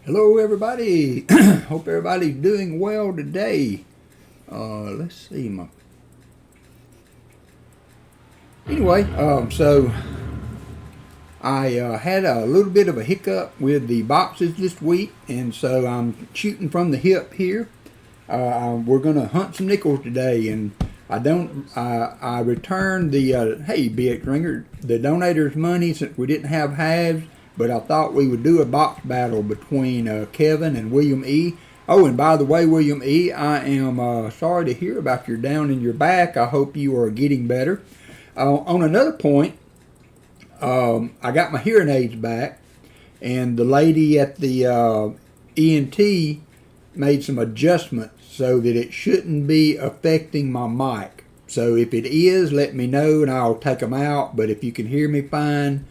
Hello everybody. Hope everybody's doing well today. Let's see anyway, so I had a little bit of a hiccup with the boxes this week, and so I'm shooting from the hip here. We're gonna hunt some nickels today, and I returned the hey BX Ringer, the donators' money since we didn't have halves. But I thought we would do a box battle between Kevin and William E. Oh, and by the way, William E., I am sorry to hear about your down in your back. I hope you are getting better. On another point, I got my hearing aids back, and the lady at the ENT made some adjustments so that it shouldn't be affecting my mic. So if it is, let me know and I'll take them out. But if you can hear me fine,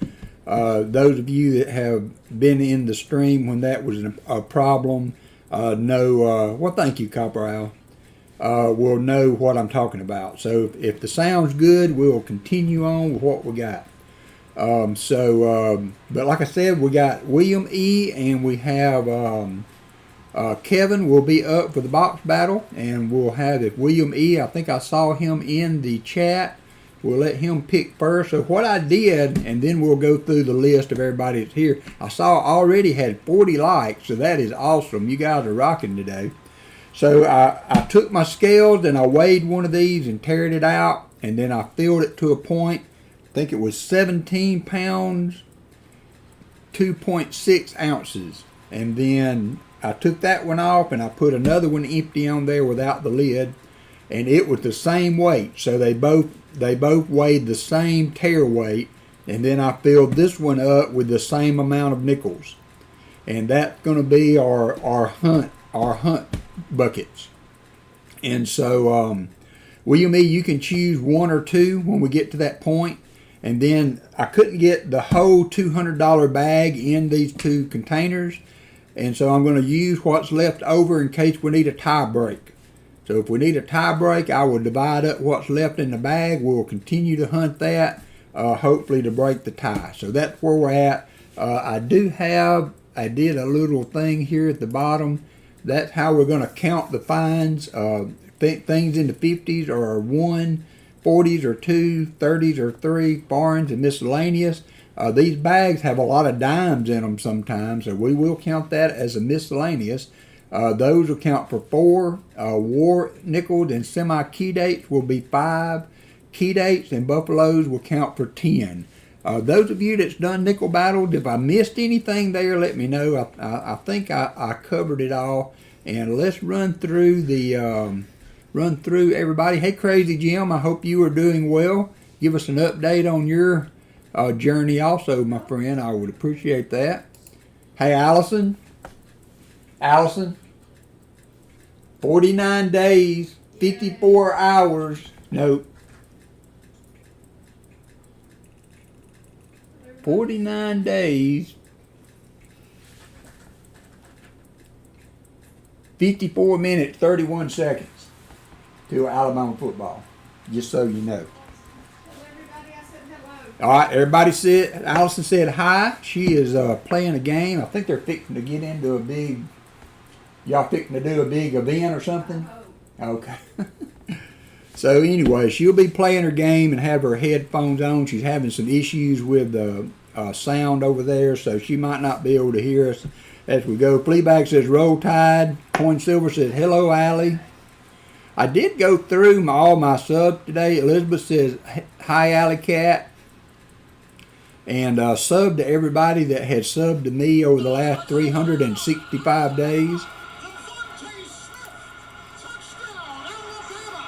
those of you that have been in the stream when that was a problem know, well, thank you, Copper Owl, will know what I'm talking about. So if the sound's good, we'll continue on with what we got. But like I said, we got William E. and we have Kevin will be up for the box battle, and we'll have, if William E., I think I saw him in the chat, we'll let him pick first. So what I did, and then we'll go through the list of everybody that's here. I saw already had 40 likes, so that is awesome. You guys are rocking today. So I took my scales and I weighed one of these and carried it out, and then I filled it to a point. I think it was 17 pounds, 2.6 ounces. And then I took that one off and I put another one empty on there without the lid, and it was the same weight. So they both weighed the same tear weight, and then I filled this one up with the same amount of nickels, and that's going to be our hunt buckets. And so William E., you can choose one or two when we get to that point. And then I couldn't get the whole $200 bag in these two containers, and so I'm going to use what's left over in case we need a tie break. So if we need a tie break, I will divide up what's left in the bag. We'll continue to hunt that, hopefully to break the tie. So that's where we're at. I did a little thing here at the bottom. That's how we're going to count the finds. Things in the 50s are 1, 40s are 2, 30s are 3, foreigns and miscellaneous. These bags have a lot of dimes in them sometimes, so we will count that as a miscellaneous. Those will count for 4. War nickels and semi-key dates will be 5. Key dates and buffaloes will count for 10. Those of you that's done nickel battles, if I missed anything there, let me know. I think I covered it all. And let's run through everybody. Hey, Crazy Jim, I hope you are doing well. Give us an update on your journey also, my friend. I would appreciate that. Hey, Allison, 49 days, 54 hours, no, 49 days, 54 minutes, 31 seconds to Alabama football, just so you know. All right, everybody said, Allison said hi. She is playing a game. I think they're fixing to get into a big, y'all fixing to do a big event or something? Okay. So anyway, she'll be playing her game and have her headphones on. She's having some issues with the sound over there, so she might not be able to hear us as we go. Fleabag says, Roll Tide. Coin Silver says, hello, Allie. I did go through all my subs today. Elizabeth says, hi, Alley Cat. And sub to everybody that had subbed to me over the last 365 days.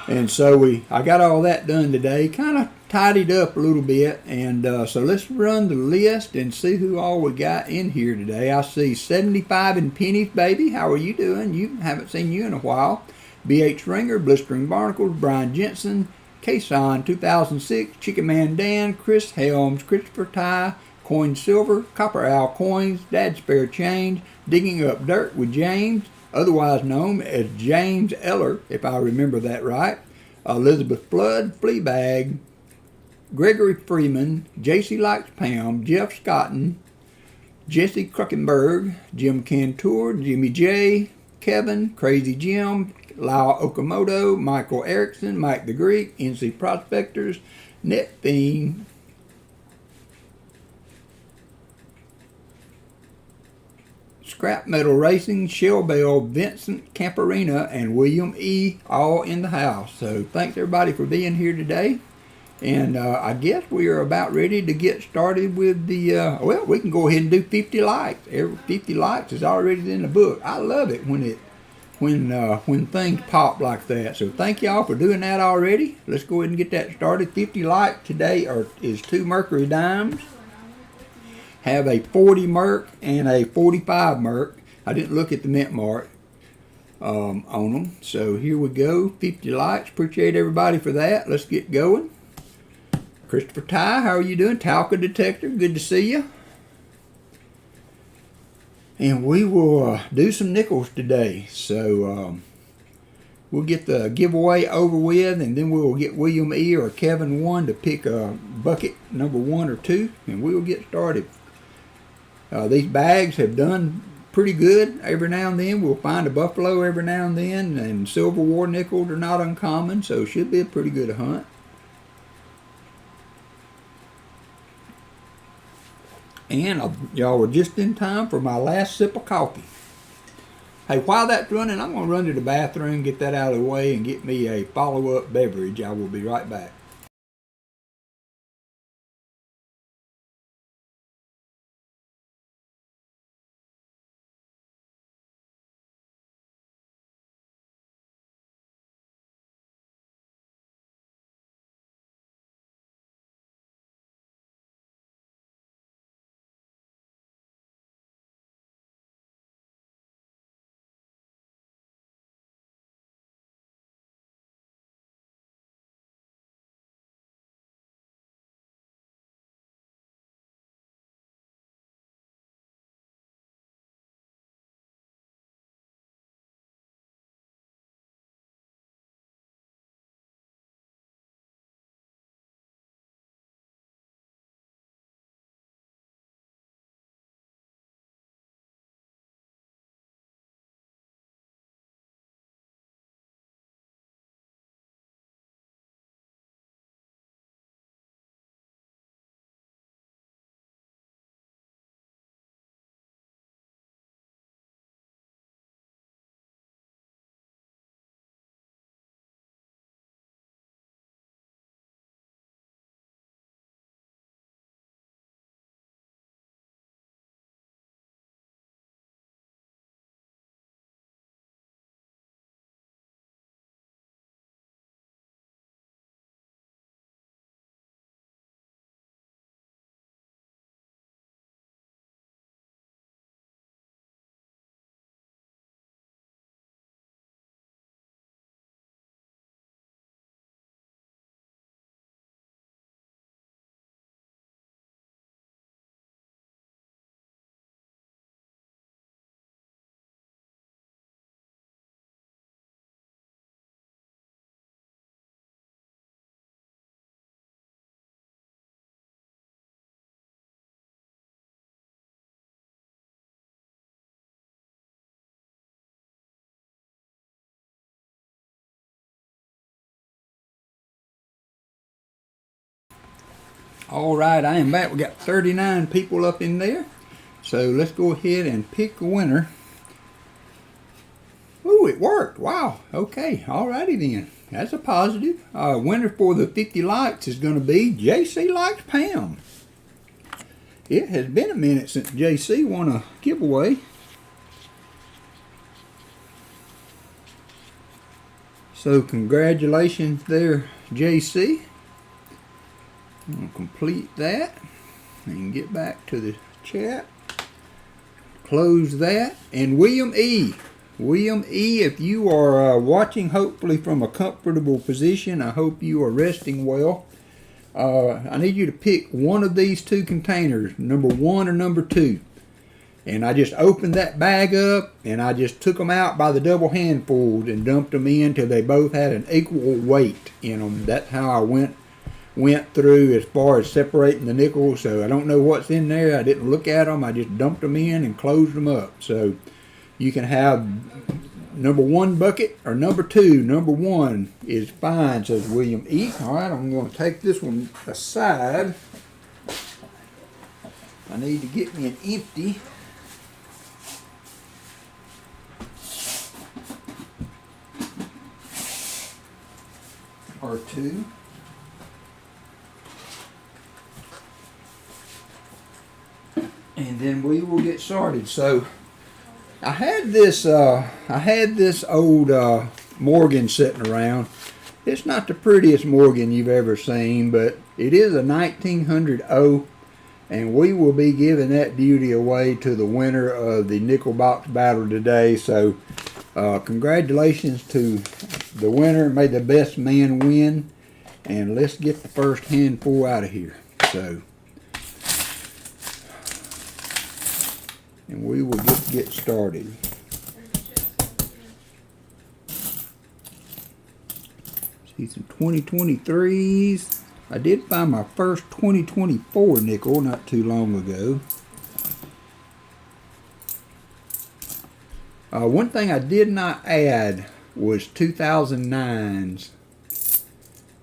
And so I got all that done today. Kind of tidied up a little bit. And so let's run the list and see who all we got in here today. I see 75 in pennies, baby. How are you doing? Haven't seen you in a while. BH Ringer, Blistering Barnacles, Brian Jensen, Kason 2006, Chicken Man Dan, Chris Helms, Christopher Ty, Coin Silver, Copper Owl Coins, Dad Spare Change, Digging Up Dirt with James, otherwise known as James Eller, if I remember that right, Elizabeth Flood, Fleabag, Gregory Freeman, JC Likes Pam, Jeff Scotton, Jesse Kruckenberg, Jim Cantor, Jimmy J, Kevin, Crazy Jim, Lyle Okamoto, Michael Erickson, Mike the Greek, NC Prospectors, Net Fiend, Scrap Metal Racing, Shell Bell, Vincent Camperina, and William E. all in the house. So thanks everybody for being here today. And I guess we are about ready to get started with the, well, we can go ahead and do 50 likes. 50 likes is already in the book. I love it when things pop like that. So thank y'all for doing that already. Let's go ahead and get that started. 50 likes today is 2 Mercury dimes. Have a 40 Merc and a 45 Merc. I didn't look at the mint mark on them. So here we go. 50 likes. Appreciate everybody for that. Let's get going. Christopher Ty, how are you doing? Talca Detector, good to see you. And we will do some nickels today. So we'll get the giveaway over with, and then we'll get William E. or Kevin 1 to pick a bucket number 1 or 2, and we'll get started. These bags have done pretty good. Every now and then we'll find a buffalo every now and then, and silver war nickels are not uncommon, so it should be a pretty good hunt. And y'all were just in time for my last sip of coffee. Hey, while that's running, I'm going to run to the bathroom, get that out of the way, and get me a follow-up beverage. I will be right back. All right, I am back. We got 39 people up in there. So let's go ahead and pick a winner. Ooh, it worked. Wow. Okay. All righty then. That's a positive. Winner for the 50 likes is going to be JC Likes Pam. It has been a minute since JC won a giveaway. So congratulations there, JC. I'm going to complete that and get back to the chat. Close that. And William E. William E., if you are watching hopefully from a comfortable position, I hope you are resting well. I need you to pick one of these 2 containers, number 1 or number 2. And I just opened that bag up and I just took them out by the double handfuls and dumped them in till they both had an equal weight in them. That's how I went went through as far as separating the nickels, so I don't know what's in there. I didn't look at them. I just dumped them in and closed them up. So you can have number 1 bucket or number 2. Number 1 is fine, says William E. All right, I'm going to take this one aside. I need to get me an empty. Or 2. And then we will get started. So I had this old Morgan sitting around. It's not the prettiest Morgan you've ever seen, but it is a 1900 O, and we will be giving that beauty away to the winner of the nickel box battle today. So congratulations to the winner. May the best man win, and let's get the first handful out of here. So, and we will get started. See some 2023s. I did find my first 2024 nickel not too long ago. One thing I did not add was 2009s.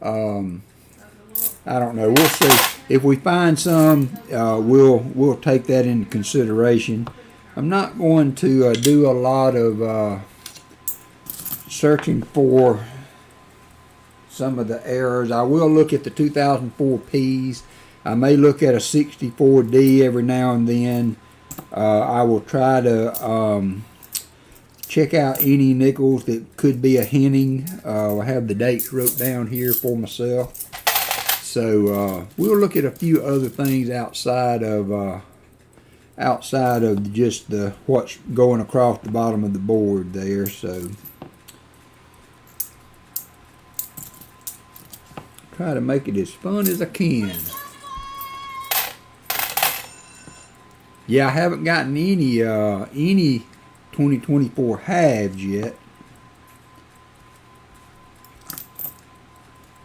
I don't know. We'll see. If we find some, we'll take that into consideration. I'm not going to do a lot of searching for some of the errors. I will look at the 2004 Ps. I may look at a 64D every now and then. I will try to check out any nickels that could be a hinting. I have the dates wrote down here for myself. So we'll look at a few other things outside of just the what's going across the bottom of the board there. So try to make it as fun as I can. Yeah, I haven't gotten any 2024 halves yet,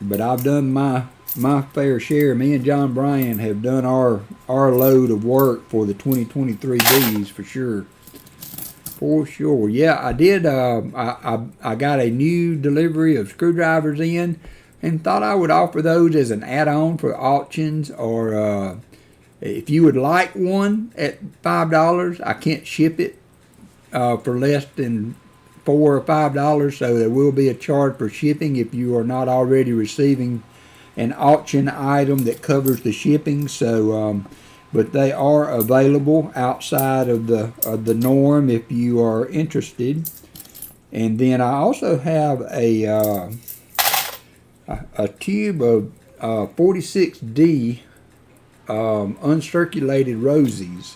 but I've done my fair share. Me and John Bryan have done our load of work for the 2023 Bs for sure. For sure. Yeah, I did. I got a new delivery of screwdrivers in and thought I would offer those as an add-on for auctions, or if you would like one at $5, I can't ship it for less than $4 or $5, so there will be a charge for shipping if you are not already receiving an auction item that covers the shipping. So but they are available outside of the norm if you are interested. And then I also have a tube of 46D uncirculated Rosies,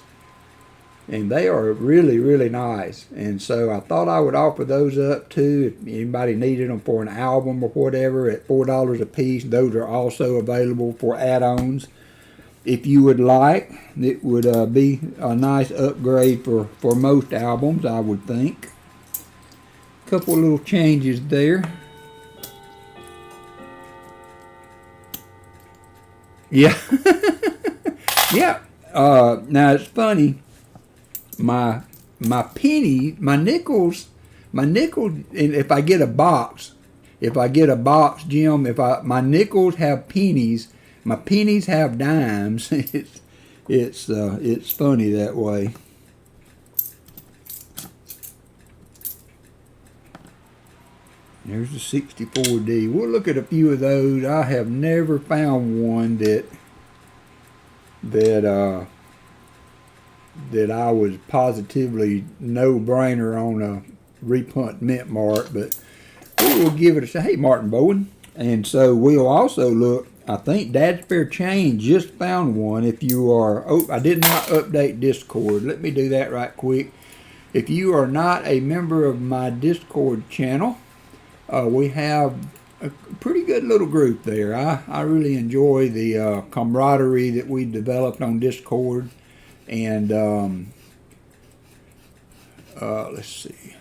and they are really, really nice. And so I thought I would offer those up too if anybody needed them for an album or whatever at $4 a piece. Those are also available for add-ons if you would like. It would be a nice upgrade for most albums, I would think. Couple little changes there. Yeah. Yeah. Now it's funny. My penny, my nickels, and if I get a box, Jim, my nickels have pennies, my pennies have dimes. It's funny that way. There's the 64D. We'll look at a few of those. I have never found one that I was positively no-brainer on a repunt mint mark, but we will give it a shot. Hey, Martin Bowen. And so we'll also look, I think Dad's Fair Chain just found one. If you are, I did not update Discord. Let me do that right quick. If you are not a member of my Discord channel, we have a pretty good little group there. I really enjoy the camaraderie that we developed on Discord. And let's see.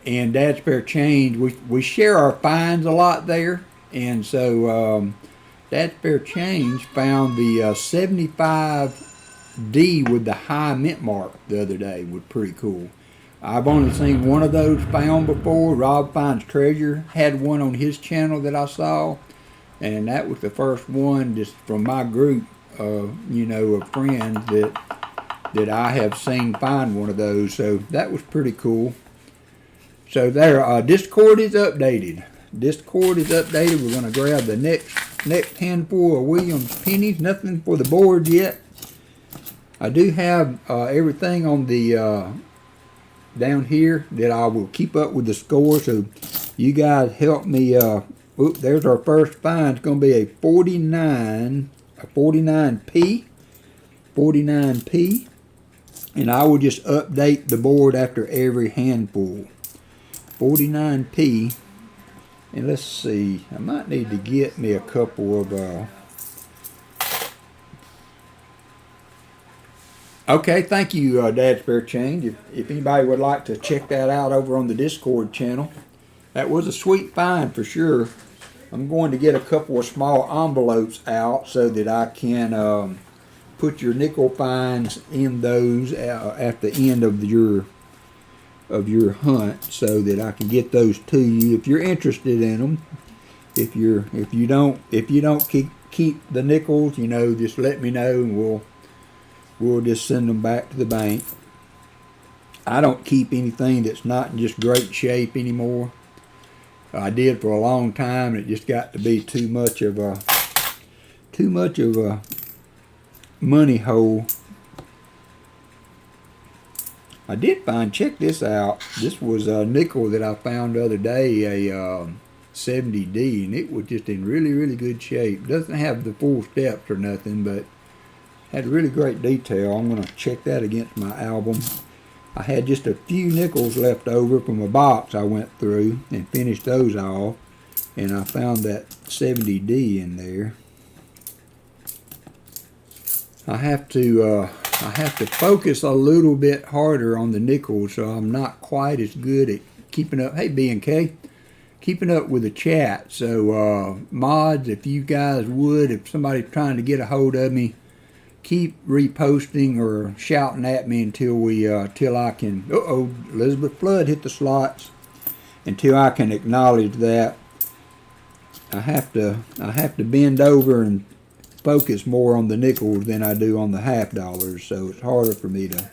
and Dad's Spare Change, we share our finds a lot there, and so Dad's Spare Change found the 75D with the high mint mark the other day. Was pretty cool. I've only seen one of those found before. Rob Finds Treasure had one on his channel that I saw, and that was the first one just from my group, you know, of friends that I have seen find one of those. So that was pretty cool. So there, Discord is updated. Discord is updated. We're going to grab the next handful of Williams pennies. Nothing for the board yet. I do have everything on the down here that I will keep up with the score. So you guys help me. There's our first find. It's going to be a 49P. 49P. And I will just update the board after every handful. 49P. And let's see. I might need to get me a couple of... Okay, thank you, Dad's Spare Change. If anybody would like to check that out over on the Discord channel. That was a sweet find for sure. I'm going to get a couple of small envelopes out so that I can put your nickel finds in those at the end of your hunt, so that I can get those to you if you're interested in them. If you don't keep the nickels, you know, just let me know and we'll just send them back to the bank. I don't keep anything that's not in just great shape anymore. I did for a long time, and it just got to be too much of a money hole. I did find, check this out. This was a nickel that I found the other day, a 70D, and it was just in really, really good shape. Doesn't have the full steps or nothing, but had really great detail. I'm going to check that against my album. I had just a few nickels left over from a box I went through and finished those off, and I found that 70D in there. I have to focus a little bit harder on the nickels, so I'm not quite as good at keeping up. Hey, B&K, keeping up with the chat. So mods, if you guys would, if somebody's trying to get a hold of me, keep reposting or shouting at me until I can. Elizabeth Flood hit the slots. Until I can acknowledge that, I have to bend over and focus more on the nickels than I do on the half dollars, so it's harder for me to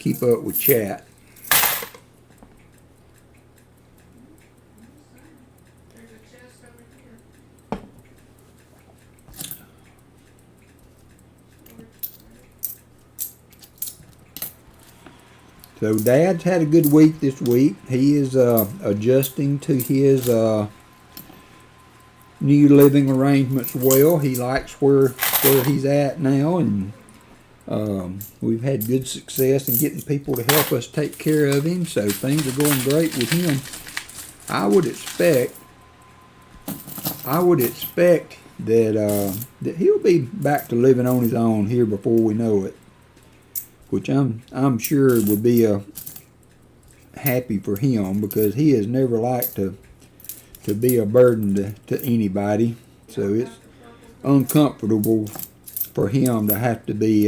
keep up with chat. So Dad's had a good week this week. He is adjusting to his new living arrangements well. He likes where he's at now, and we've had good success in getting people to help us take care of him, so things are going great with him. I would expect that he'll be back to living on his own here before we know it, which I'm sure would be happy for him, because he has never liked to be a burden to anybody. So it's uncomfortable for him to have to be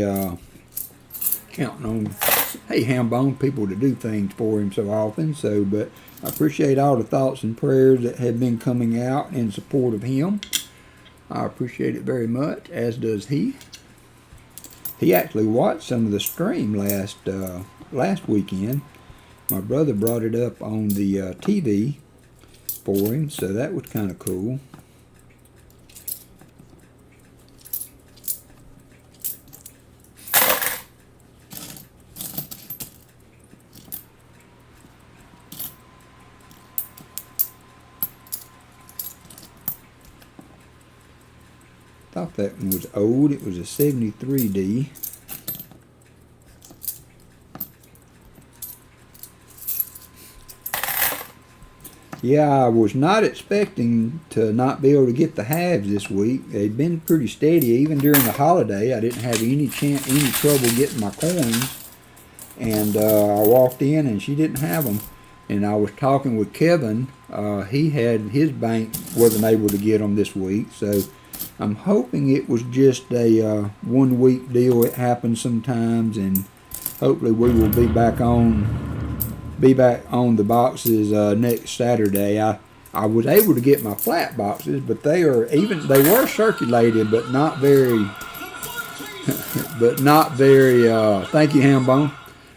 counting on, hey, Hambone, people to do things for him so often. So, but I appreciate all the thoughts and prayers that have been coming out in support of him. I appreciate it very much, as does he. He actually watched some of the stream last weekend. My brother brought it up on the TV for him, so that was kind of cool. Thought that one was old. It was a 73D. Yeah, I was not expecting to not be able to get the halves this week. They've been pretty steady. Even during the holiday, I didn't have any trouble getting my coins. And I walked in and she didn't have them. And I was talking with Kevin. He had his bank wasn't able to get them this week, so I'm hoping it was just a 1 week deal. It happens sometimes, and hopefully we will be back on the boxes next Saturday. I was able to get my flat boxes, but they were circulated, but not very thank you, Hambone.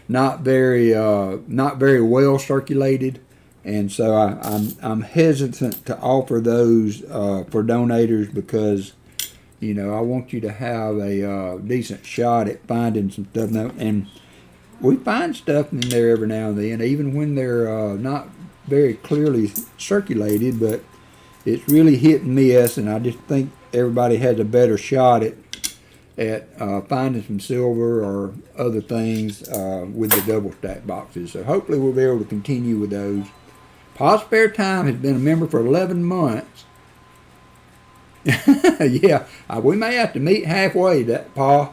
Not very well circulated, and so I'm hesitant to offer those for donators because, you know, I want you to have a decent shot at finding some stuff now. And we find stuff in there every now and then, even when they're not very clearly circulated, but it's really hit and miss, and I just think everybody has a better shot at finding some silver or other things with the double stack boxes. So hopefully we'll be able to continue with those. Pa Spare Time has been a member for 11 months. Yeah, we may have to meet halfway, Pa.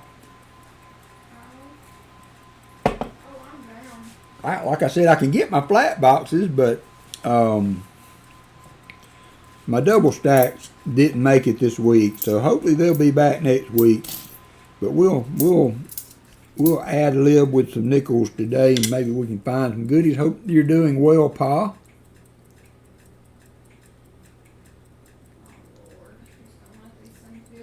Like I said, I can get my flat boxes, but my double stacks didn't make it this week, so hopefully they'll be back next week. But we'll ad lib with some nickels today, and maybe we can find some goodies. Hope you're doing well, Pa.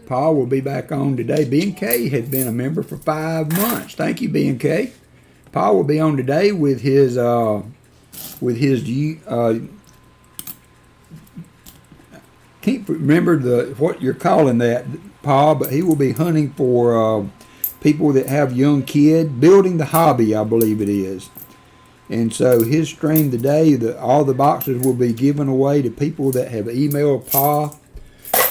Pa will be back on today. B&K has been a member for 5 months. Thank you, B&K. Pa will be on today with his can't remember what you're calling that, Pa, but he will be hunting for people that have young kids, building the hobby, I believe it is. And so his stream today, all the boxes will be given away to people that have emailed Pa.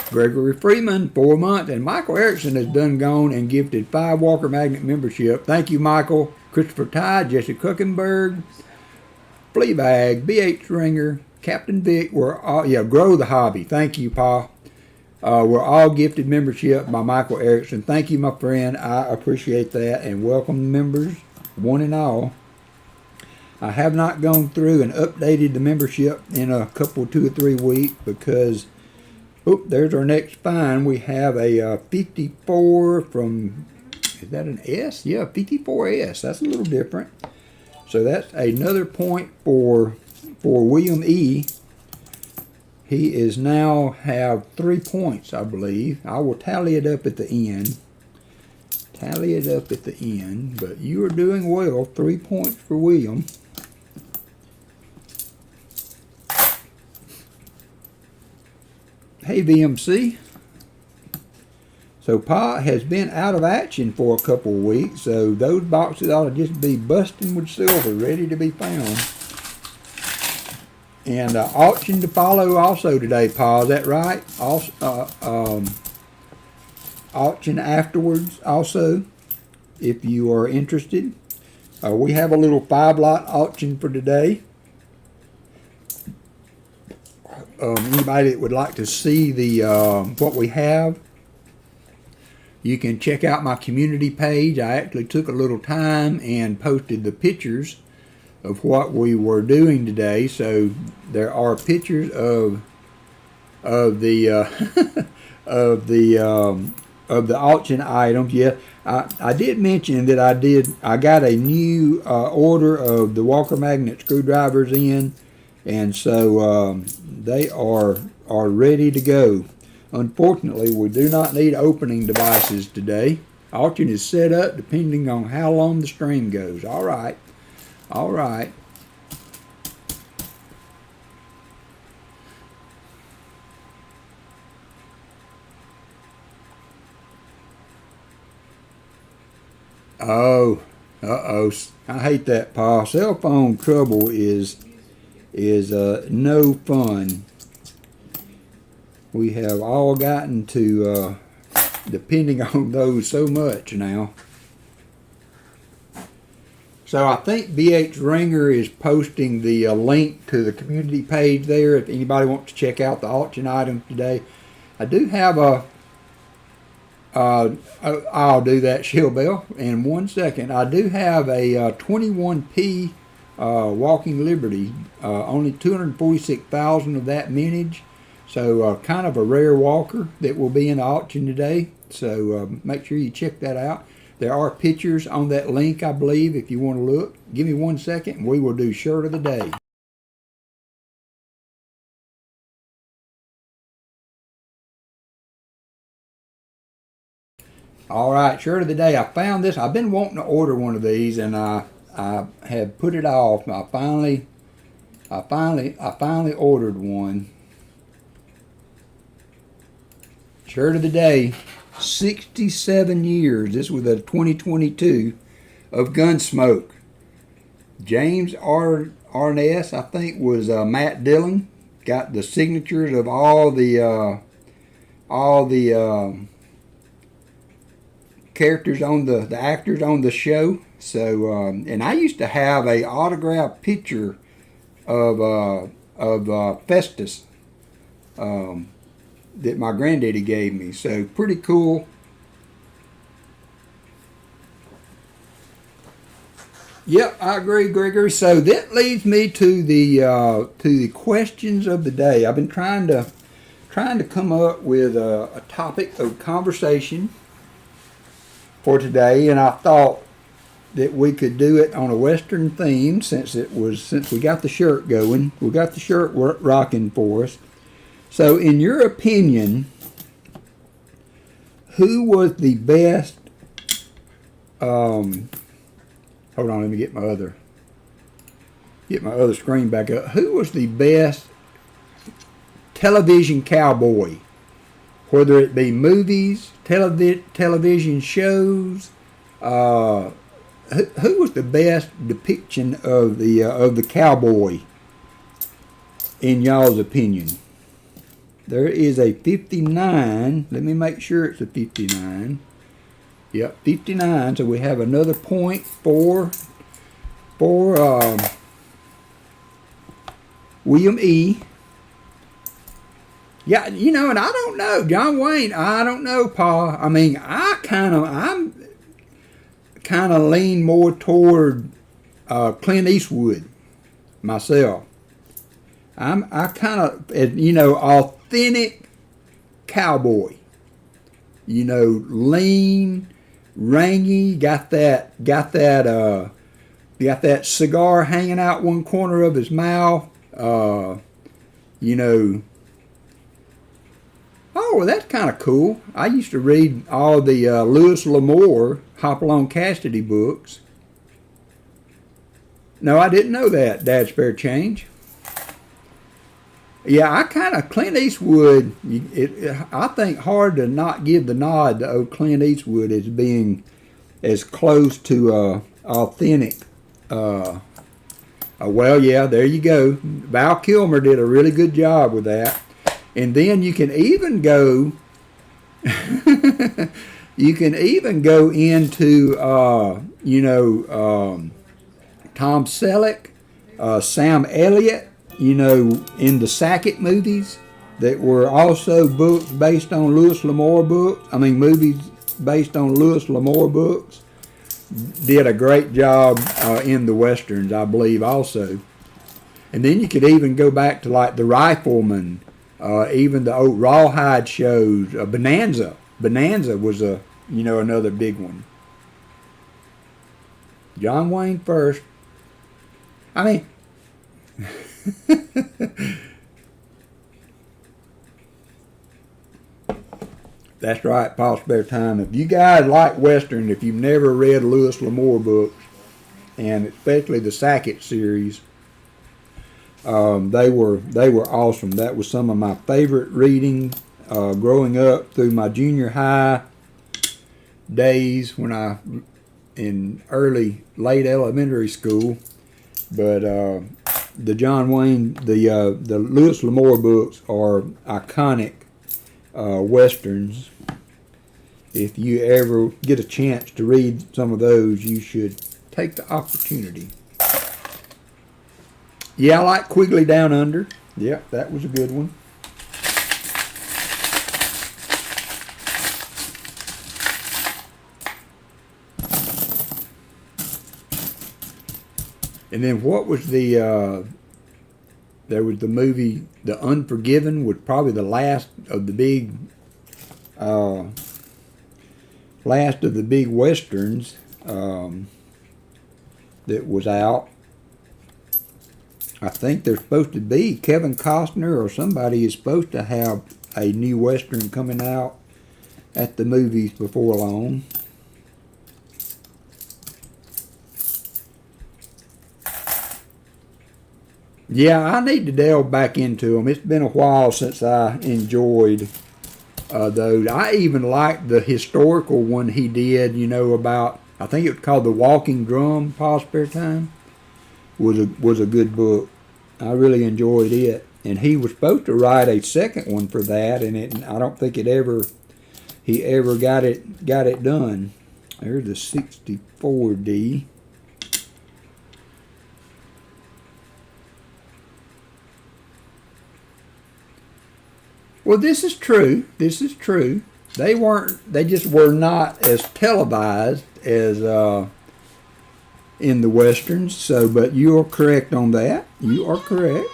Gregory Freeman, 4 months, and Michael Erickson has done gone and gifted 5 Walker Magnet membership. Thank you, Michael. Christopher Ty, Jesse Kuckenberg, Fleabag, B.H. Ringer, Captain Vic, Grow the Hobby. Thank you, Pa. We're all gifted membership by Michael Erickson. Thank you, my friend. I appreciate that, and welcome members, one and all. I have not gone through and updated the membership in a couple, 2 or 3 weeks because, there's our next find. We have a 54 from, is that an S? Yeah, 54S. That's a little different. So that's another point for William E. He is now have 3 points, I believe. I will tally it up at the end. But you are doing well. 3 points for William. Hey, VMC. So Pa has been out of action for a couple of weeks, so those boxes ought to just be busting with silver, ready to be found. And auction to follow also today, Pa, is that right? Also, auction afterwards also, if you are interested. We have a little 5-lot auction for today. Anybody that would like to see the what we have, you can check out my community page. I actually took a little time and posted the pictures of what we were doing today. So there are pictures of the of the auction items. Yeah, I did mention that I got a new order of the Walker Magnet screwdrivers in, and so they are ready to go. Unfortunately, we do not need opening devices today. Auction is set up depending on how long the stream goes. All right. Oh, I hate that, Pa. Cell phone trouble is no fun. We have all gotten to depending on those so much now. So I think BH Ringer is posting the link to the community page there if anybody wants to check out the auction items today. I do have I'll do that, Shellbell, in 1 second. I do have a 21p Walking Liberty. Only 246,000 of that mintage. So kind of a rare walker that will be in the auction today. So make sure you check that out. There are pictures on that link, I believe, if you want to look. Give me 1 second and we will do shirt of the day. All right, shirt of the day. I found this. I've been wanting to order one of these, and I have put it off. I finally ordered one. Shirt of the day. 67 years. This was a 2022 of Gunsmoke. James Arness, I think, was Matt Dillon. Got the signatures of all the characters on the actors on the show. So and I used to have a autographed picture of Festus that my granddaddy gave me. So pretty cool. Yep, I agree, Gregory. So that leads me to the questions of the day. I've been trying to come up with a topic of conversation for today, and I thought that we could do it on a Western theme since we got the shirt going. We got the shirt rocking for us. So, in your opinion, who was the best? Hold on, let me get my other screen back up. Who was the best television cowboy? Whether it be movies, television shows, who was the best depiction of the cowboy in y'all's opinion? There is a 59. Let me make sure it's a 59. Yep, 59. So we have another point for William E. Yeah, you know, and I don't know, John Wayne. I don't know, Paul. I mean, I'm kind of lean more toward Clint Eastwood myself. I kind of, you know, authentic cowboy. You know, lean, rangy, got that cigar hanging out one corner of his mouth. You know. Oh, well, that's kind of cool. I used to read all the Louis L'Amour Hopalong Cassidy books. No, I didn't know that, Dad Spare Change. Yeah, I kind of, Clint Eastwood, I think hard to not give the nod to old Clint Eastwood as being as close to authentic. Well, yeah, there you go. Val Kilmer did a really good job with that. And then you can even go, into, you know, Tom Selleck, Sam Elliott, you know, in the Sackett movies that were also books based on Louis L'Amour books. I mean, movies based on Louis L'Amour books. Did a great job in the Westerns, I believe, also. And then you could even go back to like The Rifleman, even the old Rawhide shows. Bonanza. Bonanza was another big one. John Wayne first. I mean, that's right, Paul Spare Time. If you guys like Western, if you've never read Louis L'Amour books, and especially the Sackett series, they were awesome. That was some of my favorite reading growing up through my junior high days when in late elementary school. But the John Wayne, the Louis L'Amour books are iconic Westerns. If you ever get a chance to read some of those, you should take the opportunity. Yeah, I like Quigley Down Under. Yep, that was a good one. And then what was the there was the movie The Unforgiven, was probably the last of the big westerns that was out. I think there's supposed to be Kevin Costner or somebody is supposed to have a new western coming out at the movies before long. Yeah, I need to delve back into them. It's been a while since I enjoyed those. I even liked the historical one he did, you know, about, I think it was called The Walking Drum, Paul Spare Time. Was a good book. I really enjoyed it. And he was supposed to write a second one for that, and I don't think he ever got it done. There's the 64D. Well, this is true. This is true. They just were not as televised as in the westerns. So, but you are correct on that. You are correct.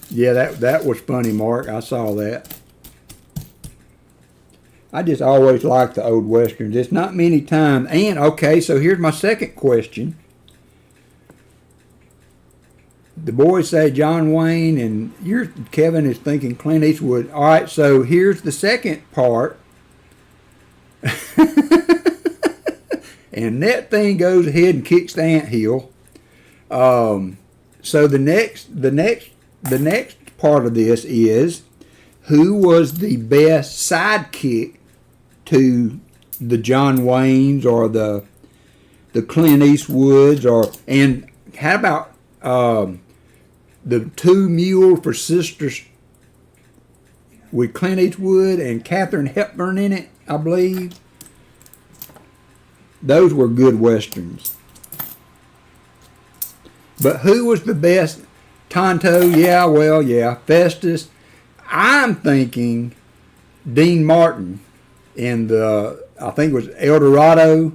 Yeah, that was funny, Mark. I saw that. I just always liked the old westerns. It's not many times. And, okay, so here's my second question. The boys say John Wayne, and Kevin is thinking Clint Eastwood. All right, so here's the second part. And that thing goes ahead and kicks the anthill. So the next part of this is, who was the best sidekick to the John Waynes or the Clint Eastwoods, and how about the Two Mules for Sisters with Clint Eastwood and Katharine Hepburn in it, I believe. Those were good westerns. But who was the best? Tonto, yeah. Festus. I'm thinking Dean Martin in I think it was El Dorado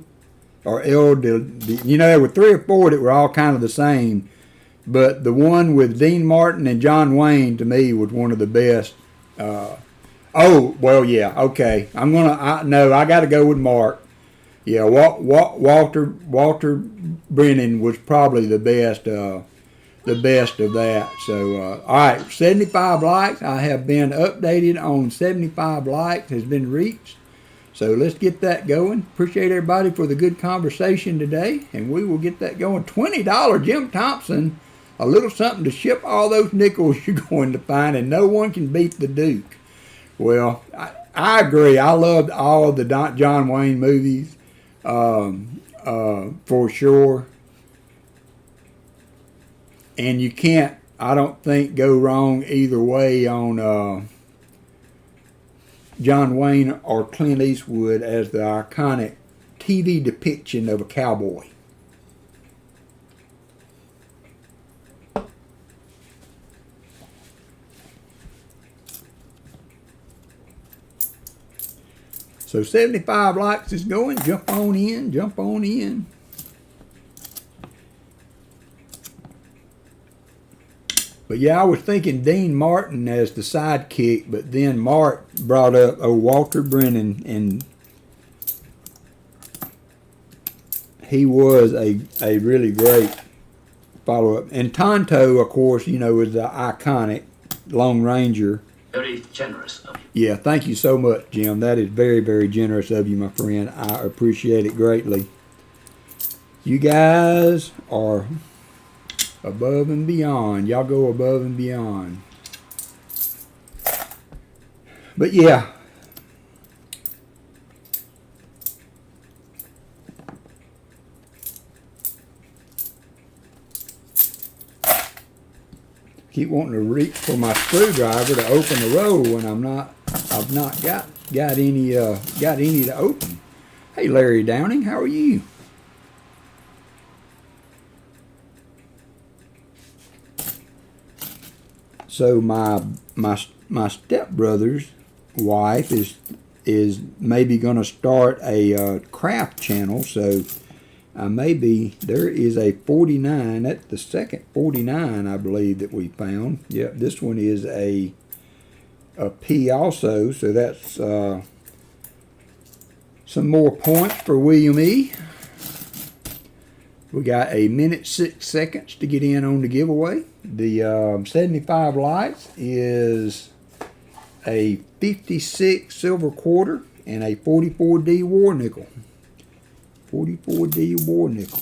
or there were 3 or 4 that were all kind of the same. But the one with Dean Martin and John Wayne, to me, was one of the best. Okay. I got to go with Mark. Yeah, Walter Brennan was probably the best of that. So, all right, 75 likes. I have been updated on 75 likes has been reached. So let's get that going. Appreciate everybody for the good conversation today, and we will get that going. $20, Jim Thompson, a little something to ship all those nickels you're going to find, and no one can beat the Duke. Well, I agree. I loved all of the John Wayne movies, for sure. And you can't, I don't think, go wrong either way on John Wayne or Clint Eastwood as the iconic TV depiction of a cowboy. So 75 likes is going. Jump on in. But yeah, I was thinking Dean Martin as the sidekick, but then Mark brought up Walter Brennan, and he was a really great follow-up. And Tonto, of course, is the iconic Lone Ranger. Very generous of you. Yeah, thank you so much, Jim. That is very, very generous of you, my friend. I appreciate it greatly. You guys are above and beyond. Y'all go above and beyond. But yeah. Keep wanting to reach for my screwdriver to open the roll when I've not got any to open. Hey, Larry Downing, how are you? So my stepbrother's wife is maybe going to start a craft channel. So there is a 49. That's the second 49 I believe that we found. Yep, this one is a P also. So that's some more points for William E. We got a minute 6 seconds to get in on the giveaway. The 75 lights is a 56 silver quarter and a 44D war nickel. 44D war nickel.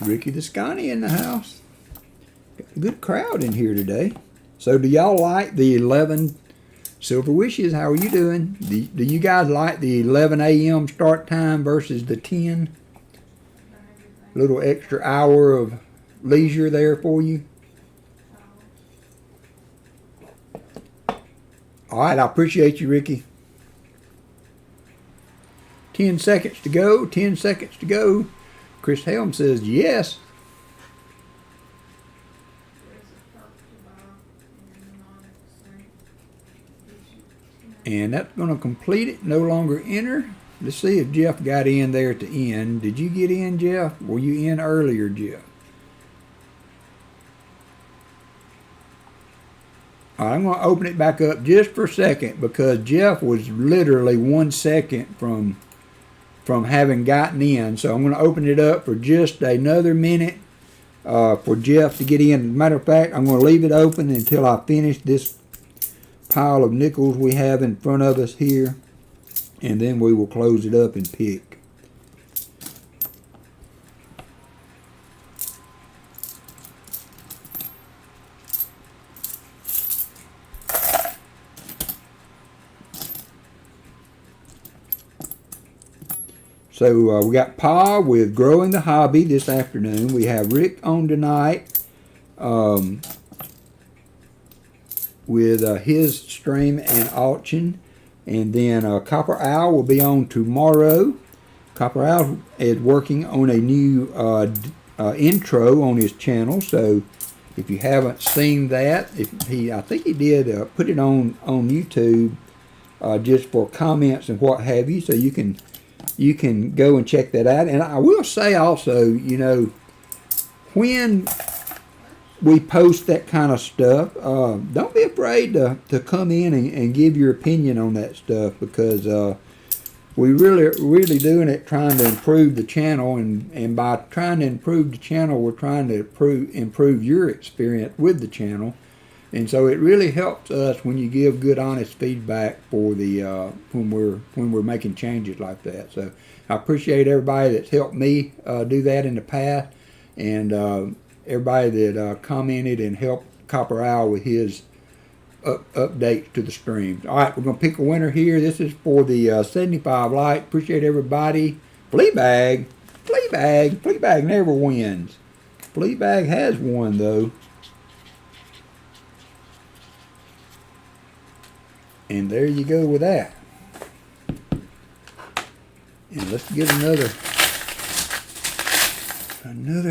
Ricky the Scotty in the house. Got a good crowd in here today. So do y'all like the 11 Silver Wishes? How are you doing? Do you guys like the 11 a.m. start time versus the 10? Little extra hour of leisure there for you. All right, I appreciate you, Ricky. 10 seconds to go. 10 seconds to go. Chris Helm says yes. And that's going to complete it. No longer enter. Let's see if Jeff got in there at the end. Did you get in, Jeff? Were you in earlier, Jeff? All right, I'm going to open it back up just for a second because Jeff was literally 1 second from having gotten in. So I'm going to open it up for just another minute for Jeff to get in. Matter of fact, I'm going to leave it open until I finish this pile of nickels we have in front of us here, and then we will close it up and pick. So we got Pa with Growing the Hobby this afternoon. We have Rick on tonight with his stream and auction. And then Copper Owl will be on tomorrow. Copper Owl is working on a new intro on his channel. So if you haven't seen that, I think he did put it on YouTube just for comments and what have you. So you can go and check that out. And I will say also, you know, when we post that kind of stuff, don't be afraid to come in and give your opinion on that stuff, because we really doing it trying to improve the channel, and by trying to improve the channel, we're trying to improve your experience with the channel. And so it really helps us when you give good, honest feedback for the when we're making changes like that. So I appreciate everybody that's helped me do that in the past, and everybody that commented and helped Copper Owl with his updates to the streams. All right, we're going to pick a winner here. This is for the 75 light. Appreciate everybody. Fleabag never wins. Fleabag has won, though. And there you go with that. And let's get another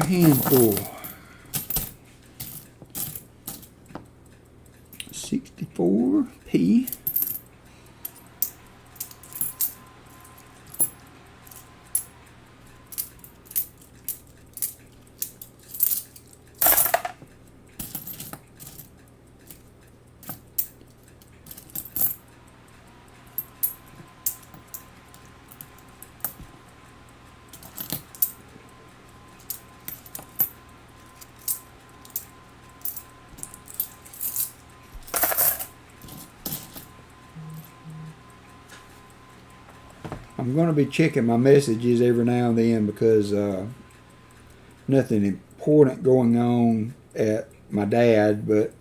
handful. 64P. I'm going to be checking my messages every now and then, because nothing important going on at my dad, but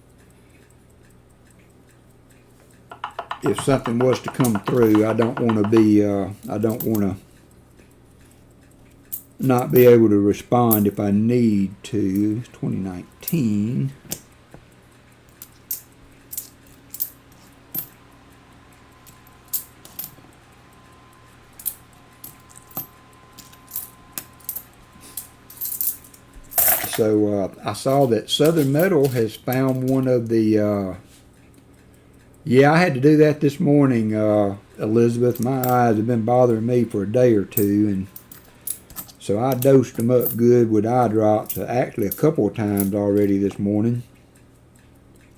if something was to come through, I don't want to not be able to respond if I need to. It's 2019. So I saw that Southern Metal has found one of the, yeah, I had to do that this morning, Elizabeth. My eyes have been bothering me for a day or two, and so I dosed them up good with eye drops, actually a couple of times already this morning.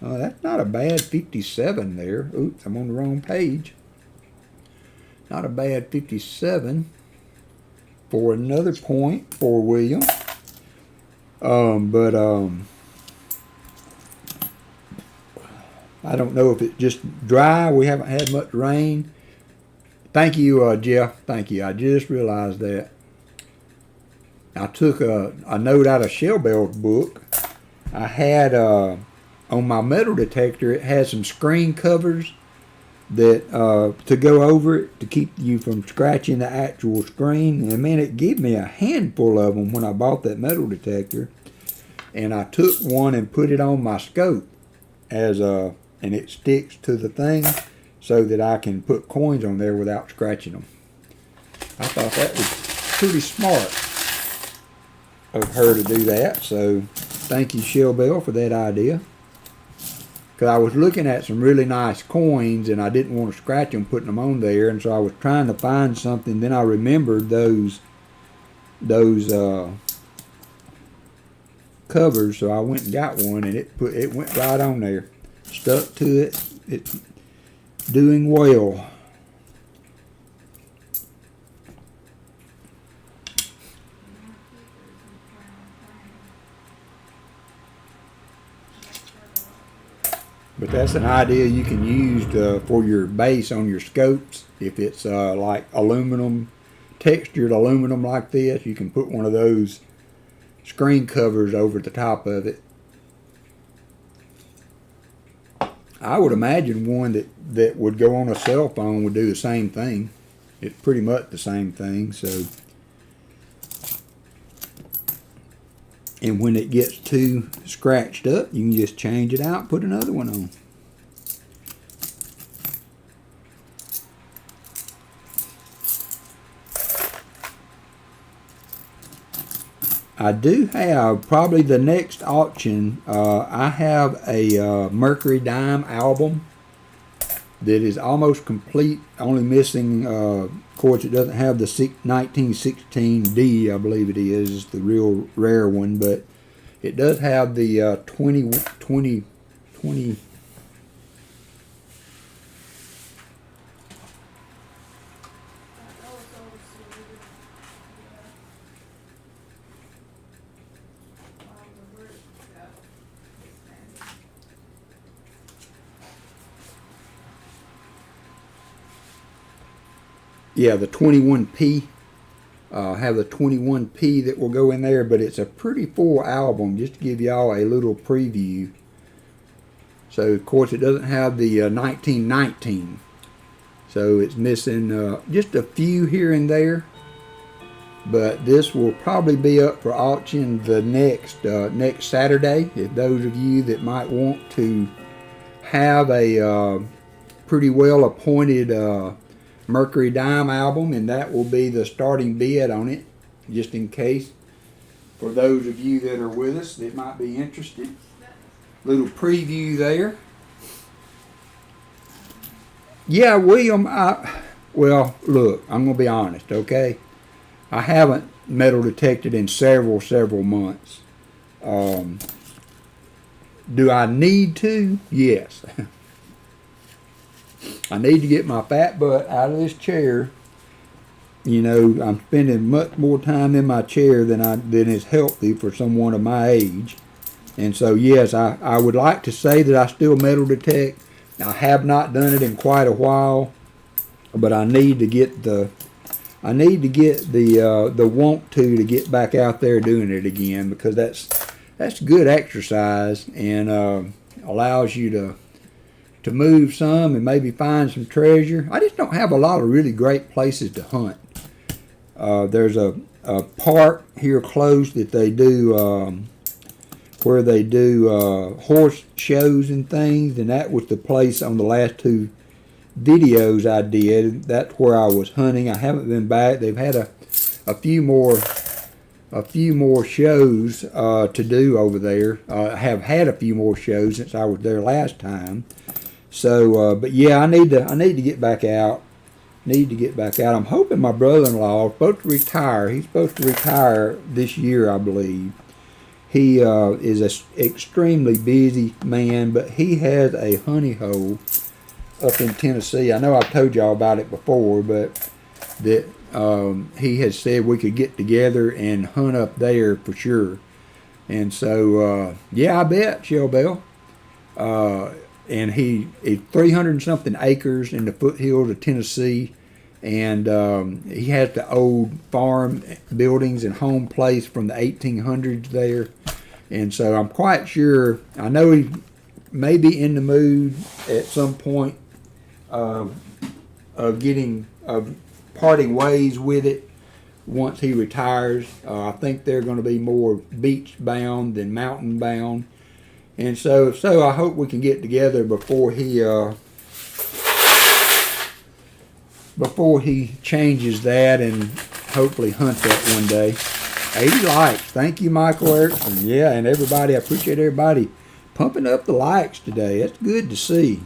That's not a bad 57 there. Oops, I'm on the wrong page. Not a bad 57 for another point for William. But I don't know if it's just dry. We haven't had much rain. Thank you, Jeff. Thank you. I just realized that. I took a note out of Shellbell's book. I had on my metal detector, it has some screen covers that to go over it to keep you from scratching the actual screen. And man, it gave me a handful of them when I bought that metal detector. And I took one and put it on my scope as a, and it sticks to the thing so that I can put coins on there without scratching them. I thought that was pretty smart of her to do that. So thank you, Shellbell, for that idea. Because I was looking at some really nice coins and I didn't want to scratch them putting them on there, and so I was trying to find something. Then I remembered those covers, so I went and got one, and it went right on there, stuck to it. It's doing well. But that's an idea you can use for your base on your scopes. If it's like aluminum, textured aluminum like this, you can put one of those screen covers over the top of it. I would imagine one that would go on a cell phone would do the same thing. It's pretty much the same thing. So, and when it gets too scratched up, you can just change it out, put another one on. I do have probably the next auction. I have a Mercury Dime album that is almost complete, only missing, of course, it doesn't have the 1916D, I believe it is the real rare one, but it does have the 20. Yeah, the 21P. Have the 21P that will go in there, but it's a pretty full album, just to give y'all a little preview. So, of course, it doesn't have the 1919. So, it's missing just a few here and there. But this will probably be up for auction the next Saturday. If those of you that might want to have a pretty well appointed Mercury Dime album, and that will be the starting bid on it, just in case, for those of you that are with us that might be interested. Little preview there. Yeah, William, well, look, I'm going to be honest, okay? I haven't metal detected in several months. Do I need to? Yes. I need to get my fat butt out of this chair. You know, I'm spending much more time in my chair than is healthy for someone of my age. And so, yes, I would like to say that I still metal detect. I have not done it in quite a while, but I need to get the want to get back out there doing it again, because that's good exercise and allows you to move some and maybe find some treasure. I just don't have a lot of really great places to hunt. There's a park here close that they do where they do horse shows and things, and that was the place on the last two videos I did. That's where I was hunting. I haven't been back. They've had a few more a few more shows to do over there. I have had a few more shows since I was there last time. So, but yeah, I need to get back out. Need to get back out. I'm hoping my brother-in-law is supposed to retire. He's supposed to retire this year, I believe. He is an extremely busy man, but he has a honey hole up in Tennessee. I know I've told y'all about it before, but that he has said we could get together and hunt up there for sure. And so, yeah, I bet, Shell Bell. And it's 300 and something acres in the foothills of Tennessee. And he has the old farm buildings and home place from the 1800s there. And so I'm quite sure, I know he may be in the mood at some point of parting ways with it once he retires. I think they're going to be more beach bound than mountain bound. And so I hope we can get together before he changes that and hopefully hunt that one day. 80 likes. Thank you, Michael Erickson. Yeah, and everybody, I appreciate everybody pumping up the likes today. That's good to see.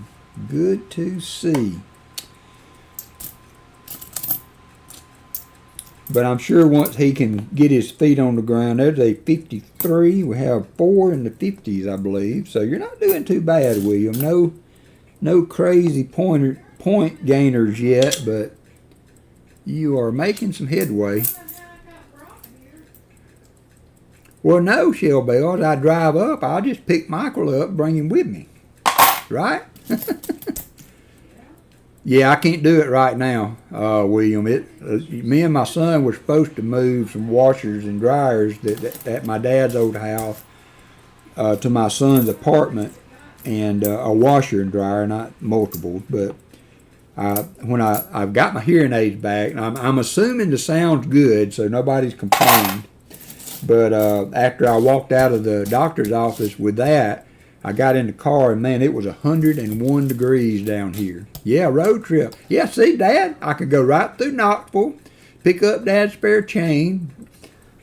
Good to see. But I'm sure once he can get his feet on the ground, there's a 53. We have 4 in the 50s, I believe. So you're not doing too bad, William. No crazy point gainers yet, but you are making some headway. Well, no, Shell Bell, as I drive up, I'll just pick Michael up, bring him with me. Right? Yeah, I can't do it right now, William. Me and my son were supposed to move some washers and dryers at my dad's old house to my son's apartment, and a washer and dryer, not multiple. But when I've got my hearing aids back, I'm assuming the sound's good, so nobody's complained. But after I walked out of the doctor's office with that, I got in the car, and man, it was 101 degrees down here. Yeah, road trip. Yeah, see, Dad, I could go right through Knoxville, pick up Dad's spare chain,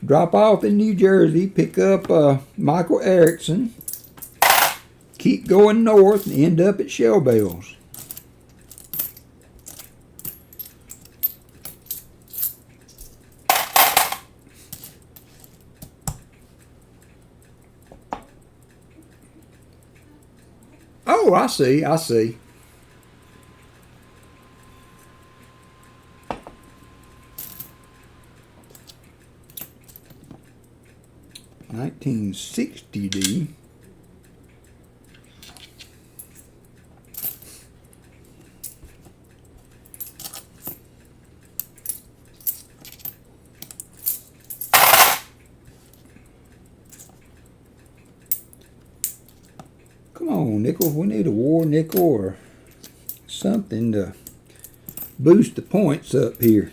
drop off in New Jersey, pick up Michael Erickson, keep going north, and end up at Shell Bell's. Oh, I see. 1960D. Come on, nickel. We need a war nickel or something to boost the points up here.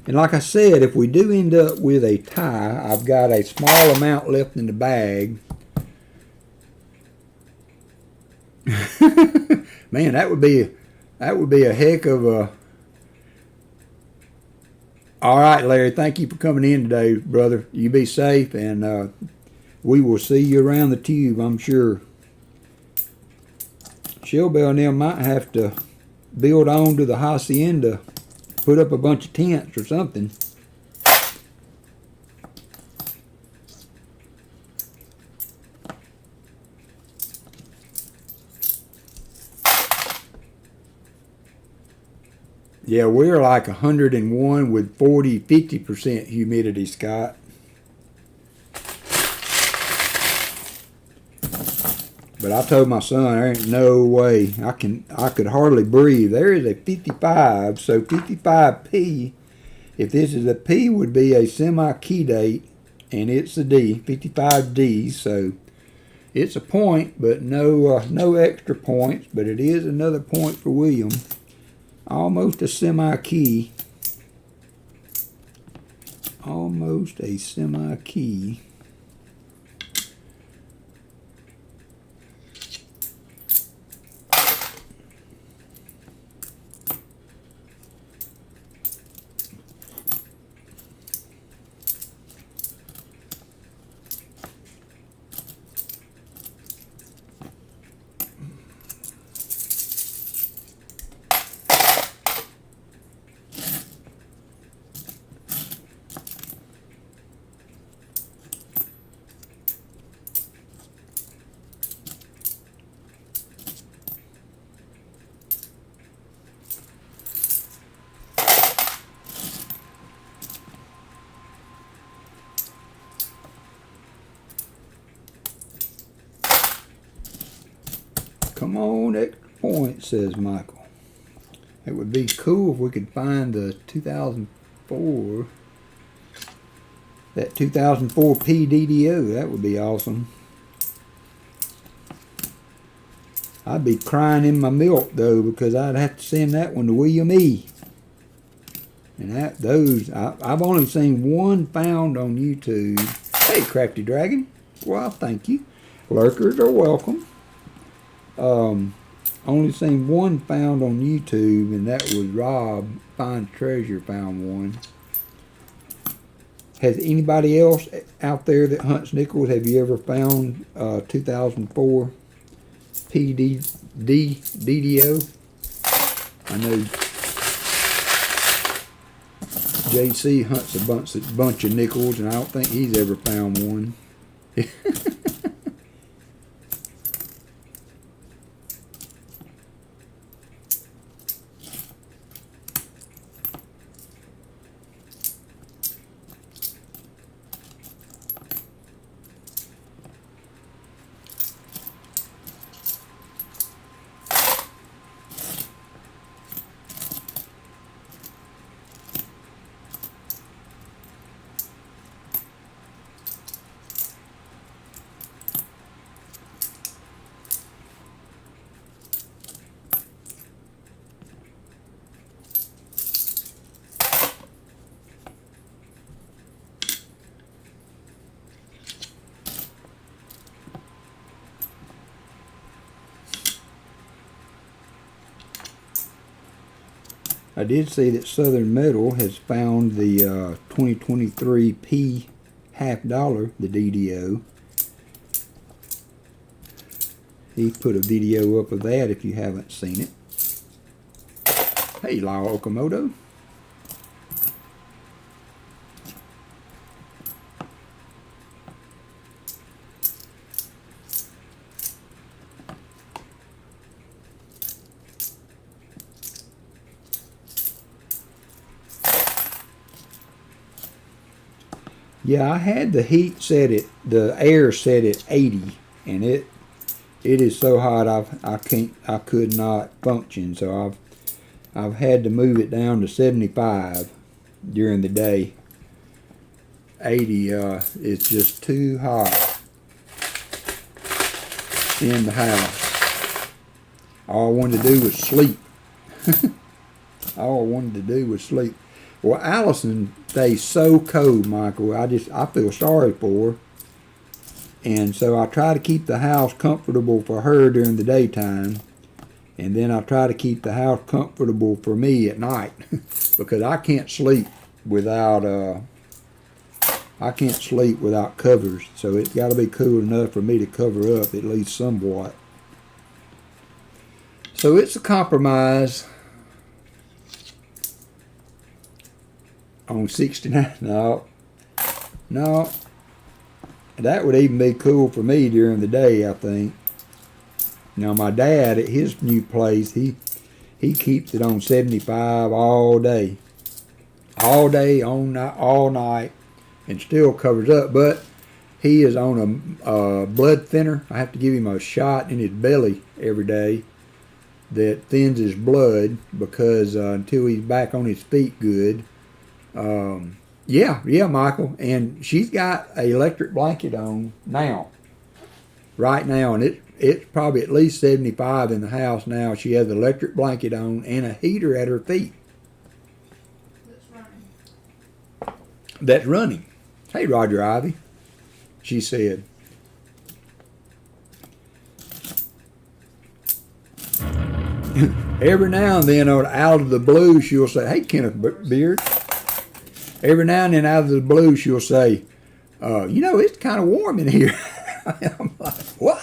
And like I said, if we do end up with a tie, I've got a small amount left in the bag. Man, that would be a heck of a... All right, Larry, thank you for coming in today, brother. You be safe, and we will see you around the tube, I'm sure. Shell Bell and them might have to build on to the hacienda, put up a bunch of tents or something. Yeah, we're like 101 with 50% humidity, Scott. But I told my son, there ain't no way I could hardly breathe. There is a 55, so 55P. If this is a P, would be a semi-key date, and it's a D, 55D. So it's a point, but no extra points. But it is another point for William. Almost a semi-key. Almost a semi-key. Come on, extra point, says Michael. It would be cool if we could find the 2004, that 2004 PDDO. That would be awesome. I'd be crying in my milk though, because I'd have to send that one to William E. And I've only seen one found on YouTube. Hey, Crafty Dragon. Well, thank you. Lurkers are welcome. Only seen one found on YouTube, and that was Rob Finds Treasure found one. Has anybody else out there that hunts nickels, have you ever found 2004 DDO? I know JC hunts a bunch of nickels, and I don't think he's ever found one. I did see that Southern Metal has found the 2023 P $50, the DDO. He put a video up of that if you haven't seen it. Hey, Lyle Okamoto. Yeah, I had the heat set at, the air set at 80, and it is so hot I could not function. So I've had to move it down to 75 during the day. 80 is just too hot in the house. All I wanted to do was sleep. All I wanted to do was sleep. Well, Allison stays so cold, Michael. I feel sorry for her. And so I try to keep the house comfortable for her during the daytime. And then I try to keep the house comfortable for me at night. Because I can't sleep without covers. So it's got to be cool enough for me to cover up at least somewhat. So it's a compromise. On 69, no, that would even be cool for me during the day, I think. Now my dad at his new place, he keeps it on 75 all day, all night, and still covers up. But he is on a blood thinner. I have to give him a shot in his belly every day that thins his blood, because until he's back on his feet good. Yeah, Michael, and she's got an electric blanket on right now, and it's probably at least 75 in the house now. She has an electric blanket on and a heater at her feet. That's running. Hey, Roger Ivy, she said. Every now and then, out of the blue, she'll say, "Hey, Kenneth Beard." Every now and then, out of the blue, she'll say, "You know, it's kind of warm in here." I'm like, what?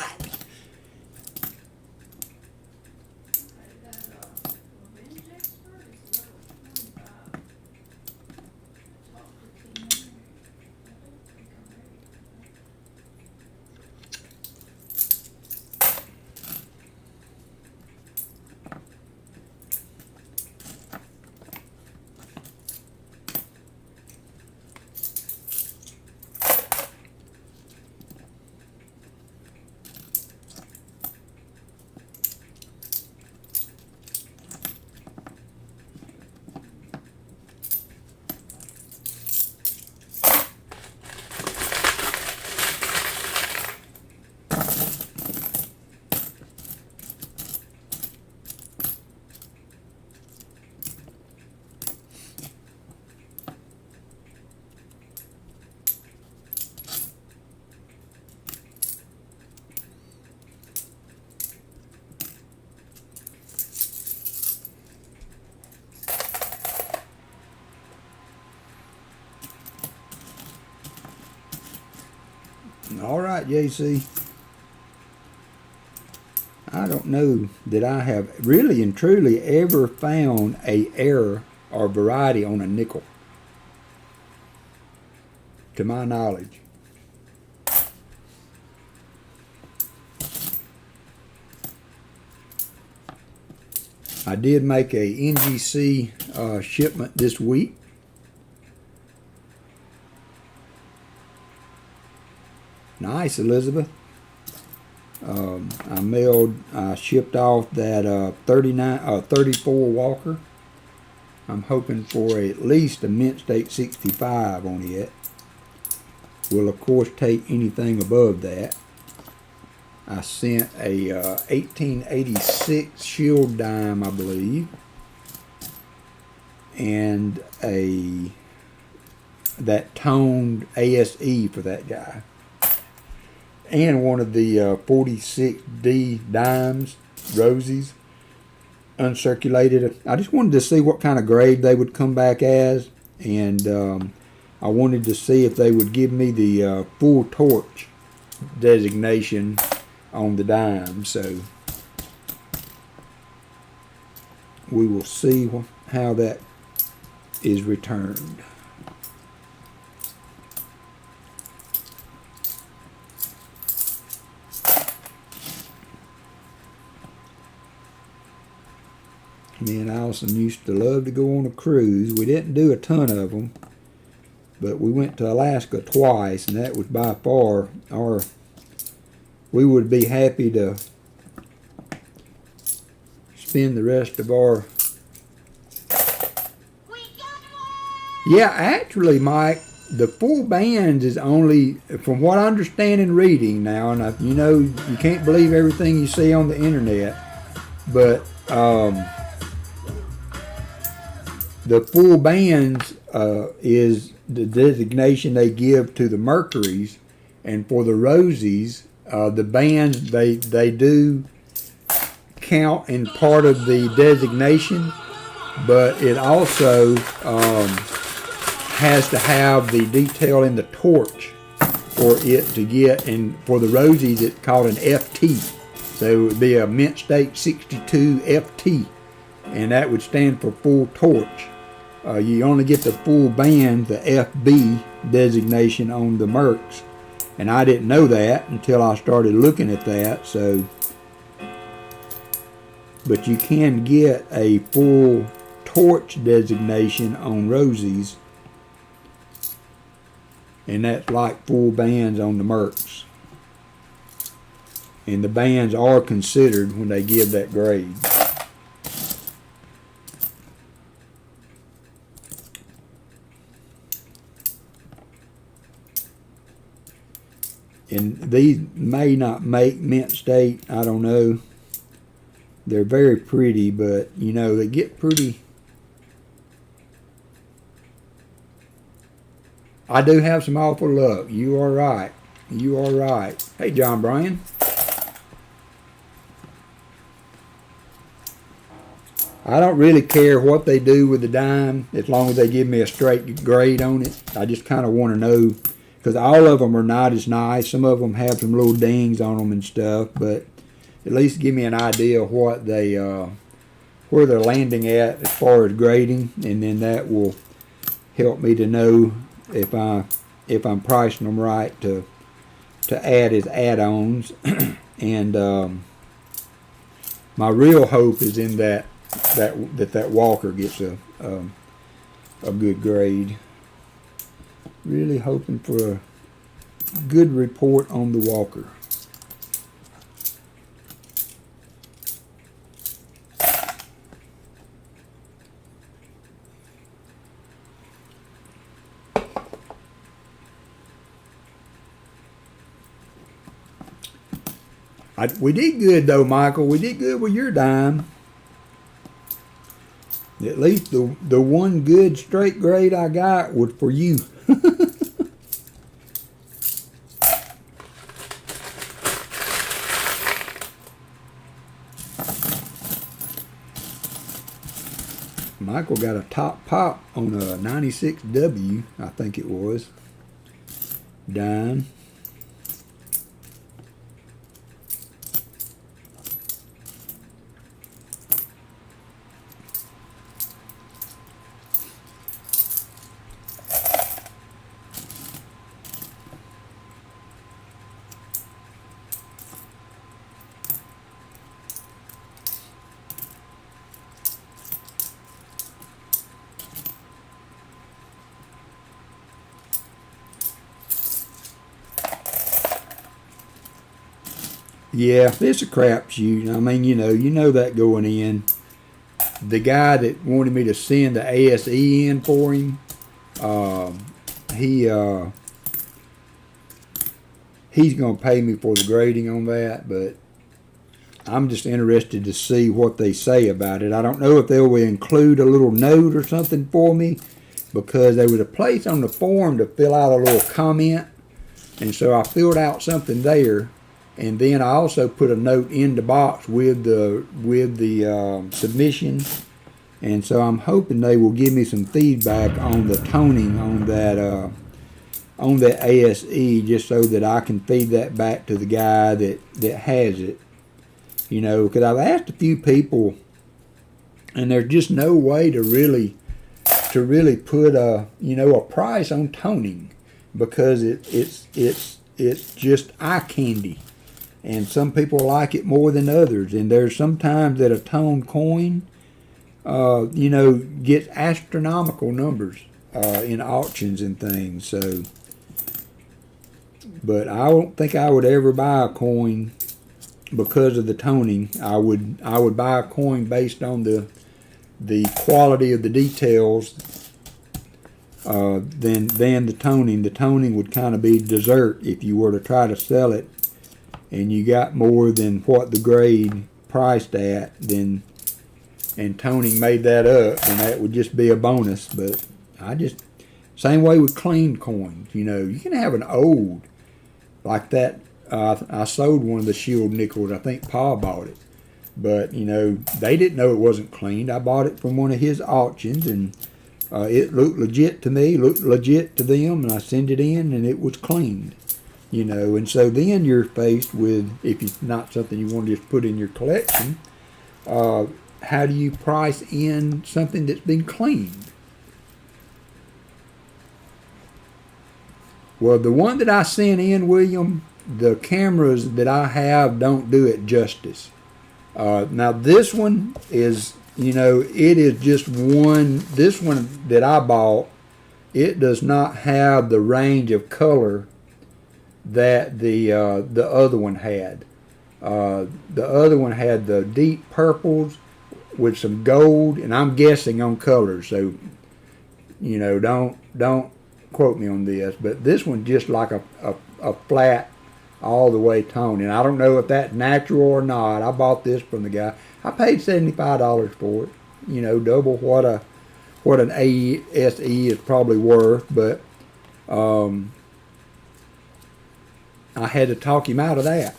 All right, JC. I don't know that I have really and truly ever found a error or variety on a nickel, to my knowledge. I did make a NGC shipment this week. Nice, Elizabeth. I shipped off that 34 Walker. I'm hoping for at least a mint state 65 on it. We'll of course take anything above that. I sent a 1886 Shield dime, I believe, and that toned ASE for that guy, and one of the 46D dimes, Rosies, uncirculated. I just wanted to see what kind of grade they would come back as, and I wanted to see if they would give me the full torch designation on the dime. So we will see how that is returned. Me and Allison used to love to go on a cruise. We didn't do a ton of them, but we went to Alaska twice, and that was by far we would be happy to spend the rest of our... Yeah, actually, Mike, the full bands is only, from what I understand in reading now, and you know, you can't believe everything you see on the internet, but the full bands is the designation they give to the Mercuries, and for the Rosies, the bands they do count in part of the designation, but it also has to have the detail in the torch for it to get, and for the Rosies it's called an FT, so it would be a mint state 62 FT, and that would stand for full torch. You only get the full band, the FB designation on the Mercs, and I didn't know that until I started looking at that. So, but you can get a full torch designation on Rosies, and that's like full bands on the Mercs. And the bands are considered when they give that grade. And these may not make mint state, I don't know. They're very pretty, but you know, they get pretty. I do have some awful luck. You are right. You are right. Hey, John Bryan. I don't really care what they do with the dime as long as they give me a straight grade on it. I just kind of want to know, because all of them are not as nice. Some of them have some little dings on them and stuff, but at least give me an idea of what they, where they're landing at as far as grading, and then that will help me to know if I'm pricing them right to add as add-ons. And my real hope is in that Walker gets a good grade. Really hoping for a good report on the Walker. We did good though, Michael. We did good with your dime. At least the one good straight grade I got was for you. Michael got a top pop on a 96W, I think it was, dime. Yeah, it's a crapshoot. I mean, you know that going in. The guy that wanted me to send the ASE in for him, he he's gonna pay me for the grading on that, but I'm just interested to see what they say about it. I don't know if they'll include a little note or something for me, because there was a place on the form to fill out a little comment, and so I filled out something there, and then I also put a note in the box with the submission, and so I'm hoping they will give me some feedback on the toning on that ASE, just so that I can feed that back to the guy that has it. Because I've asked a few people, and there's just no way to really put a price on toning, because it's just eye candy, and some people like it more than others. And there's sometimes that a toned coin, gets astronomical numbers in auctions and things. So, but I don't think I would ever buy a coin because of the toning. I would buy a coin based on the quality of the details. Then the toning. The toning would kind of be dessert if you were to try to sell it, and you got more than what the grade priced at, and toning made that up, and that would just be a bonus. But same way with clean coins. You can have an old like that. I sold one of the shield nickels. I think Pa bought it, but they didn't know it wasn't cleaned. I bought it from one of his auctions, and it looked legit to me, looked legit to them, and I sent it in, and it was cleaned. And so then you're faced with, if it's not something you want to just put in your collection, how do you price in something that's been cleaned? Well, the one that I sent in, William, the cameras that I have don't do it justice. Now this one is, it is just one. This one that I bought, it does not have the range of color that the other one had. The other one had the deep purples with some gold, and I'm guessing on colors, so don't quote me on this, but this one just like a flat all the way tone, and I don't know if that's natural or not. I bought this from the guy. I paid $75 for it, double what an ASE is probably worth, but I had to talk him out of that.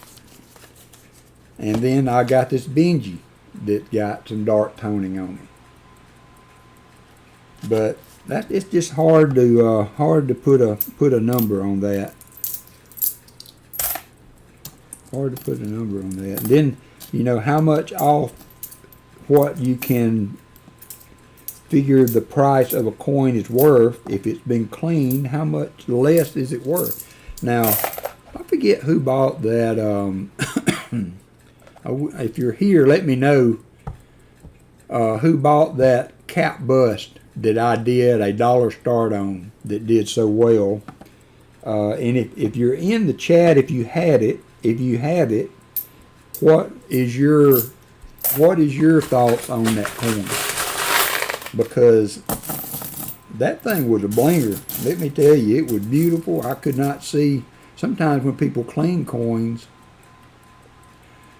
And then I got this Benji that got some dark toning on it. But it's just hard to put a number on that. Hard to put a number on that. And then how much off what you can figure the price of a coin is worth. If it's been cleaned, how much less is it worth? Now, I forget who bought that. If you're here, let me know who bought that cap bust that I did a dollar start on that did so well. And if you're in the chat, if you have it, what is your thoughts on that coin? Because that thing was a blinger. Let me tell you, it was beautiful. I could not see. Sometimes when people clean coins,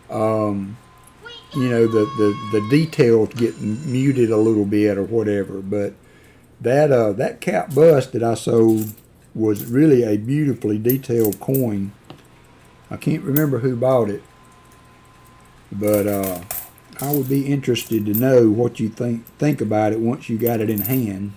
the details get muted a little bit or whatever. But that cap bust that I sold was really a beautifully detailed coin. I can't remember who bought it, but I would be interested to know what you think about it once you got it in hand.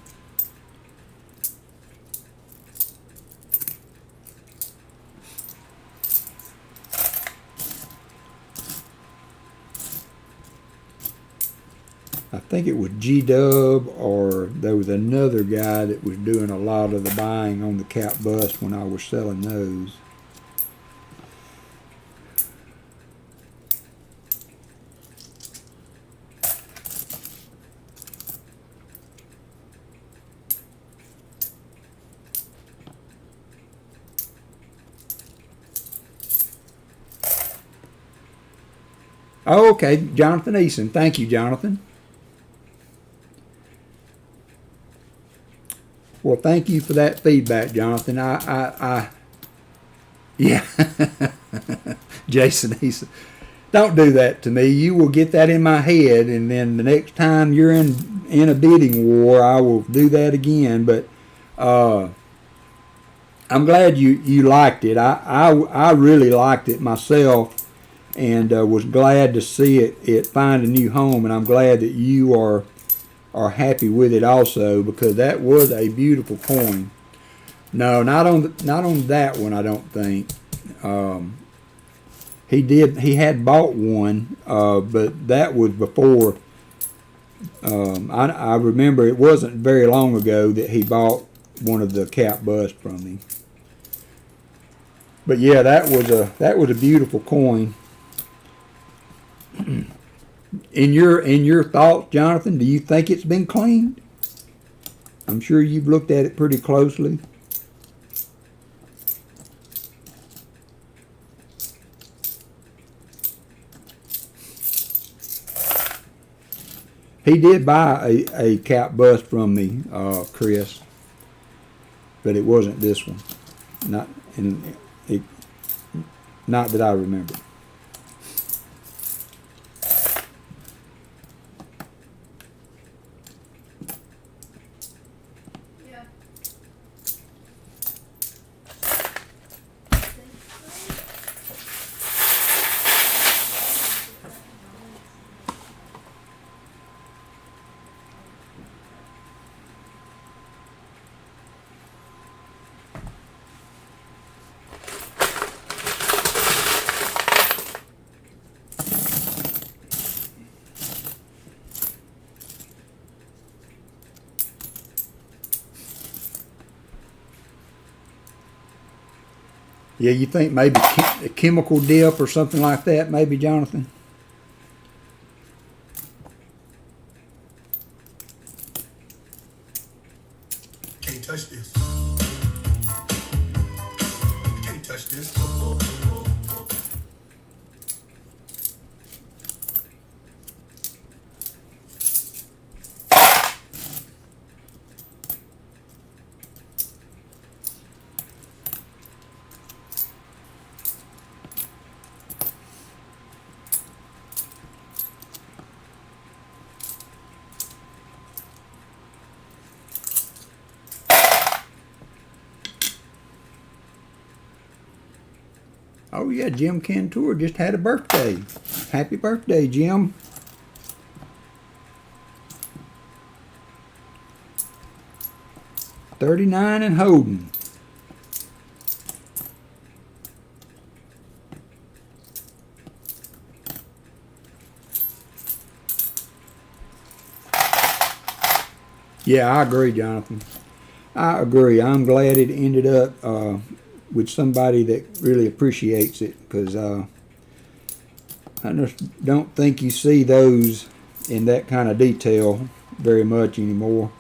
I think it was G-Dub, or there was another guy that was doing a lot of the buying on the cap bust when I was selling those. Oh, okay, Jonathan Eason. Thank you, Jonathan. Well, thank you for that feedback, Jonathan. Yeah. Jason Eason. Don't do that to me. You will get that in my head, and then the next time you're in a bidding war, I will do that again. But I'm glad you liked it. I really liked it myself, and was glad to see it find a new home. And I'm glad that you are happy with it also, because that was a beautiful coin. No, not on that one. I don't think. He had bought one, but that was before. I remember it wasn't very long ago that he bought one of the cap busts from me. But yeah, that was a beautiful coin. In your thoughts, Jonathan, do you think it's been cleaned? I'm sure you've looked at it pretty closely. He did buy a cap bust from me, Chris, but it wasn't this one. Not that I remember. Yeah, you think maybe a chemical dip or something like that, maybe, Jonathan? Can't touch this. Can't touch this. Oh yeah, Jim Cantor just had a birthday. Happy birthday, Jim. $39 and holding. Yeah, I agree, Jonathan. I agree. I'm glad it ended up with somebody that really appreciates it, because I just don't think you see those in that kind of detail very much anymore.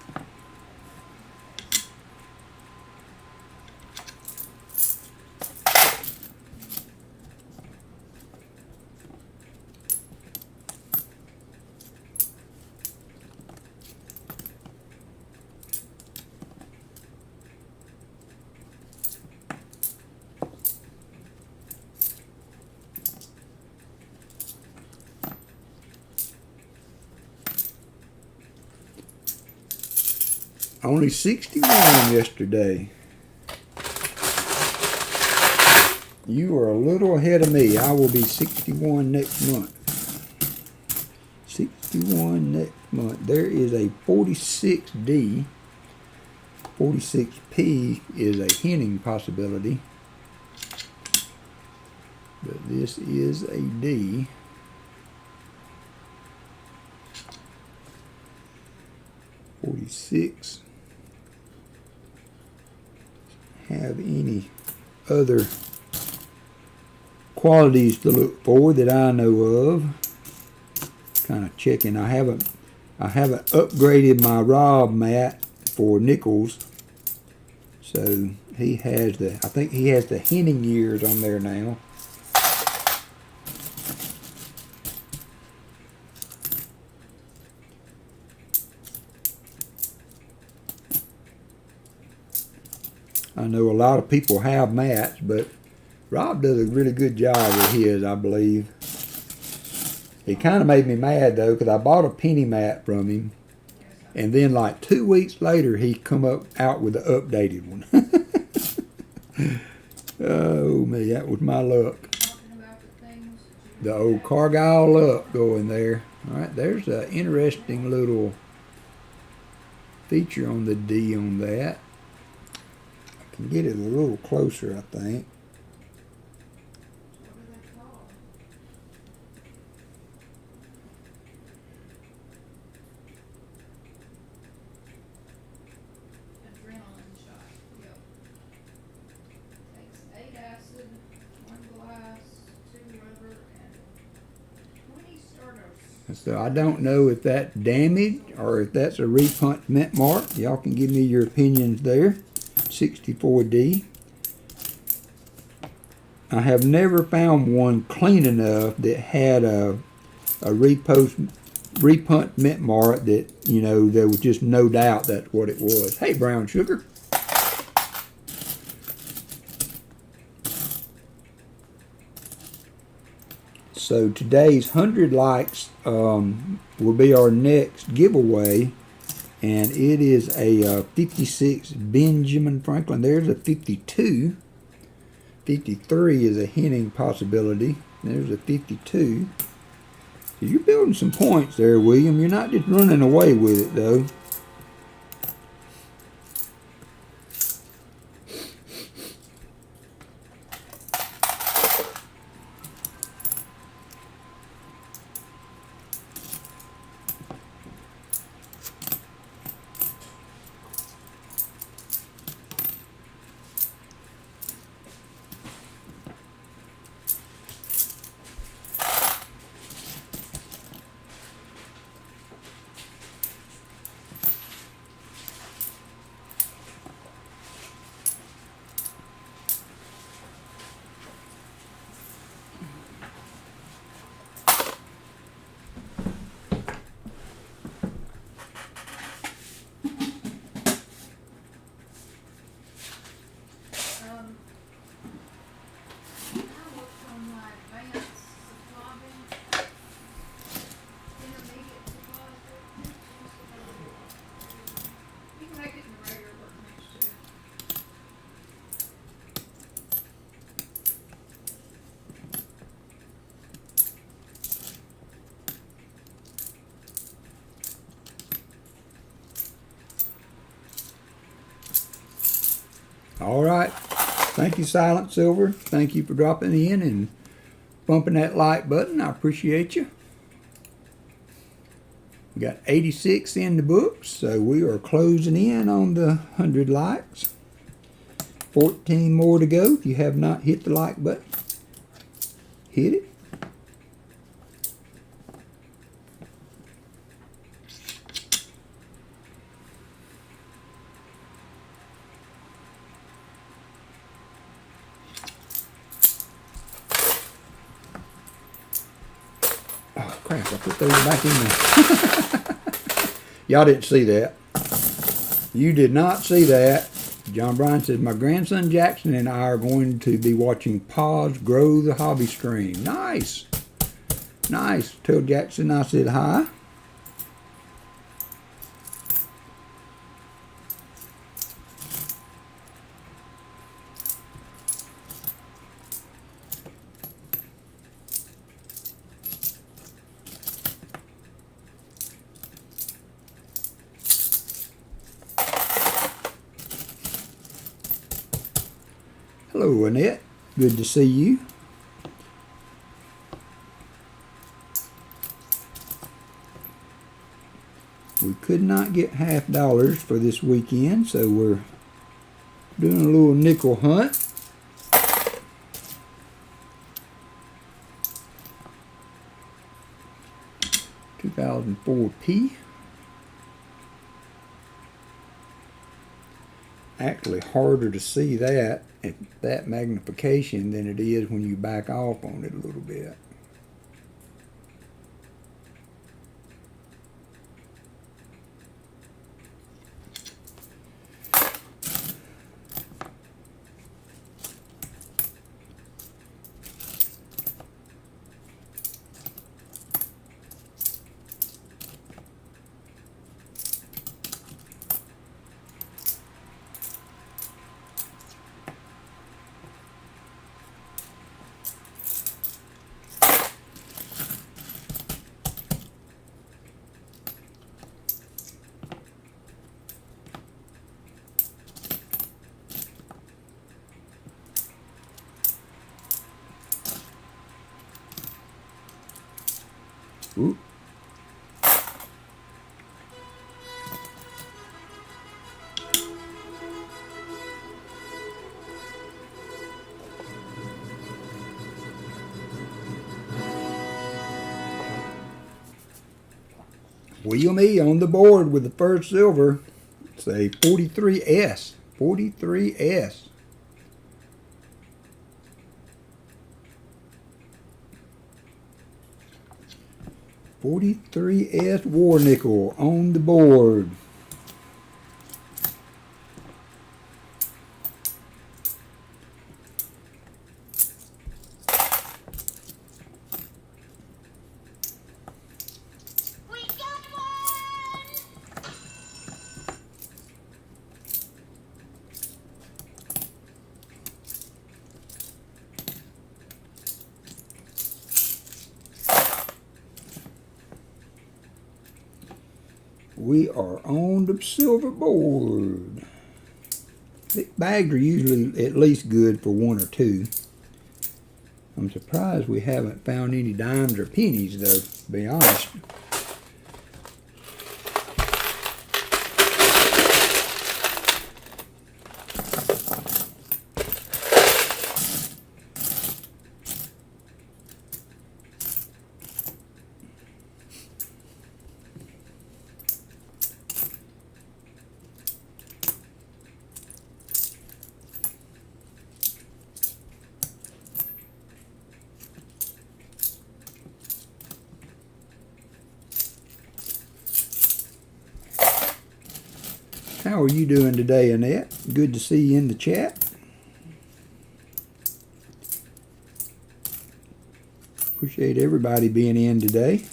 Only 61 yesterday. You are a little ahead of me. I will be 61 next month. 61 next month. There is a 46D. 46P is a hinting possibility. But this is a D. .46 have any other qualities to look for that I know of. Kind of checking. I haven't upgraded my Rob mat for nickels, so he has I think he has the hinting years on there now. I know a lot of people have mats, but Rob does a really good job with his, I believe. He kind of made me mad though, because I bought a penny mat from him, and then like 2 weeks later he come out with the updated one. Oh me, that was my luck. The old Cargyle luck going there. All right, there's an interesting little feature on the D on that. I can get it a little closer, I think. Adrenaline shot. Yep. Takes 8 acid, 1 glass, 2 rubber, and 20 starters. So I don't know if that's damaged or if that's a repunch mint mark. Y'all can give me your opinions there. 64D. I have never found one clean enough that had a repunch mint mark that, you know, there was just no doubt that's what it was. Hey, brown sugar. So today's 100 likes will be our next giveaway, and it is a 56 Benjamin Franklin. There's a 52. 53 is a hinting possibility. There's a 52. So you're building some points there, William. You're not just running away with it, though. All right. Thank you, Silent Silver. Thank you for dropping in and bumping that like button. I appreciate you. We got 86 in the books, so we are closing in on the 100 likes. 14 more to go. If you have not hit the like button, hit it. Oh crap, I put those back in there. Y'all didn't see that. You did not see that. John Bryan says, my grandson Jackson and I are going to be watching Paws grow the hobby stream. Nice. Nice. Tell Jackson I said hi. Hello, Annette. Good to see you. We could not get $50 for this weekend, so we're doing a little nickel hunt. $2004P. Actually harder to see that at that magnification than it is when you back off on it a little bit. Ooh. William E. on the board with the first silver. Say 43S. 43S. $43S War Nickel on the board. We got one! We are on the silver board. The bags are usually at least good for one or two. I'm surprised we haven't found any dimes or pennies though, to be honest. How are you doing today, Annette? Good to see you in the chat. Appreciate everybody being in today.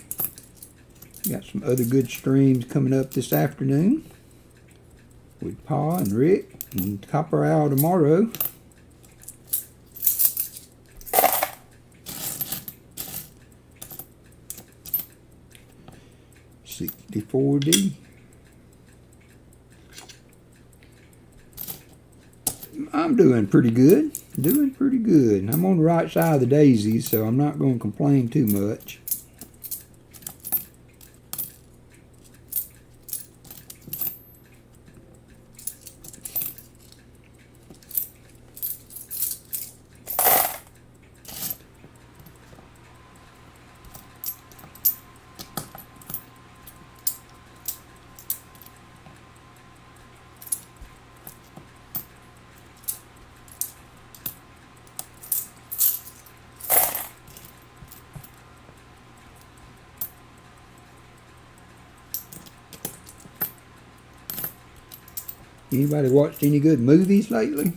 Got some other good streams coming up this afternoon with Pa and Rick and Copper Owl tomorrow. $64D. I'm doing pretty good. Doing pretty good. I'm on the right side of the daisies, so I'm not going to complain too much. Anybody watched any good movies lately?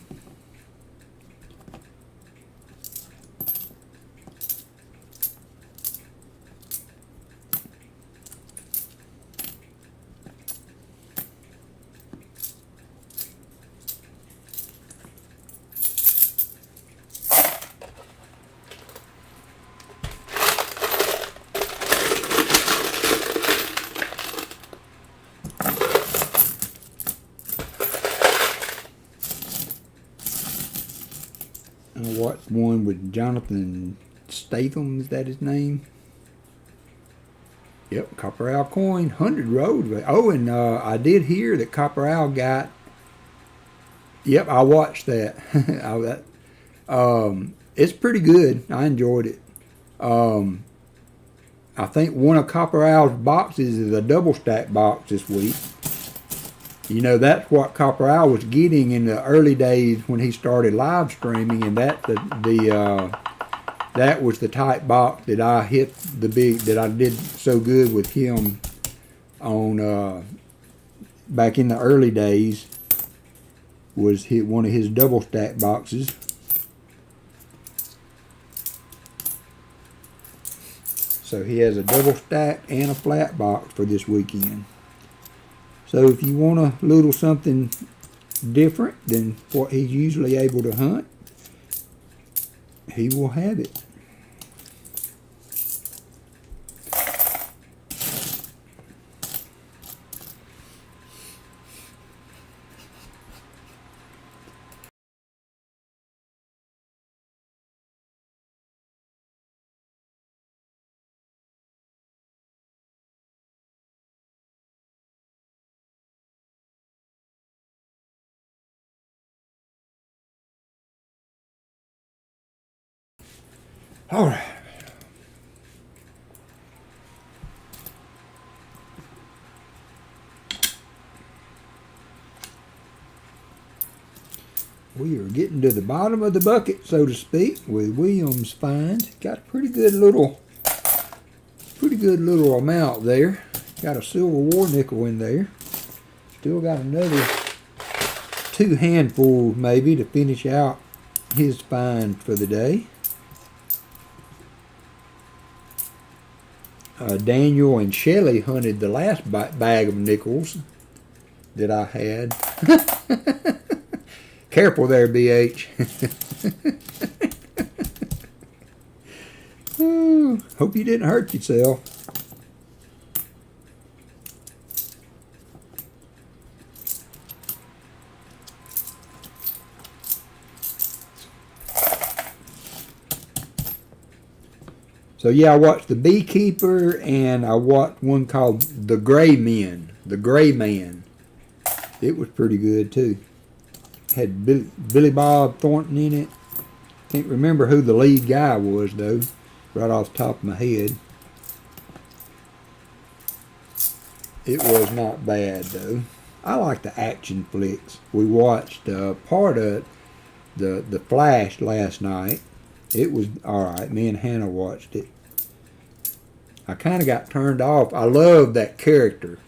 I watched one with Jonathan Statham, is that his name? Yep, Copper Owl coin, 100 road. Oh, and I did hear that Copper Owl got, yep, I watched that. It's pretty good. I enjoyed it. I think one of Copper Owl's boxes is a double stack box this week. You know, that's what Copper Owl was getting in the early days when he started live streaming, and that that was the type box that I hit that I did so good with him on back in the early days. Was hit one of his double stack boxes. So he has a double stack and a flat box for this weekend. So if you want a little something different than what he's usually able to hunt, he will have it. All right. We are getting to the bottom of the bucket, so to speak, with Williams finds. Got a pretty good little amount there. Got a Silver War nickel in there. Still got another 2 handfuls maybe to finish out his find for the day. Daniel and Shelley hunted the last bag of nickels that I had. Careful there, BH. Ooh, hope you didn't hurt yourself. So yeah, I watched The Beekeeper, and I watched one called The Gray Man. It was pretty good too. Had Billy Bob Thornton in it. Can't remember who the lead guy was though, right off the top of my head. It was not bad though. I like the action flicks. We watched part of the Flash last night. It was alright. Me and Hannah watched it. I kind of got turned off. I love that character,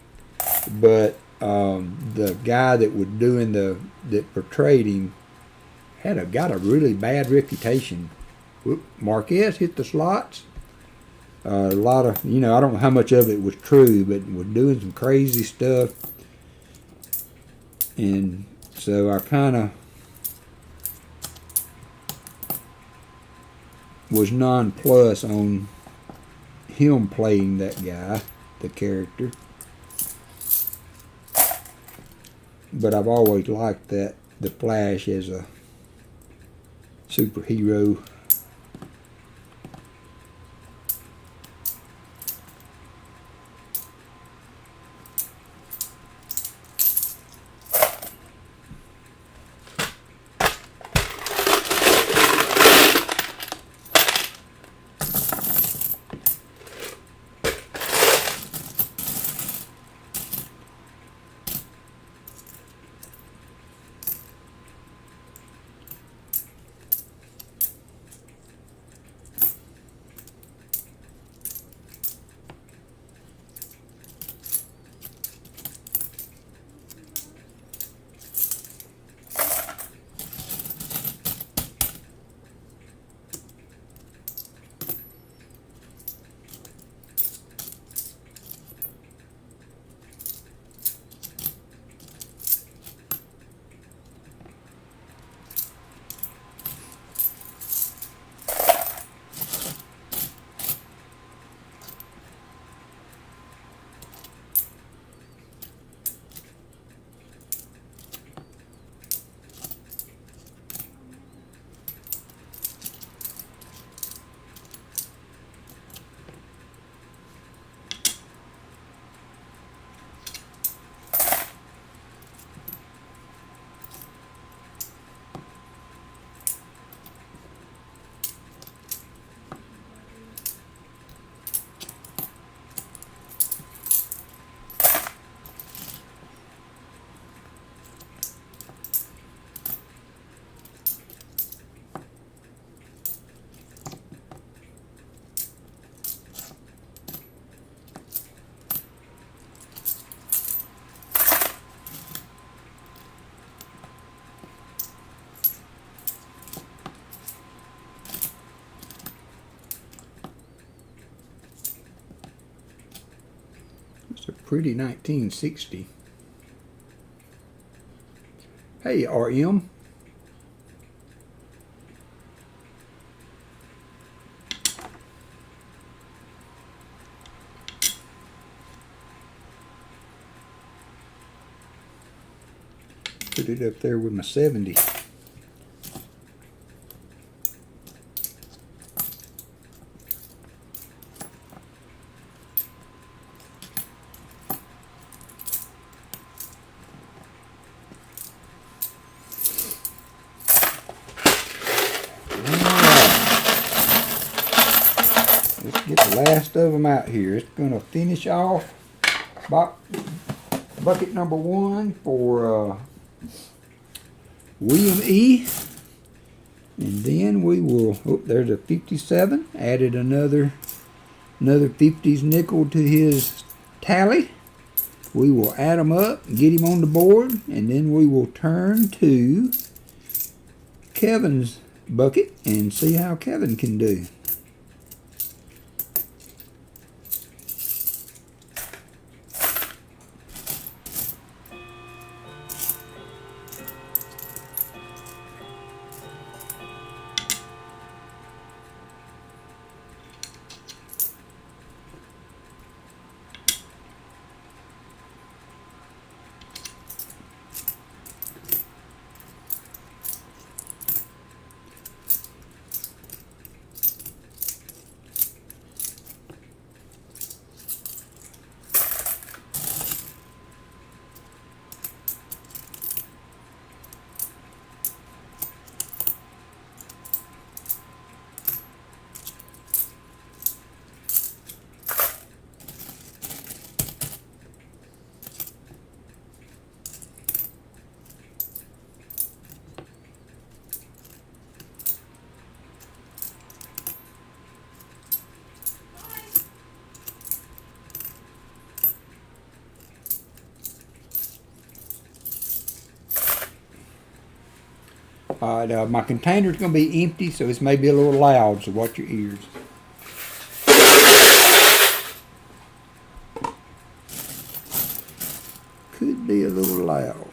but the guy that was doing that portrayed him got a really bad reputation. Whoop, Marquez hit the slots. A lot of, I don't know how much of it was true, but was doing some crazy stuff. And so I kind of was nonplussed on him playing that guy, the character. But I've always liked the Flash as a superhero. It's a pretty 1960. Hey, RM. Put it up there with my 70. Get the last of them out here. It's gonna finish off bucket number 1 for William E. And then we will, oh, there's a 57. Added another 50s nickel to his tally. We will add them up and get him on the board, and then we will turn to Kevin's bucket and see how Kevin can do. Alright, my container's going to be empty, so this may be a little loud, so watch your ears. Could be a little loud.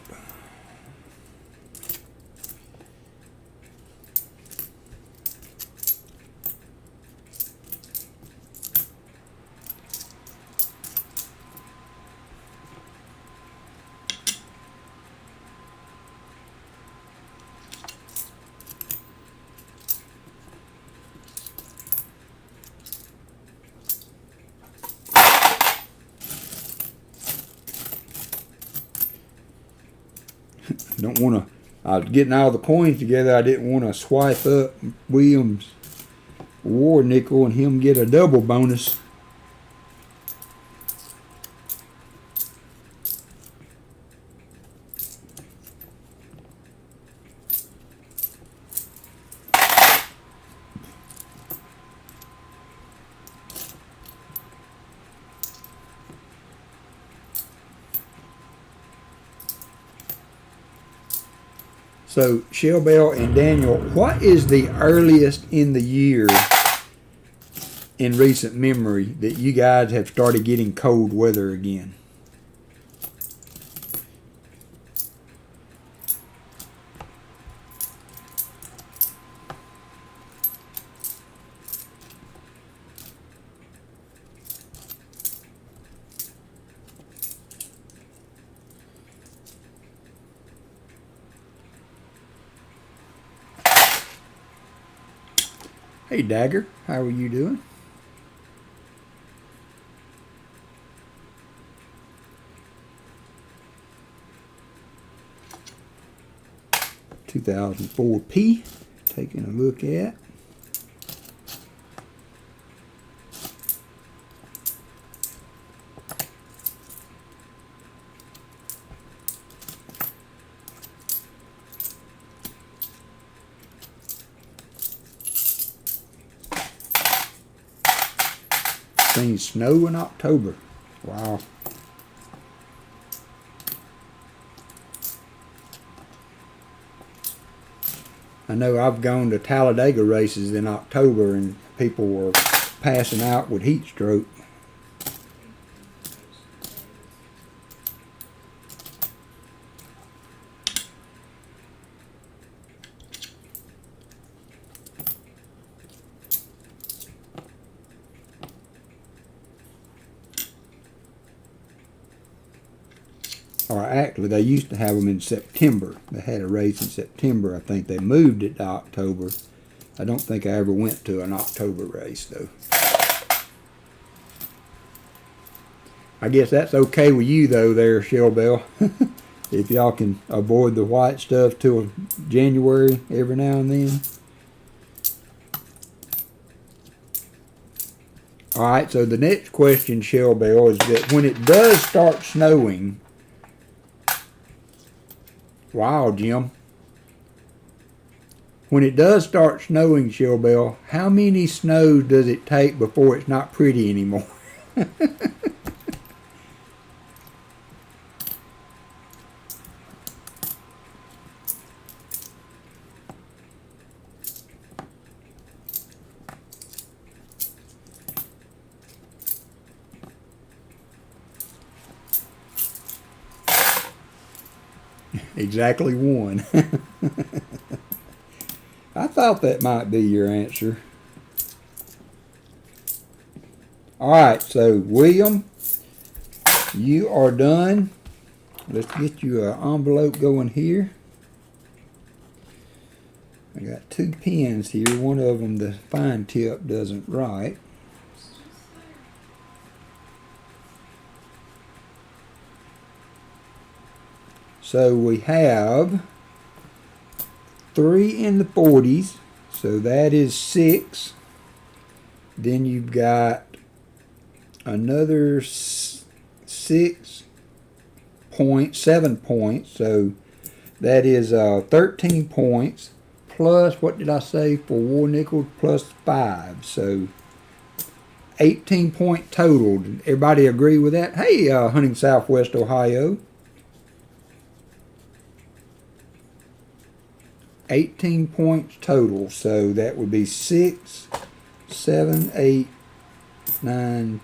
Don't want to, I was getting all the coins together, I didn't want to swipe up William's war nickel and him get a double bonus. So, Shellbell and Daniel, what is the earliest in the year in recent memory that you guys have started getting cold weather again? Hey Dagger, how are you doing? (2004P), taking a look at. Seen snow in October. Wow. I know I've gone to Talladega races in October and people were passing out with heat stroke. Or actually, they used to have them in September. They had a race in September. I think they moved it to October. I don't think I ever went to an October race, though. I guess that's okay with you, though, there, Shellbell. If y'all can avoid the white stuff till January every now and then. All right, so the next question, Shell Bell, is that when it does start snowing, wow, Jim. When it does start snowing, Shell Bell, how many snows does it take before it's not pretty anymore? Exactly one. I thought that might be your answer. All right, so William, you are done. Let's get you an envelope going here. I got 2 pens here. One of them, the fine tip doesn't write. So we have 3 in the 40s, so that is 6. Then you've got another 7 points, so that is 13 points, plus, what did I say, for war nickels, plus 5, so 18 point total. Did everybody agree with that? Hey, Hunting Southwest Ohio. 18 points total, so that would be 6, 7, 8, 9,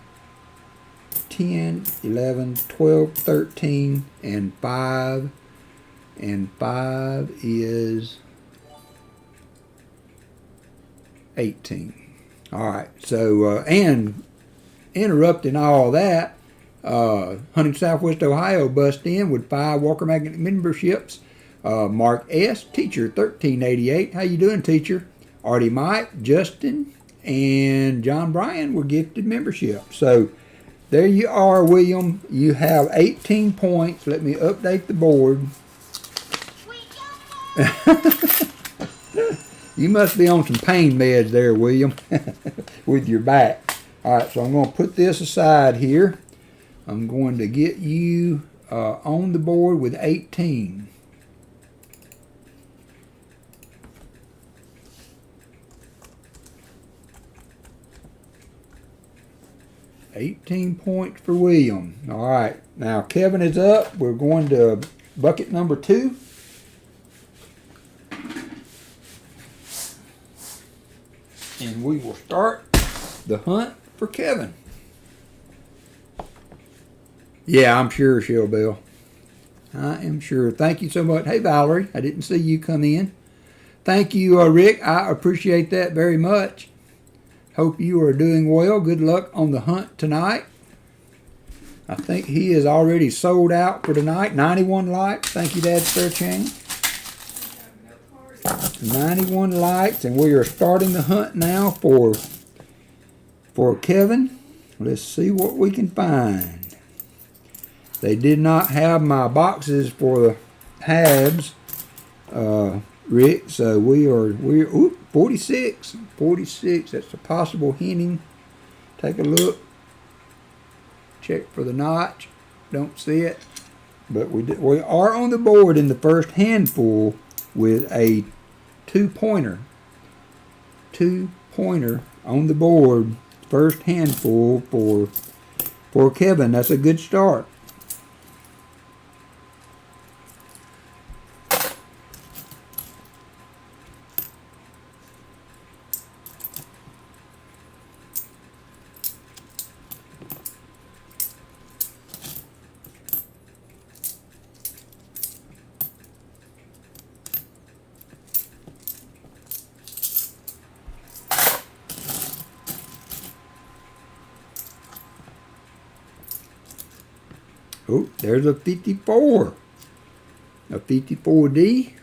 10, 11, 12, 13, and 5. And 5 is 18. All right, so, and interrupting all that, Hunting Southwest Ohio bust in with 5 Walker Magnet memberships. Mark S., teacher 1388. How you doing, teacher? Artie Mike, Justin, and John Bryan were gifted membership. So there you are, William. You have 18 points. Let me update the board. You must be on some pain meds there, William, with your back. All right, so I'm going to put this aside here. I'm going to get you on the board with 18. 18 points for William. All right, now Kevin is up. We're going to bucket number 2. And we will start the hunt for Kevin. Yeah, I'm sure, Shell Bell. I am sure. Thank you so much. Hey, Valerie, I didn't see you come in. Thank you, Rick. I appreciate that very much. Hope you are doing well. Good luck on the hunt tonight. I think he is already sold out for tonight. 91 likes. Thank you, Dad Fairchain. 91 likes, and we are starting the hunt now for Kevin. Let's see what we can find. They did not have my boxes for the halves, Rick, so we're 46. That's a possible hinting. Take a look. Check for the notch. Don't see it. But we are on the board in the first handful with a 2-pointer. 2-pointer on the board. First handful for Kevin. That's a good start. Oh, there's a 54. A 54D.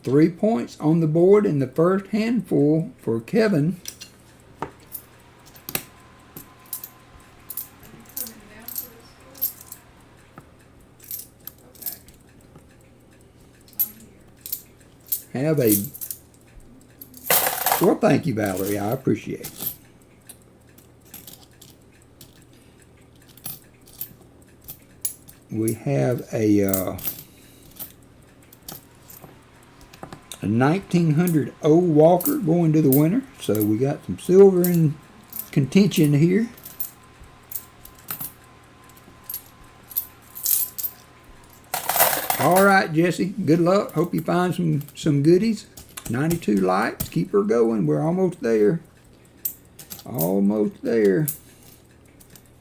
3 points on the board in the first handful for Kevin. Have a... Well, thank you, Valerie. I appreciate it. we have a 1900 old Walker going to the winner. So we got some silver in contention here. All right, Jesse, good luck. Hope you find some goodies. 92 lights. Keep her going. We're almost there. Almost there.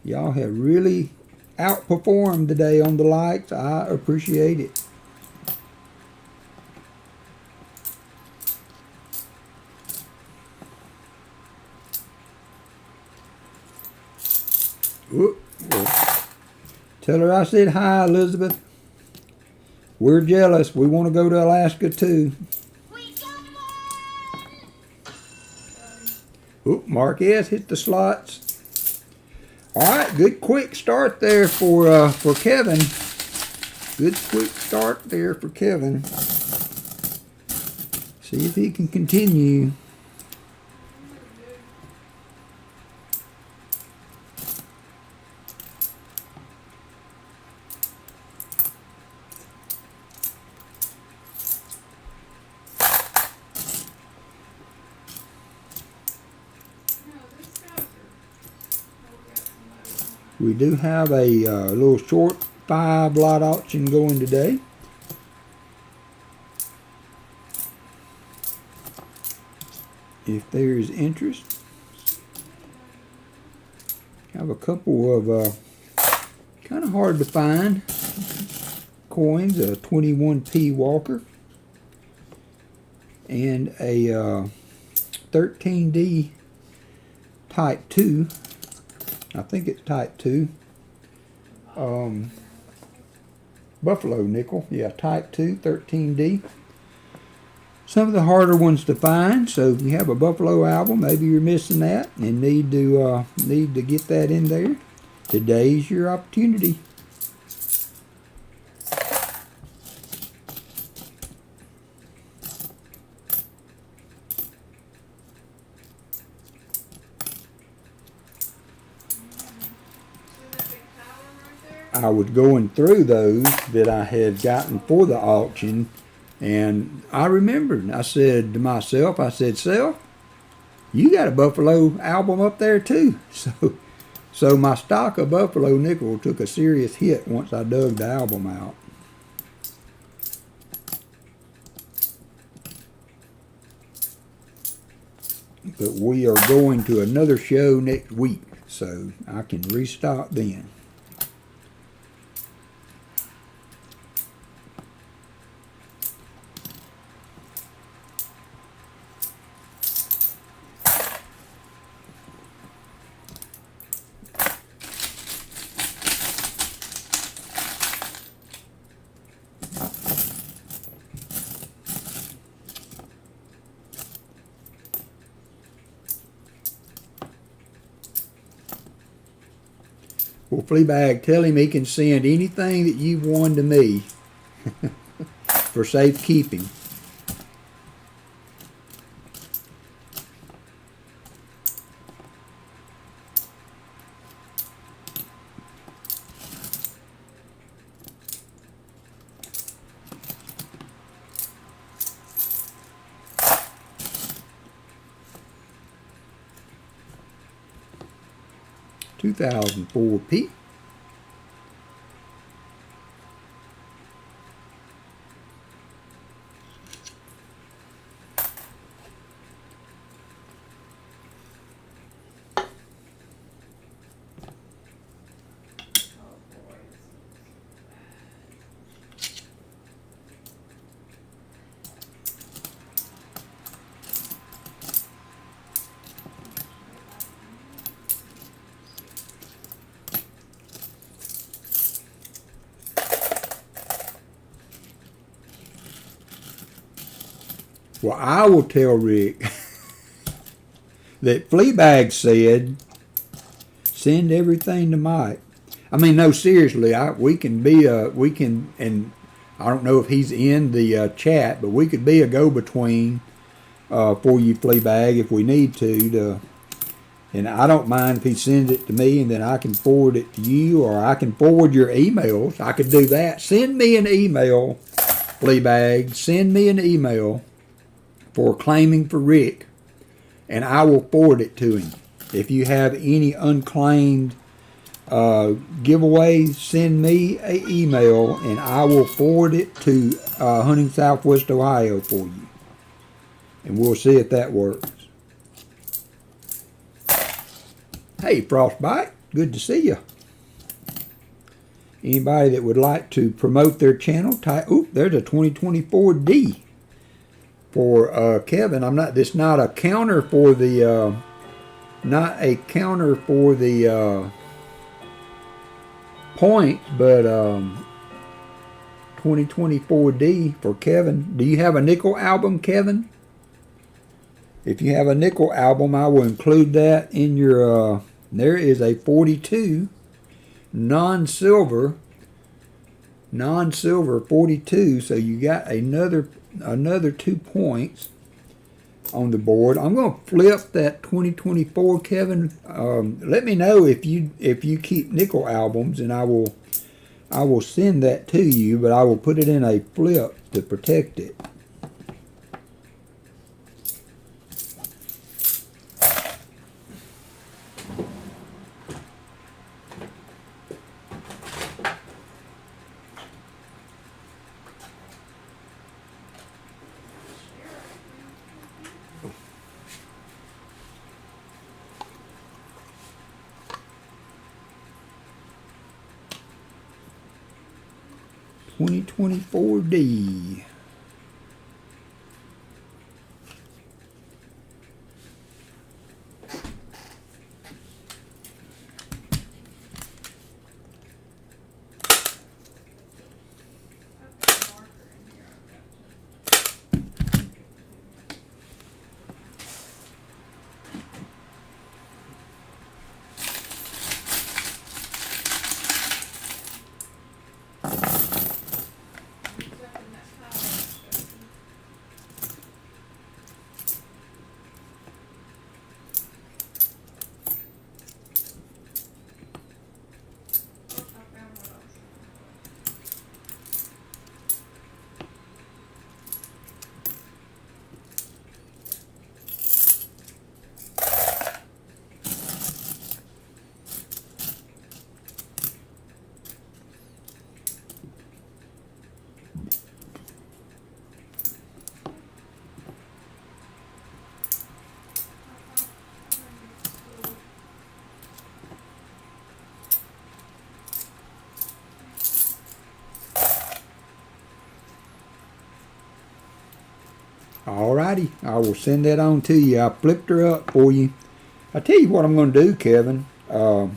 Y'all have really outperformed today on the likes. I appreciate it. Whoop. Tell her I said hi, Elizabeth. We're jealous. We want to go to Alaska too. We got one! Oop, Marquez hit the slots. All right, good quick start there for Kevin. Good quick start there for Kevin. See if he can continue. We do have a little short 5 lot auction going today. If there is interest. Have a couple of kind of hard to find coins, a 21p Walker and a 13D Type 2. I think it's Type 2. Buffalo nickel. Yeah, Type 2, 13D. Some of the harder ones to find. So if you have a Buffalo album, maybe you're missing that and need to get that in there. Today's your opportunity. I was going through those that I had gotten for the auction, and I remembered. I said to myself, I said, "Self, you got a Buffalo album up there too." So my stock of Buffalo nickel took a serious hit once I dug the album out. But we are going to another show next week, so I can restock then. Well, Fleabag, tell him he can send anything that you've won to me for safekeeping. $2,004p. Well, I will tell Rick that Fleabag said, send everything to Mike. I mean, no, seriously, we can, and I don't know if he's in the chat, but we could be a go-between for you, Fleabag, if we need to And I don't mind if he sends it to me and then I can forward it to you, or I can forward your emails. I could do that. Send me an email, Fleabag. Send me an email for claiming for Rick, and I will forward it to him. If you have any unclaimed giveaways, send me an email and I will forward it to Hunting Southwest Ohio for you. And we'll see if that works. Hey, Frostbite, good to see you. Anybody that would like to promote their channel, there's a 2024D for Kevin. It's not a counter for the, points, but 2024D for Kevin. Do you have a nickel album, Kevin? If you have a nickel album, I will include that in your, there is a 42 non-silver 42, so you got another 2 points on the board. I'm going to flip that 2024, Kevin. Let me know if you keep nickel albums, and I will send that to you, but I will put it in a flip to protect it. $2024D. Alrighty, I will send that on to you. I flipped her up for you. I tell you what I'm going to do, Kevin. I've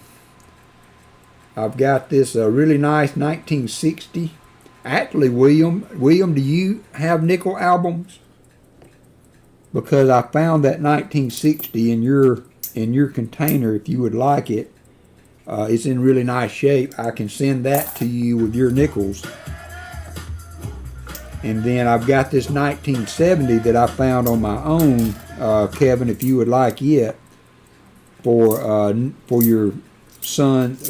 got this really nice 1960. Actually, William, do you have nickel albums? Because I found that 1960 in your container. If you would like it, it's in really nice shape. I can send that to you with your nickels. And then I've got this 1970 that I found on my own, Kevin, if you would like it, for your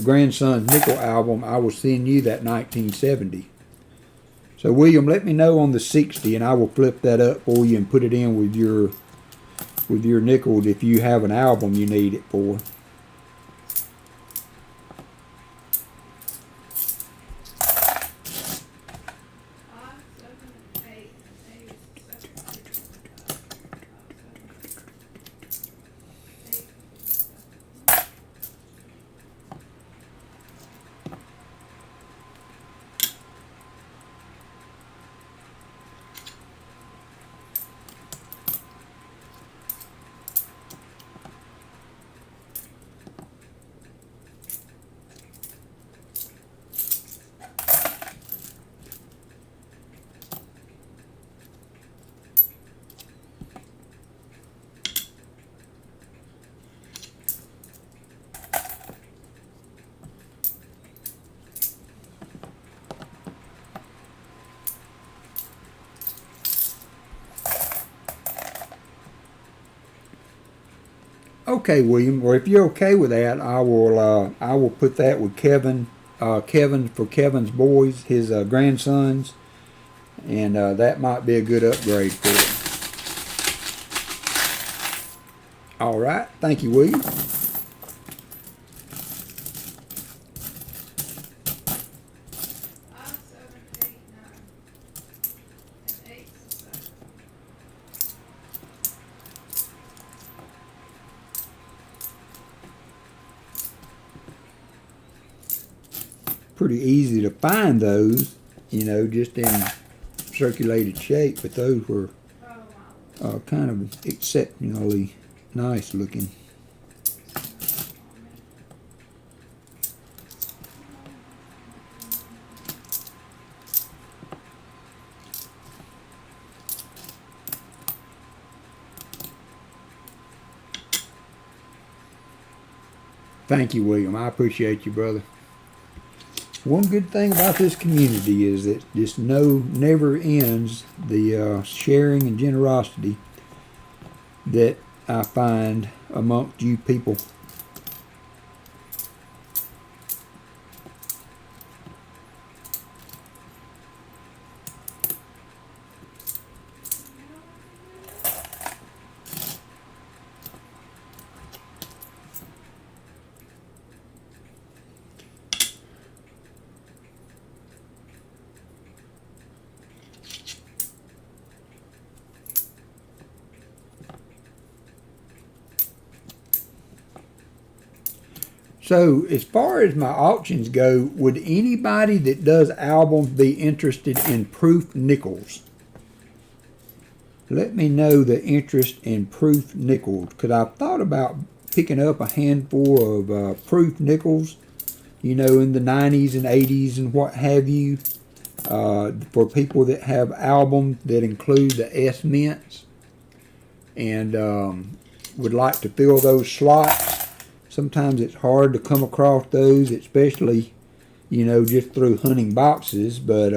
grandson's nickel album. I will send you that 1970. So William, let me know on the 60, and I will flip that up for you and put it in with your nickels if you have an album you need it for. Okay, William. Well, if you're okay with that, I will put that with Kevin. Kevin for Kevin's boys, his grandsons, and that might be a good upgrade for him. All right. Thank you, William. 5, 7, 8, 9. And 8 is 7. Pretty easy to find those, you know, just in circulated shape, but those were Oh, wow. kind of exceptionally nice looking. Thank you, William. I appreciate you, brother. One good thing about this community is that just never ends the sharing and generosity that I find amongst you people. So as far as my auctions go, would anybody that does albums be interested in proof nickels? Let me know the interest in proof nickels, because I've thought about picking up a handful of proof nickels, you know, in the 90s and 80s and what have you, for people that have albums that include the S mints and would like to fill those slots. Sometimes it's hard to come across those, especially, you know, just through hunting boxes. But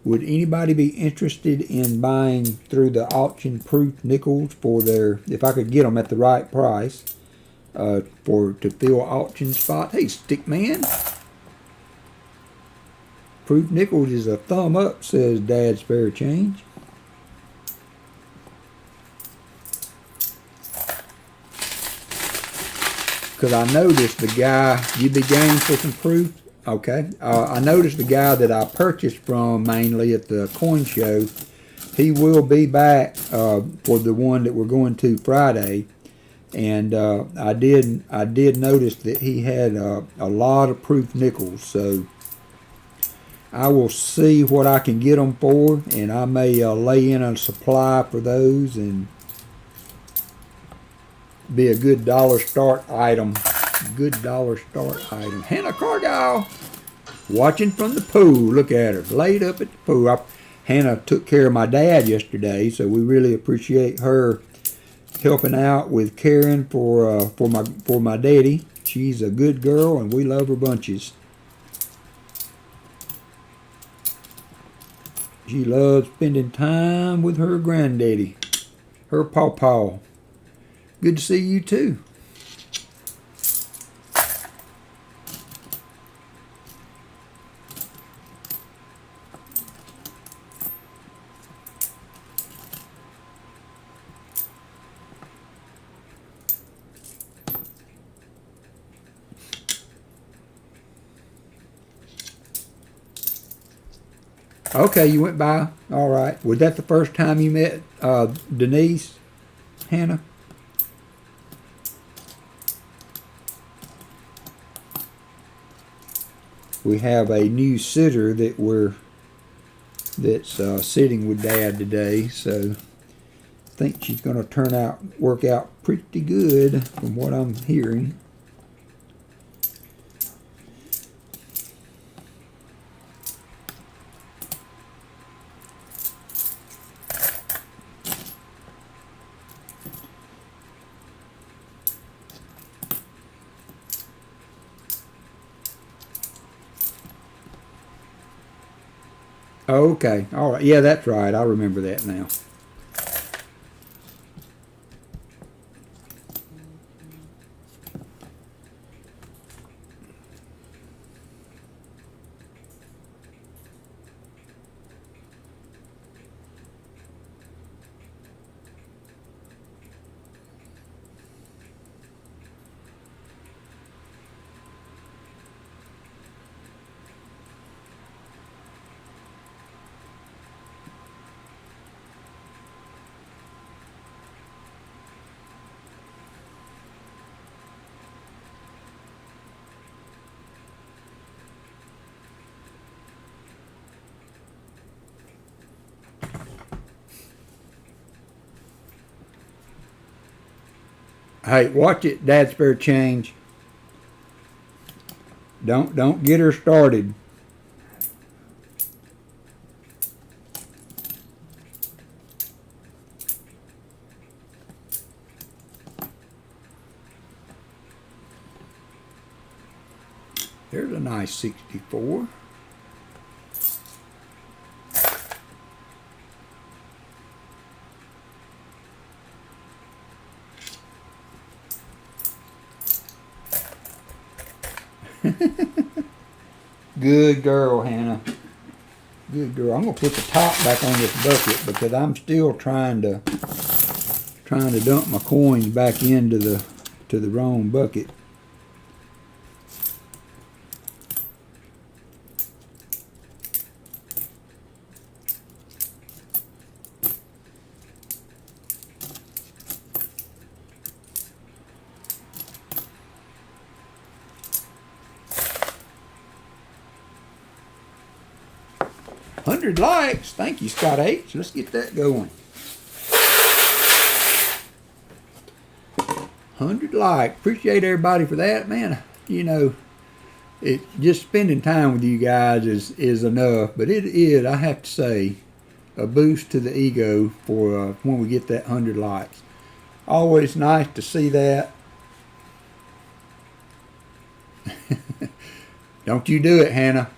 would anybody be interested in buying through the auction proof nickels for their, if I could get them at the right price, to fill auction spots? Hey, Stickman. Proof nickels is a thumb up, says Dad Spare Change. Because I noticed the guy, you'd be game for some proof? Okay. I noticed the guy that I purchased from mainly at the coin show, he will be back for the one that we're going to Friday. And I did notice that he had a lot of proof nickels. So I will see what I can get them for, and I may lay in a supply for those and be a good dollar start item. Good dollar start item. Hannah Cargyle watching from the pool. Look at her laid up at the pool. Hannah took care of my dad yesterday, so we really appreciate her helping out with caring for my daddy. She's a good girl, and we love her bunches. She loves spending time with her granddaddy, her pawpaw. Good to see you too. Okay, you went by. All right. Was that the first time you met Denise, Hannah? We have a new sitter that's sitting with Dad today, so I think she's going to work out pretty good from what I'm hearing. Okay, all right. Yeah, that's right. I remember that now. Hey, watch it, Dad Spare Change. Don't get her started. There's a nice 64. Good girl, Hannah. Good girl. I'm gonna put the top back on this bucket because I'm still trying to dump my coins back into the wrong bucket. Hundred likes. Thank you, Scott H. Let's get that going. 100 likes. Appreciate everybody for that, man. You know, it just spending time with you guys is enough. But it is, I have to say, a boost to the ego for when we get that 100 likes. Always nice to see that. Don't you do it, Hannah.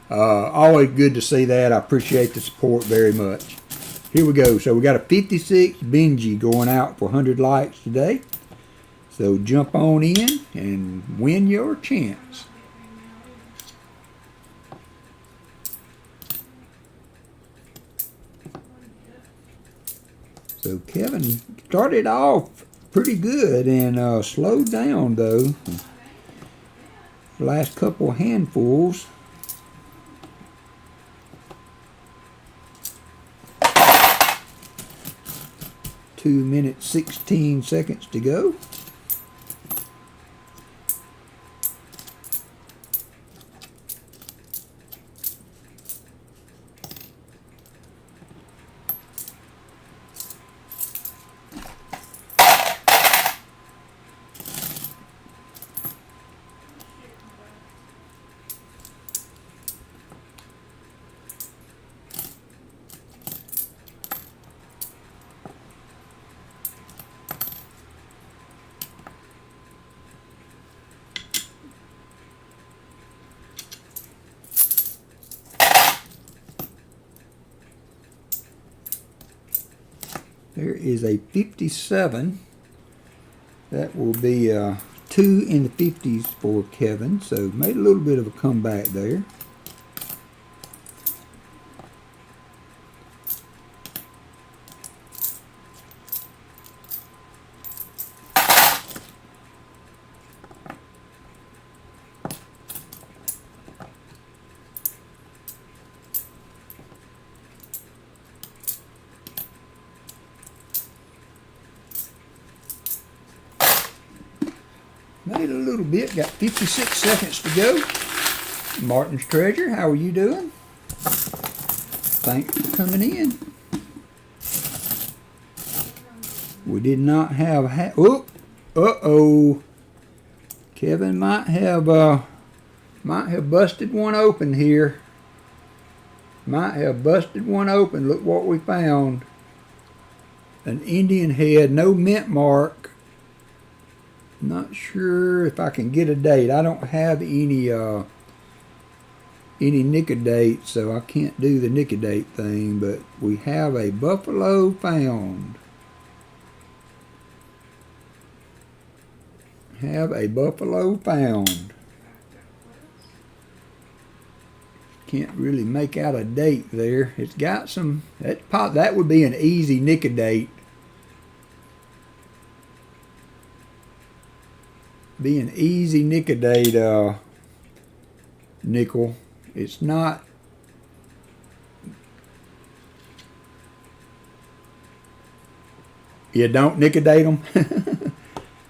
Always good to see that. I appreciate the support very much. Here we go. So we got a 56 Benji going out for 100 likes today. So jump on in and win your chance. So Kevin started off pretty good and slowed down though. The last couple handfuls. 2 minutes 16 seconds to go. There is a 57. That will be 2 in the 50s for Kevin. So made a little bit of a comeback there. Made a little bit, got 56 seconds to go. Martin's Treasure, how are you doing? Thanks for coming in. We did not have, uh-oh. Kevin might have busted one open here. Might have busted one open. Look what we found. An Indian head, no mint mark. Not sure if I can get a date. I don't have any Nicodate, so I can't do the Nicodate thing, but we have a buffalo found. Have a buffalo found. Can't really make out a date there. It's got some, that would be an easy Nicodate. Be an easy Nicodate nickel. It's not. You don't Nicodate them.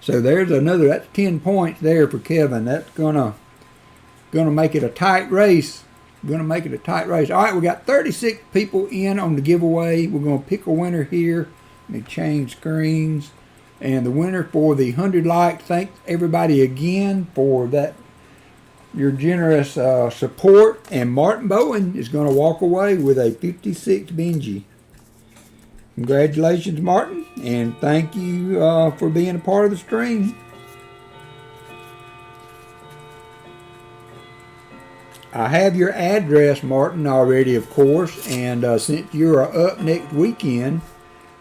So there's another. That's 10 points there for Kevin. That's gonna make it a tight race. Gonna make it a tight race. All right, we got 36 people in on the giveaway. We're gonna pick a winner here. Let me change screens. And the winner for the 100 likes, thanks everybody again for that, your generous support. And Martin Bowen is going to walk away with a 56 Benji. Congratulations, Martin, and thank you for being a part of the stream. I have your address, Martin, already, of course, and since you are up next weekend,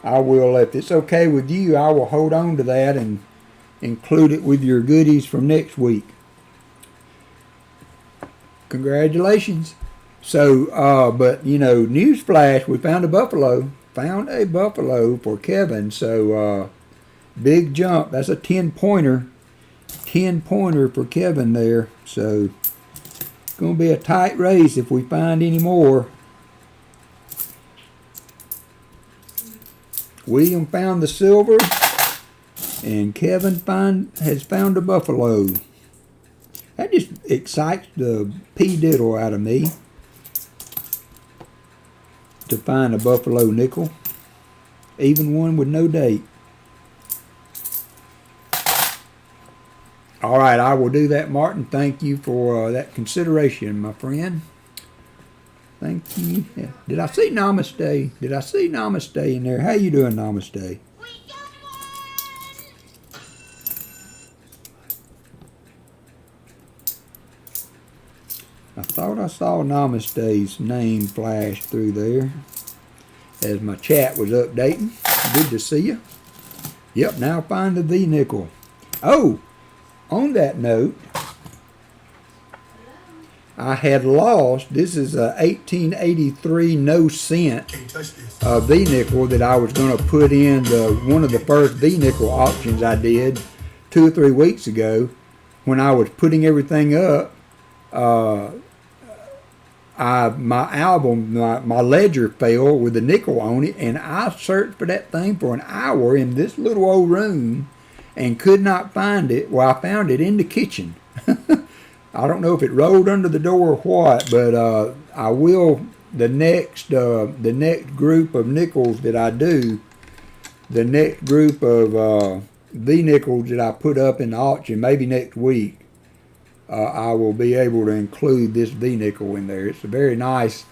I will, if it's okay with you, I will hold on to that and include it with your goodies from next week. Congratulations. So, but, you know, newsflash, we found a buffalo. Found a buffalo for Kevin, so big jump. That's a 10-pointer. 10-pointer for Kevin there, so it's going to be a tight race if we find any more. William found the silver, and Kevin has found a buffalo. That just excites the pee-diddle out of me to find a buffalo nickel, even one with no date. All right, I will do that, Martin. Thank you for that consideration, my friend. Thank you. Yeah. Did I see Namaste? Did I see Namaste in there? How you doing, Namaste? We got one! I thought I saw Namaste's name flash through there as my chat was updating. Good to see you. Yep, now find the V-nickel. Oh, on that note, I had lost, this is a 1883 no cent Can't touch this. V-nickel that I was going to put in one of the first V-nickel auctions I did 2 or 3 weeks ago. When I was putting everything up, my album, my ledger fell with the nickel on it, and I searched for that thing for an hour in this little old room and could not find it. Well, I found it in the kitchen. I don't know if it rolled under the door or what, but I will, the next group of nickels that I do, the next group of V-nickels that I put up in the auction, maybe next week, I will be able to include this V-nickel in there. It's a very nice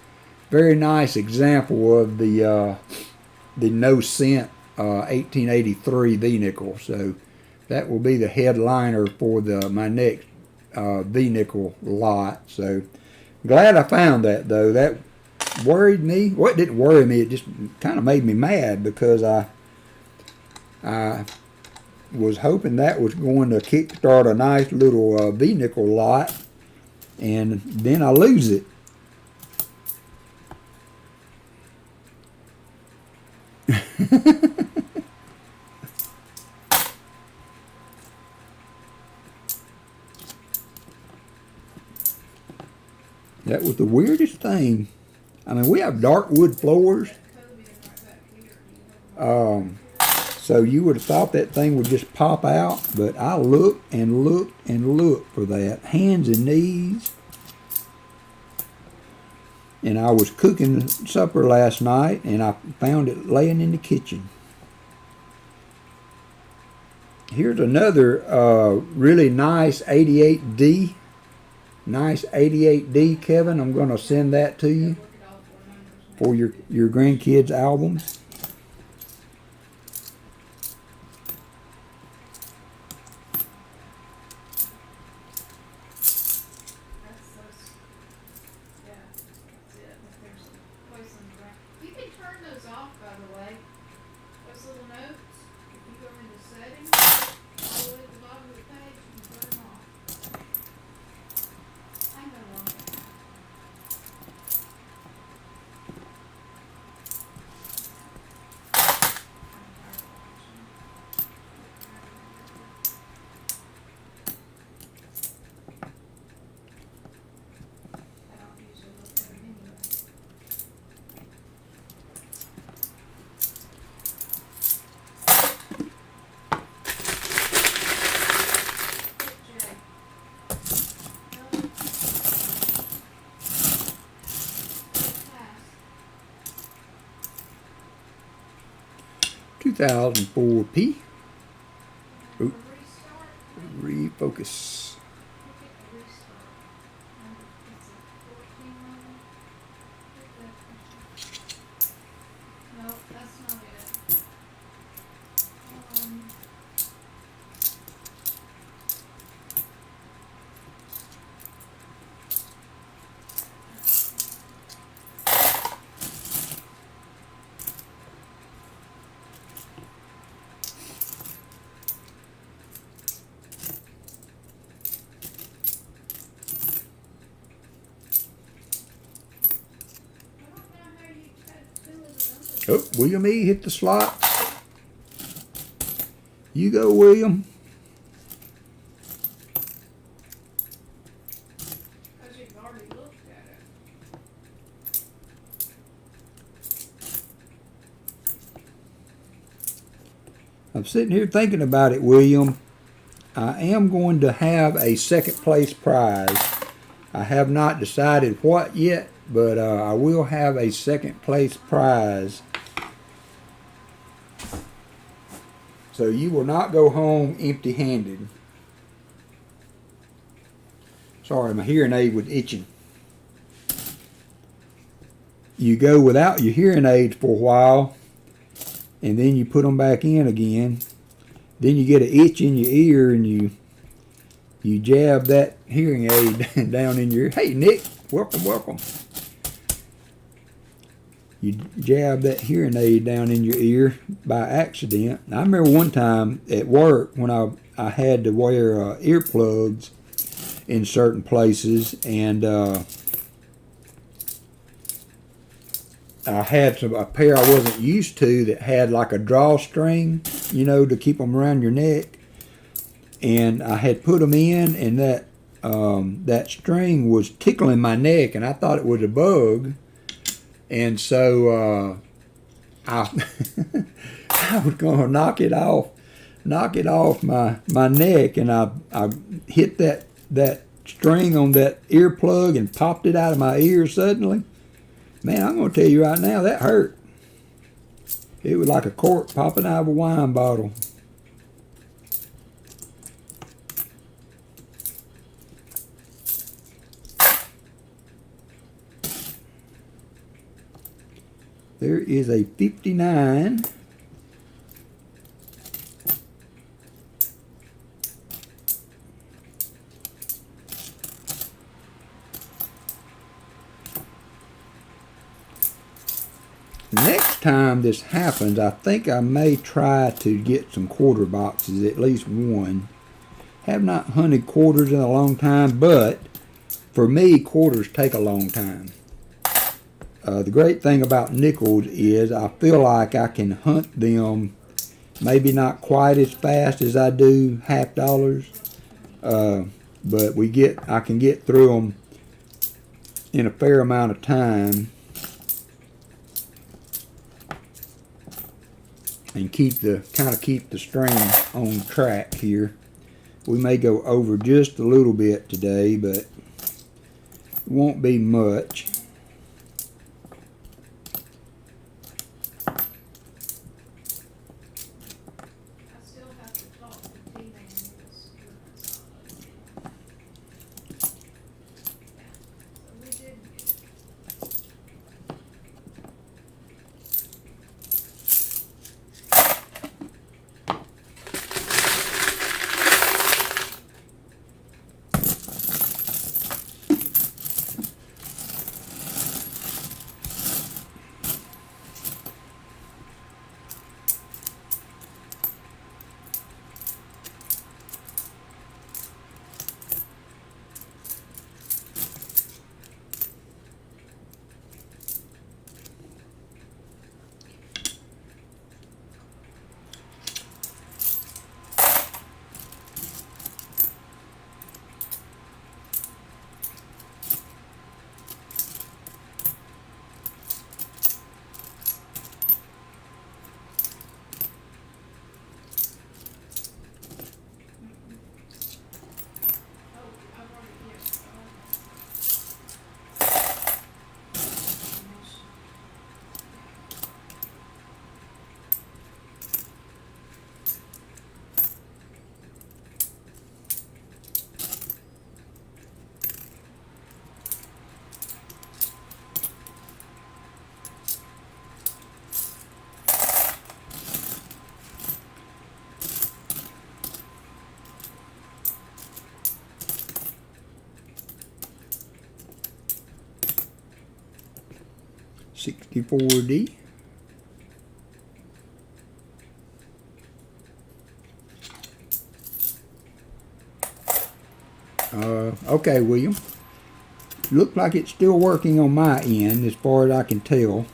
example of the no cent 1883 V-nickel. So that will be the headliner for my next V-nickel lot. So glad I found that, though. That worried me. Well, it didn't worry me. It just kind of made me mad because I was hoping that was going to kickstart a nice little V-nickel lot, and then I lose it. That was the weirdest thing. I mean, we have dark wood floors. So you would have thought that thing would just pop out, but I looked and looked and looked for that. Hands and knees. And I was cooking supper last night, and I found it laying in the kitchen. Here's another really nice 88D. Nice 88D, Kevin. I'm going to send that to you for your grandkids' albums. You can turn those off, by the way. Those little notes, if you go into settings, all the way at the bottom of the page, you can turn them off. I know one. I don't usually look at them anyway. $2,004 P. Oop. Restart. Refocus. Look at the restart. It's a 14 level. No, that's not it. Um, I don't know how you fill it up. Oh, William E. hit the slot. You go, William. Because you've already looked at it. I'm sitting here thinking about it, William. I am going to have a second place prize. I have not decided what yet, but I will have a second place prize. So you will not go home empty-handed. Sorry, my hearing aid was itching. You go without your hearing aids for a while, and then you put them back in again. Then you get an itch in your ear, and you jab that hearing aid down in your. Hey, Nick, welcome. You jab that hearing aid down in your ear by accident. I remember one time at work when I had to wear earplugs in certain places, and I had a pair I wasn't used to that had like a drawstring, to keep them around your neck. And I had put them in, and that string was tickling my neck, and I thought it was a bug. And so I I was gonna knock it off my neck, and I hit that string on that earplug and popped it out of my ear suddenly. Man, I'm gonna tell you right now, that hurt. It was like a cork popping out of a wine bottle. There is a 59. Next time this happens, I think I may try to get some quarter boxes, at least one. Have not hunted quarters in a long time, but for me, quarters take a long time. The great thing about nickels is I feel like I can hunt them maybe not quite as fast as I do half dollars, but I can get through them in a fair amount of time and keep the string on track here. We may go over just a little bit today, but it won't be much. 64D. Okay, William. Look like it's still working on my end as far as I can tell.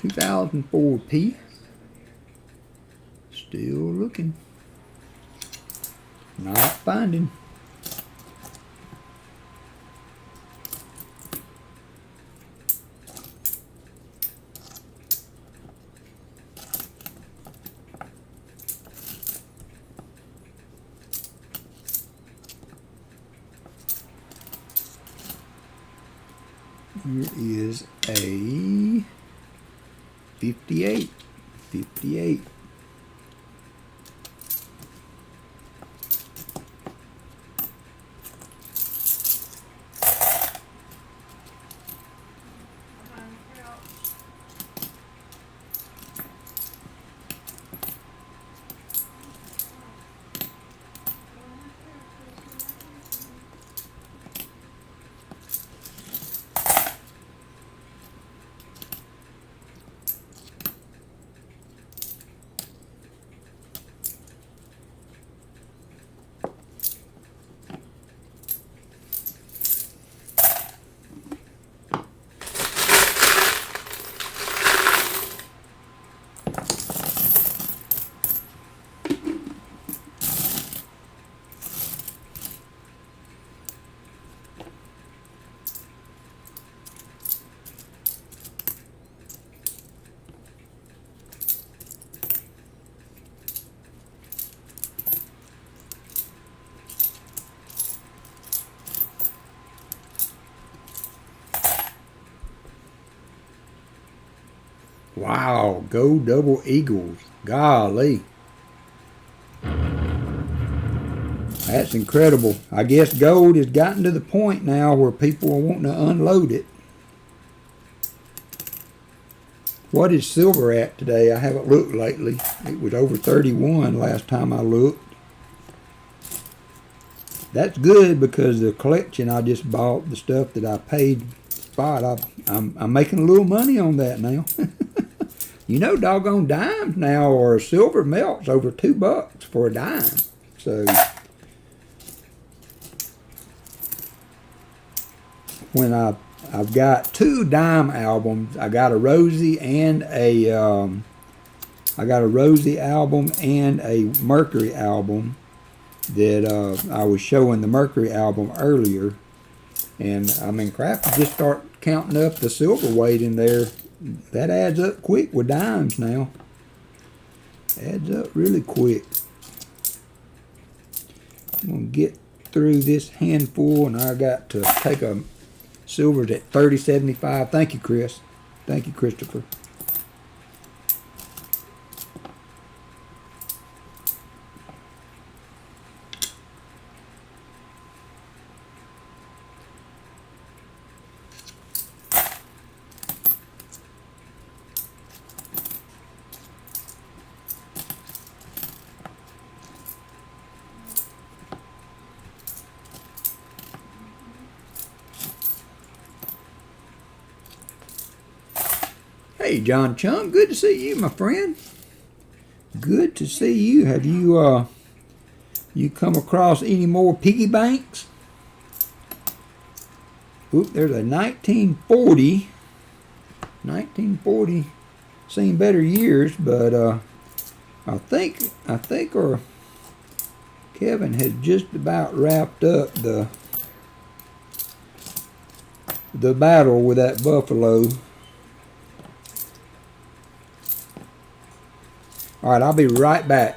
$2,004P. Still looking. Not finding. Here is a 58. 58. Behind the couch. Wow, go double eagles. Golly. That's incredible. I guess gold has gotten to the point now where people are wanting to unload it. What is silver at today? I haven't looked lately. It was over 31 last time I looked. That's good because the collection I just bought, the stuff that I paid spot, I'm making a little money on that now. You know, doggone dimes now, or silver melts over $2 for a dime. So when I've got two dime albums, I got a Rosie and a Rosie album and a Mercury album that I was showing the Mercury album earlier, and I mean, crap, you just start counting up the silver weight in there. That adds up quick with dimes now. Adds up really quick. I'm going to get through this handful, and I got to take a silver's at 30.75. Thank you, Chris. Thank you, Christopher. Hey, John Chung, good to see you, my friend. Good to see you. Have you you come across any more piggy banks? Oop, there's a 1940. 1940. Seen better years, but I think our Kevin has just about wrapped up the battle with that buffalo. All right, I'll be right back.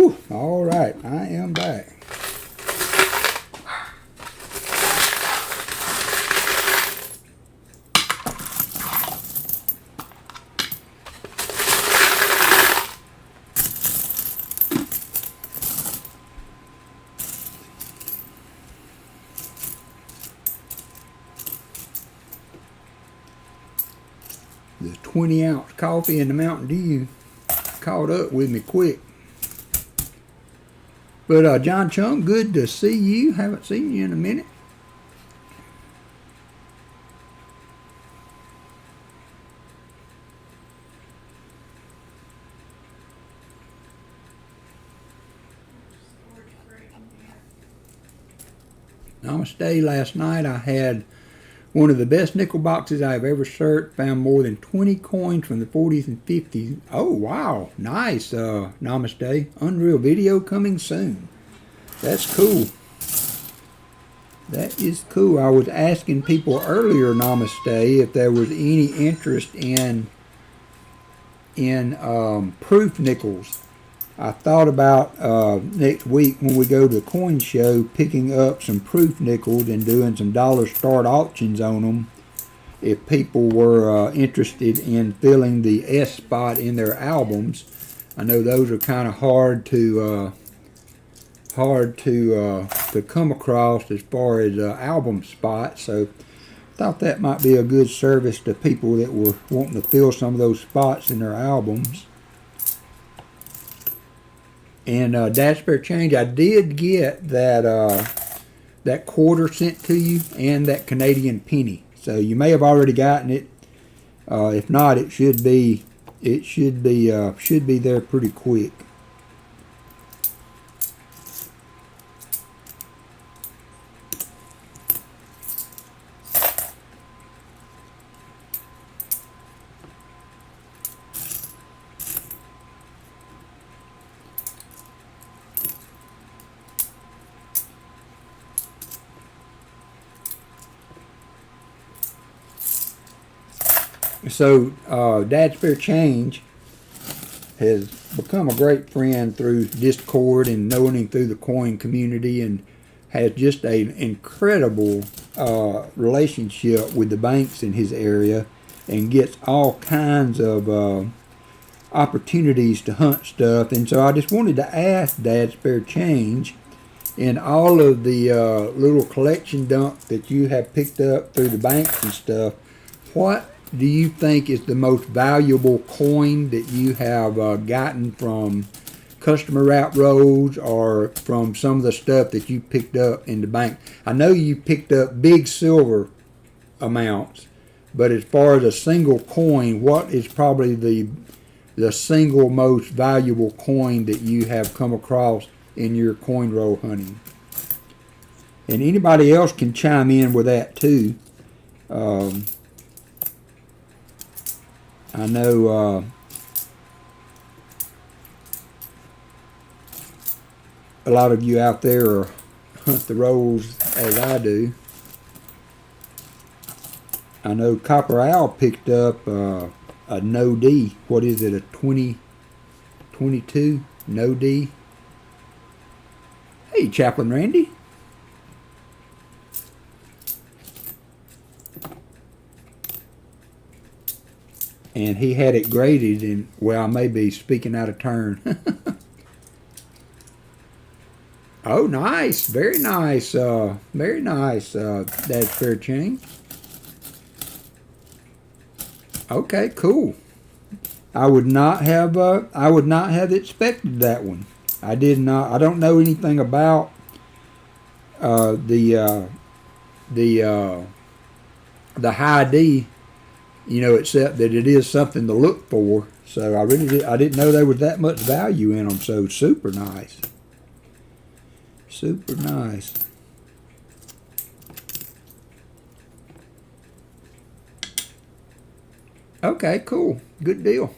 Whew, all right, I am back. The 20-ounce coffee and the Mountain Dew caught up with me quick. But John Chung, good to see you. Haven't seen you in a minute. Namaste. Last night I had one of the best nickel boxes I've ever searched. Found more than 20 coins from the 40s and 50s. Oh, wow. Nice. Namaste. Unreal video coming soon. That's cool. That is cool. I was asking people earlier, Namaste, if there was any interest in proof nickels. I thought about next week when we go to the coin show, picking up some proof nickels and doing some dollar start auctions on them. If people were interested in filling the S spot in their albums, I know those are kind of hard to come across as far as album spots. So thought that might be a good service to people that were wanting to fill some of those spots in their albums. And Dad Spare Change, I did get that quarter sent to you and that Canadian penny. So you may have already gotten it. If not, it should be there pretty quick. So Dad Spare Change has become a great friend through Discord and knowing him through the coin community, and has just an incredible relationship with the banks in his area, and gets all kinds of opportunities to hunt stuff. And so I just wanted to ask Dad Spare Change, in all of the little collection dump that you have picked up through the banks and stuff, what do you think is the most valuable coin that you have gotten from customer route rolls or from some of the stuff that you picked up in the bank? I know you picked up big silver amounts, but as far as a single coin, what is probably the single most valuable coin that you have come across in your coin roll hunting? And anybody else can chime in with that too. I know a lot of you out there hunt the rolls as I do. I know Copper Owl picked up a no D. What is it, a 2022 no D? Hey, Chaplain Randy. And he had it graded, and well, I may be speaking out of turn. Oh, nice, very nice, very nice. That's fair change. Okay, cool. I would not have expected that one. I did not. I don't know anything about the high D, except that it is something to look for. So I didn't know there was that much value in them. So super nice. Super nice. Okay, cool. Good deal.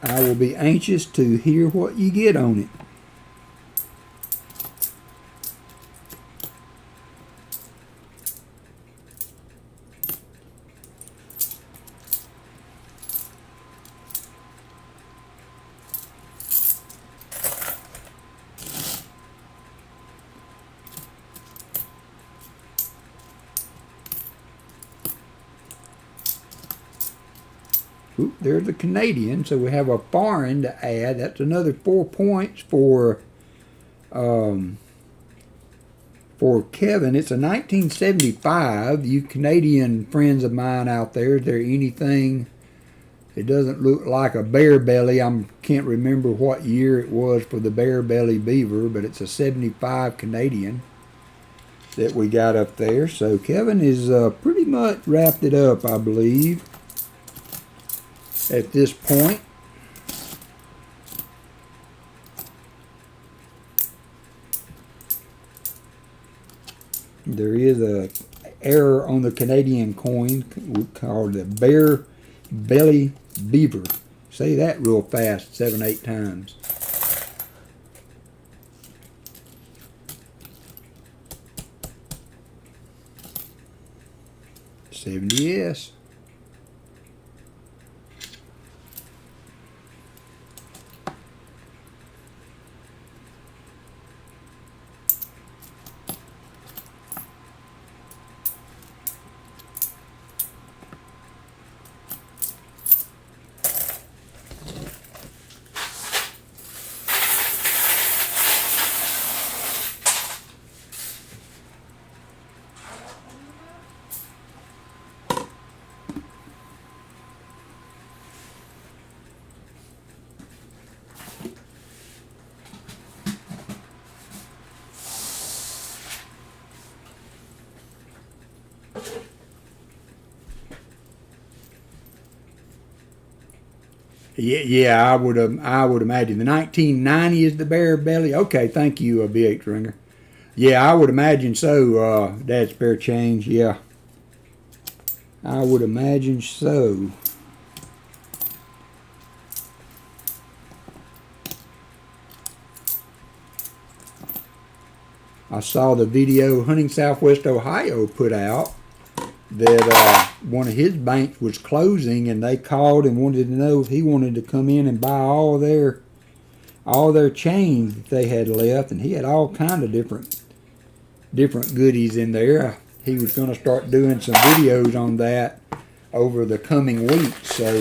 I will be anxious to hear what you get on it. Oop, there's the Canadian. So we have a foreign to add. That's another 4 points for Kevin. It's a 1975. You Canadian friends of mine out there, is there anything? It doesn't look like a bear belly. I can't remember what year it was for the bear belly beaver, but it's a 75 Canadian that we got up there. So Kevin is pretty much wrapped it up, I believe, at this point. There is a error on the Canadian coin called the bear belly beaver. Say that real fast, 7, 8 times. $70. Yeah, I would imagine the 1990 is the bear belly. Okay, thank you, BH Ringer. Yeah, I would imagine so. Dad's spare change. Yeah, I would imagine so. I saw the video Hunting Southwest Ohio put out that one of his banks was closing, and they called and wanted to know if he wanted to come in and buy all their chains that they had left, and he had all kind of different goodies in there. He was going to start doing some videos on that over the coming weeks, so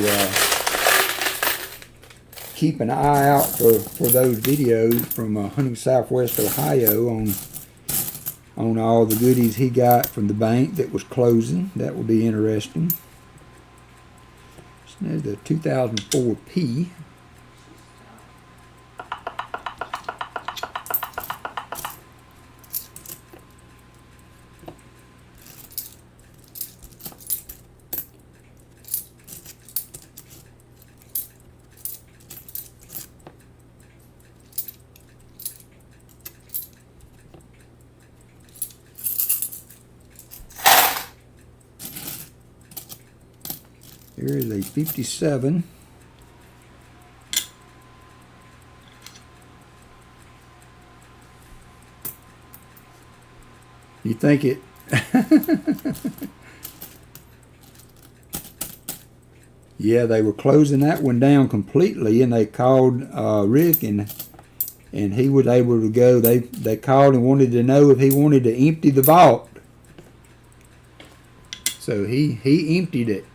keep an eye out for those videos from Hunting Southwest Ohio on all the goodies he got from the bank that was closing. That will be interesting. So there's the 2004 P. Here is a 57. You think it? Yeah, they were closing that one down completely, and they called Rick, and he was able to go. They called and wanted to know if he wanted to empty the vault. So he emptied it.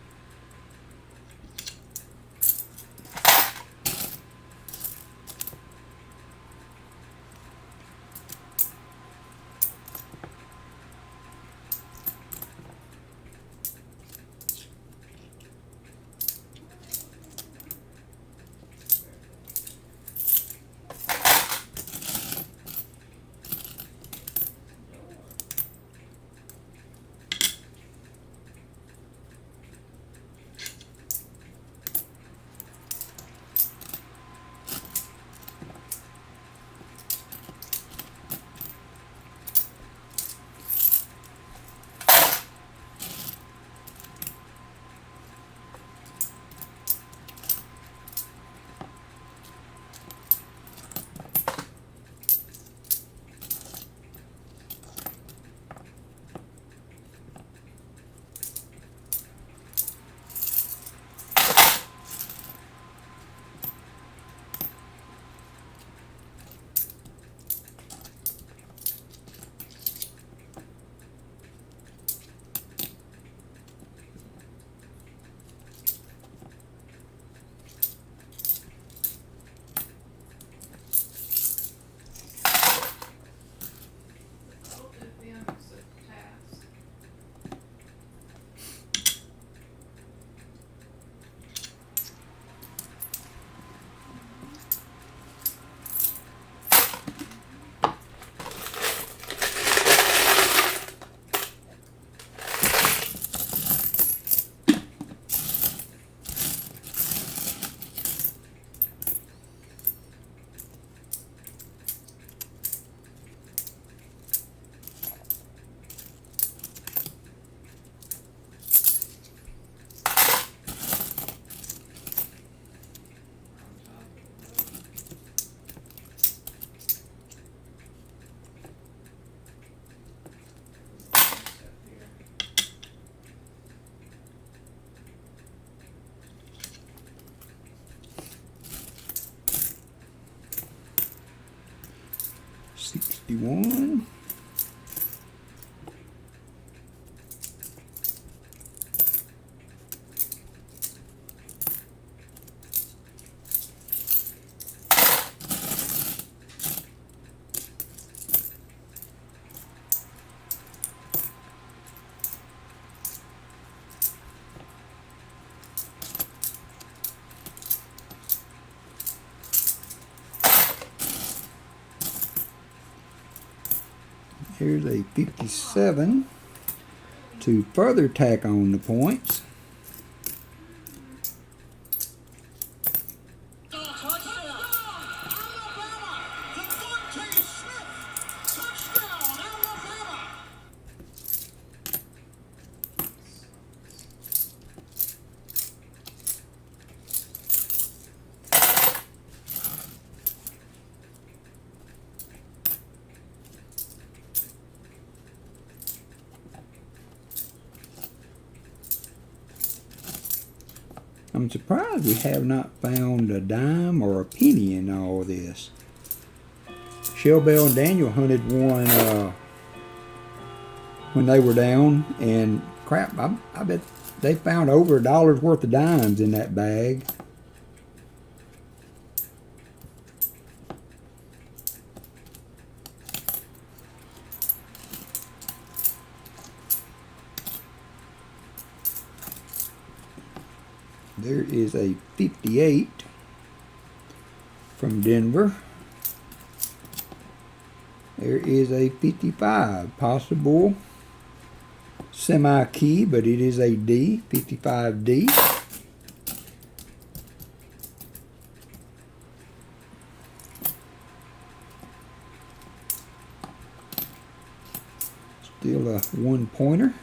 51. Here's a 57 to further tack on the points. I'm surprised we have not found a dime or a penny in all this. Shellbell and Daniel hunted one when they were down, and crap, I bet they found over $1 worth of dimes in that bag. There is a 58 from Denver. There is a 55, possible semi-key, but it is a D, 55D. Still a 1-pointer.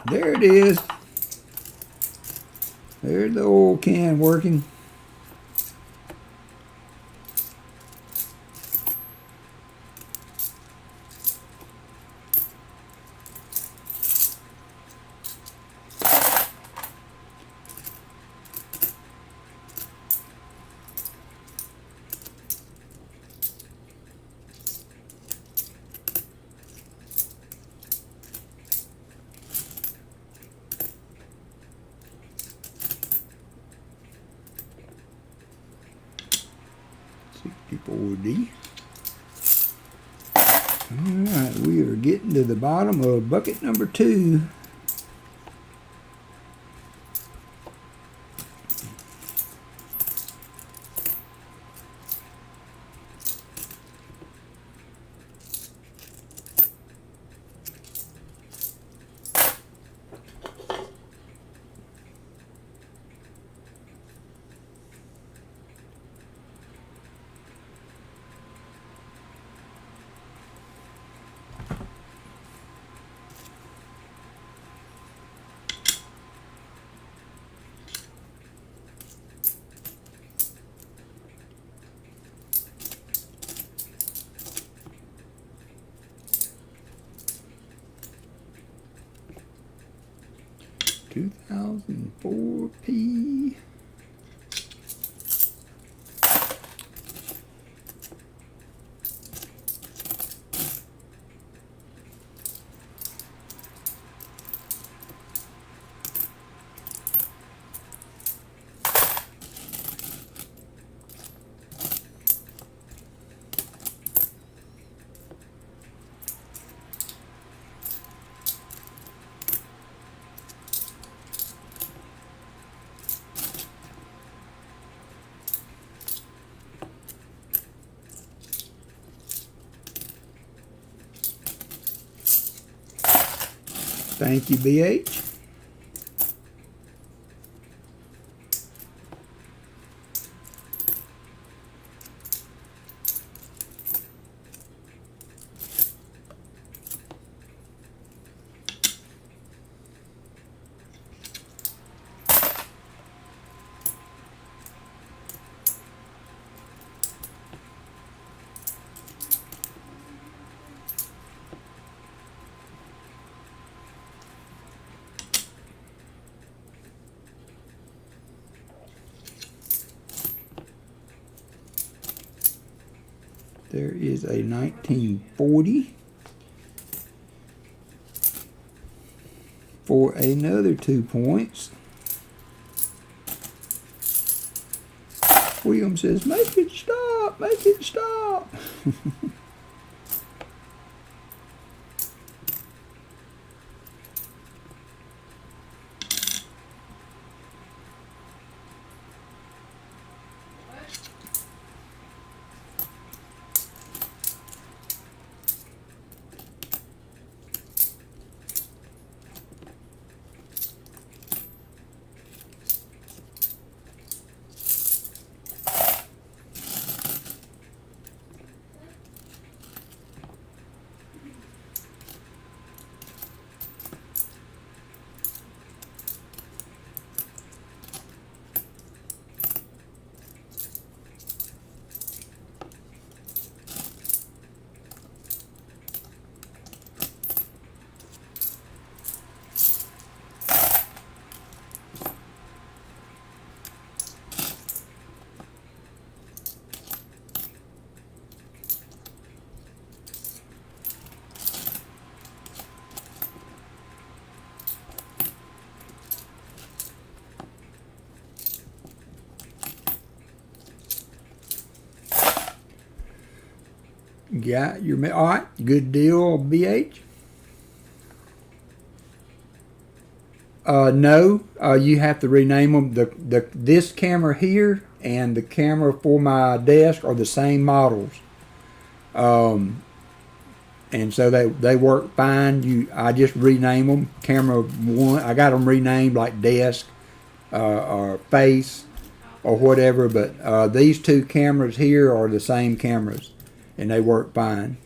There it is. There's the old can working. D. Alright, we are getting to the bottom of bucket number 2. $2,004p. Thank you, BH. There is a 1940 for another 2 points. William says, make it stop, make it stop. Got your, all right, good deal, BH. No, you have to rename them. This camera here and the camera for my desk are the same models. And so they work fine. I just rename them. Camera 1, I got them renamed like desk or face or whatever, but these 2 cameras here are the same cameras. And they work fine.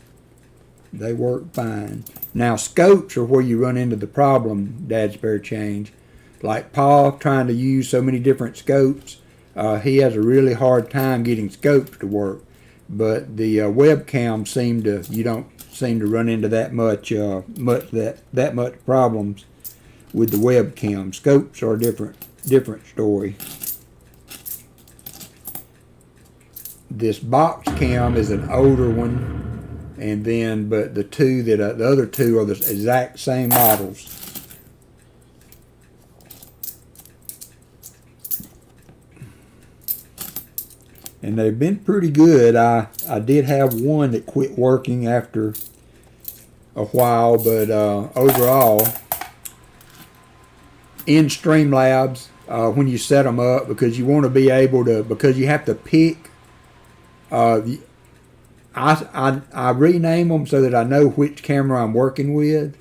They work fine. Now, scopes are where you run into the problem, Dad Spare Change. Like Paul trying to use so many different scopes, he has a really hard time getting scopes to work. But the webcam you don't seem to run into that much problems with the webcam. Scopes are a different story. This box cam is an older one, and then but the other two are the exact same models. And they've been pretty good. I did have one that quit working after a while, but overall, in Streamlabs, when you set them up, because you want to be able to, because you have to pick. I rename them so that I know which camera I'm working with,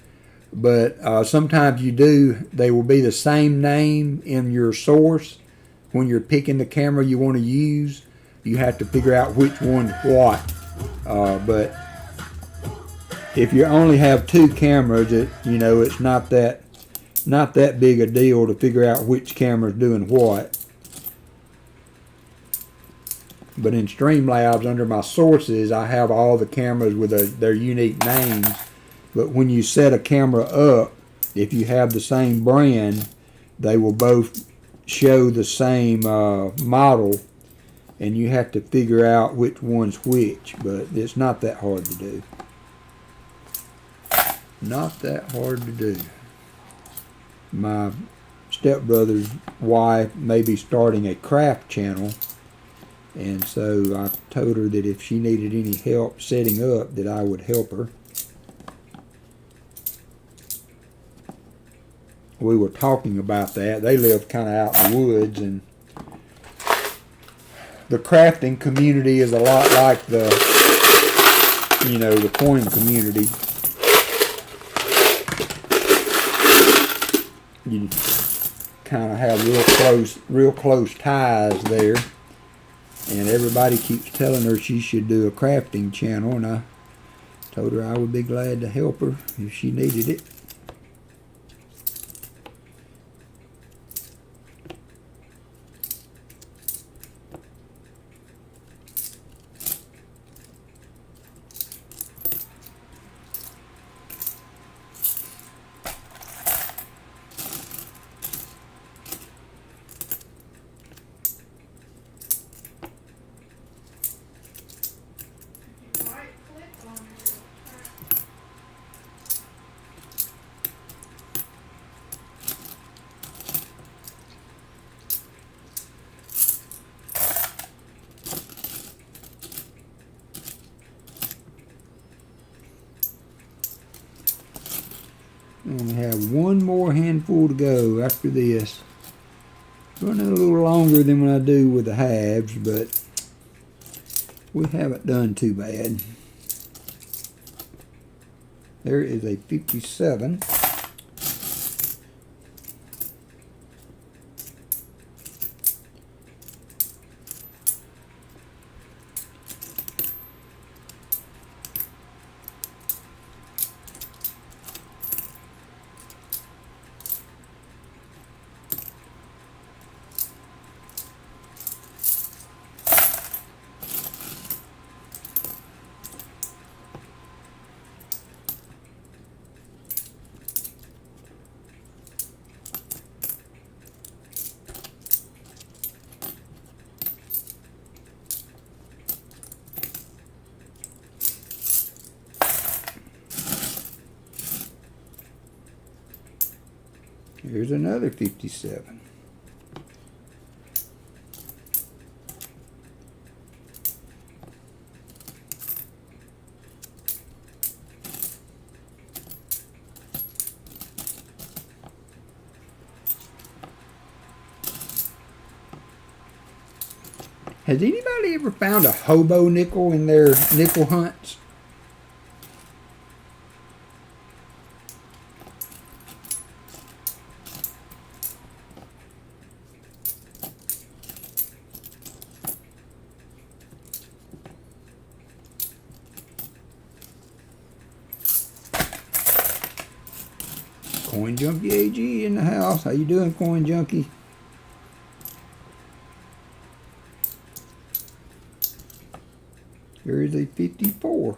but sometimes they will be the same name in your source. When you're picking the camera you want to use, you have to figure out which one's what. But if you only have 2 cameras, it's not that big a deal to figure out which camera's doing what. But in Streamlabs, under my sources, I have all the cameras with their unique names. But when you set a camera up, if you have the same brand, they will both show the same model, and you have to figure out which one's which. But it's not that hard to do. Not that hard to do. My stepbrother's wife may be starting a craft channel. And so I told her that if she needed any help setting up, that I would help her. We were talking about that. They live kind of out in the woods, and the crafting community is a lot like the coin community. You kind of have real close ties there. And everybody keeps telling her she should do a crafting channel, and I told her I would be glad to help her if she needed it. only have one more handful to go after this. Running a little longer than when I do with the halves, but we haven't done too bad. There is a 57. Here's another 57. Has anybody ever found a hobo nickel in their nickel hunts? Coin Junkie AG in the house. How you doing, Coin Junkie? Here is a 54.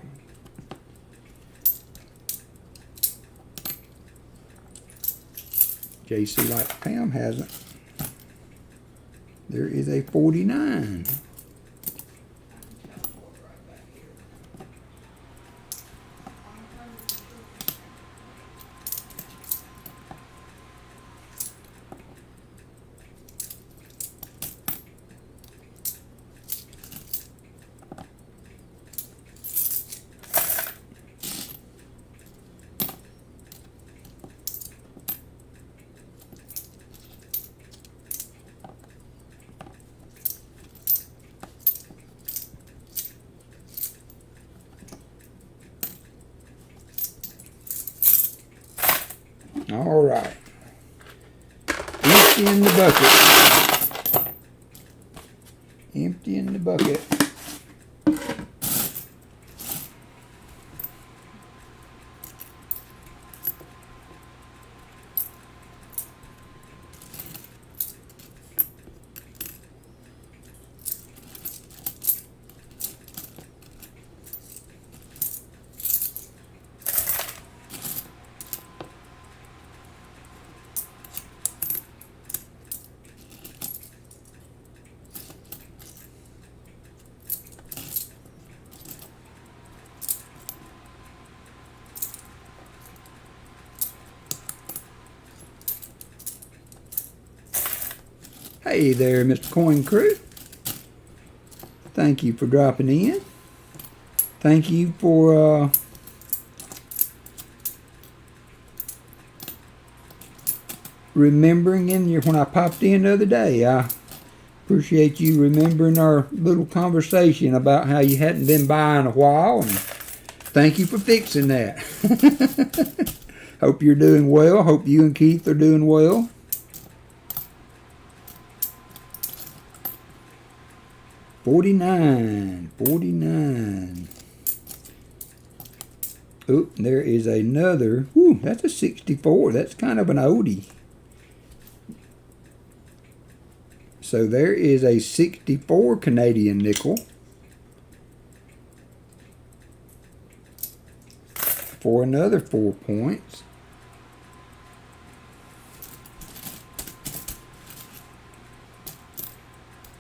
JC like Pam hasn't. There is a 49. All right. Empty in the bucket. Empty in the bucket. Hey there, Mr. Coin Crew. Thank you for dropping in. Thank you for remembering when I popped in the other day. I appreciate you remembering our little conversation about how you hadn't been by in a while, and thank you for fixing that. Hope you're doing well. Hope you and Keith are doing well. $49. Oh, there is another. Whew, that's a 64. That's kind of an oldie. So there is a 64 Canadian nickel for another 4 points.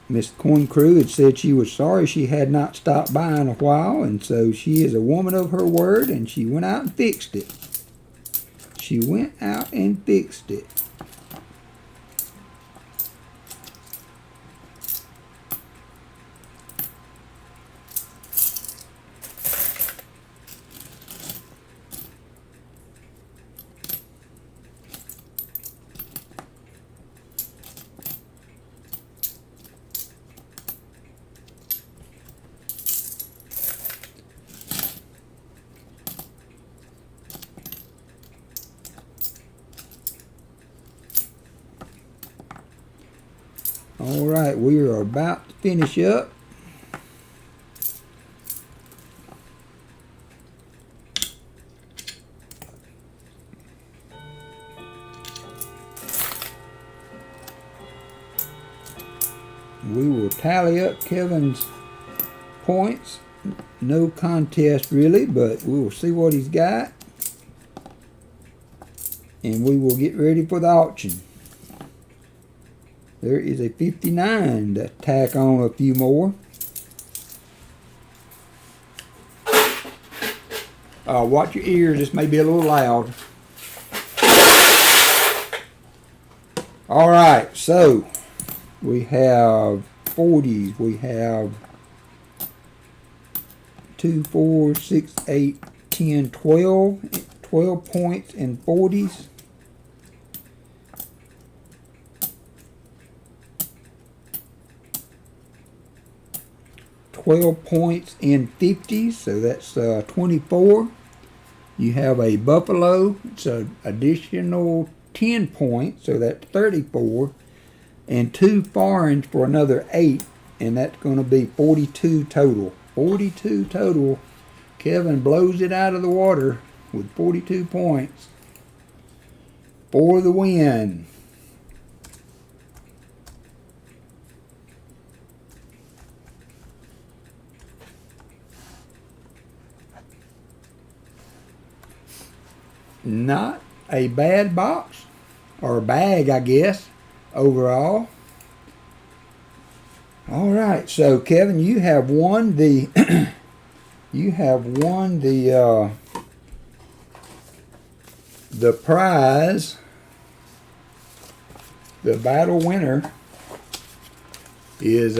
Miss Coin Crew had said she was sorry she had not stopped by in a while, and so she is a woman of her word, and she went out and fixed it. She went out and fixed it. right, we are about to finish up. We will tally up Kevin's points. No contest really, but we will see what he's got. And we will get ready for the auction. There is a 59 to tack on a few more. Watch your ears, this may be a little loud. Alright, so we have 40s, we have 2, 4, 6, 8, 10, 12. 12 points in 40s. Points in 50s, so that's 24. You have a buffalo, it's an additional 10 points, so that's 34. And 2 foreigns for another 8, and that's going to be 42 total. 42 total. Kevin blows it out of the water with 42 points for the win. Not a bad box, or bag, I guess, overall. All right, so Kevin, you have won the the prize. The battle winner is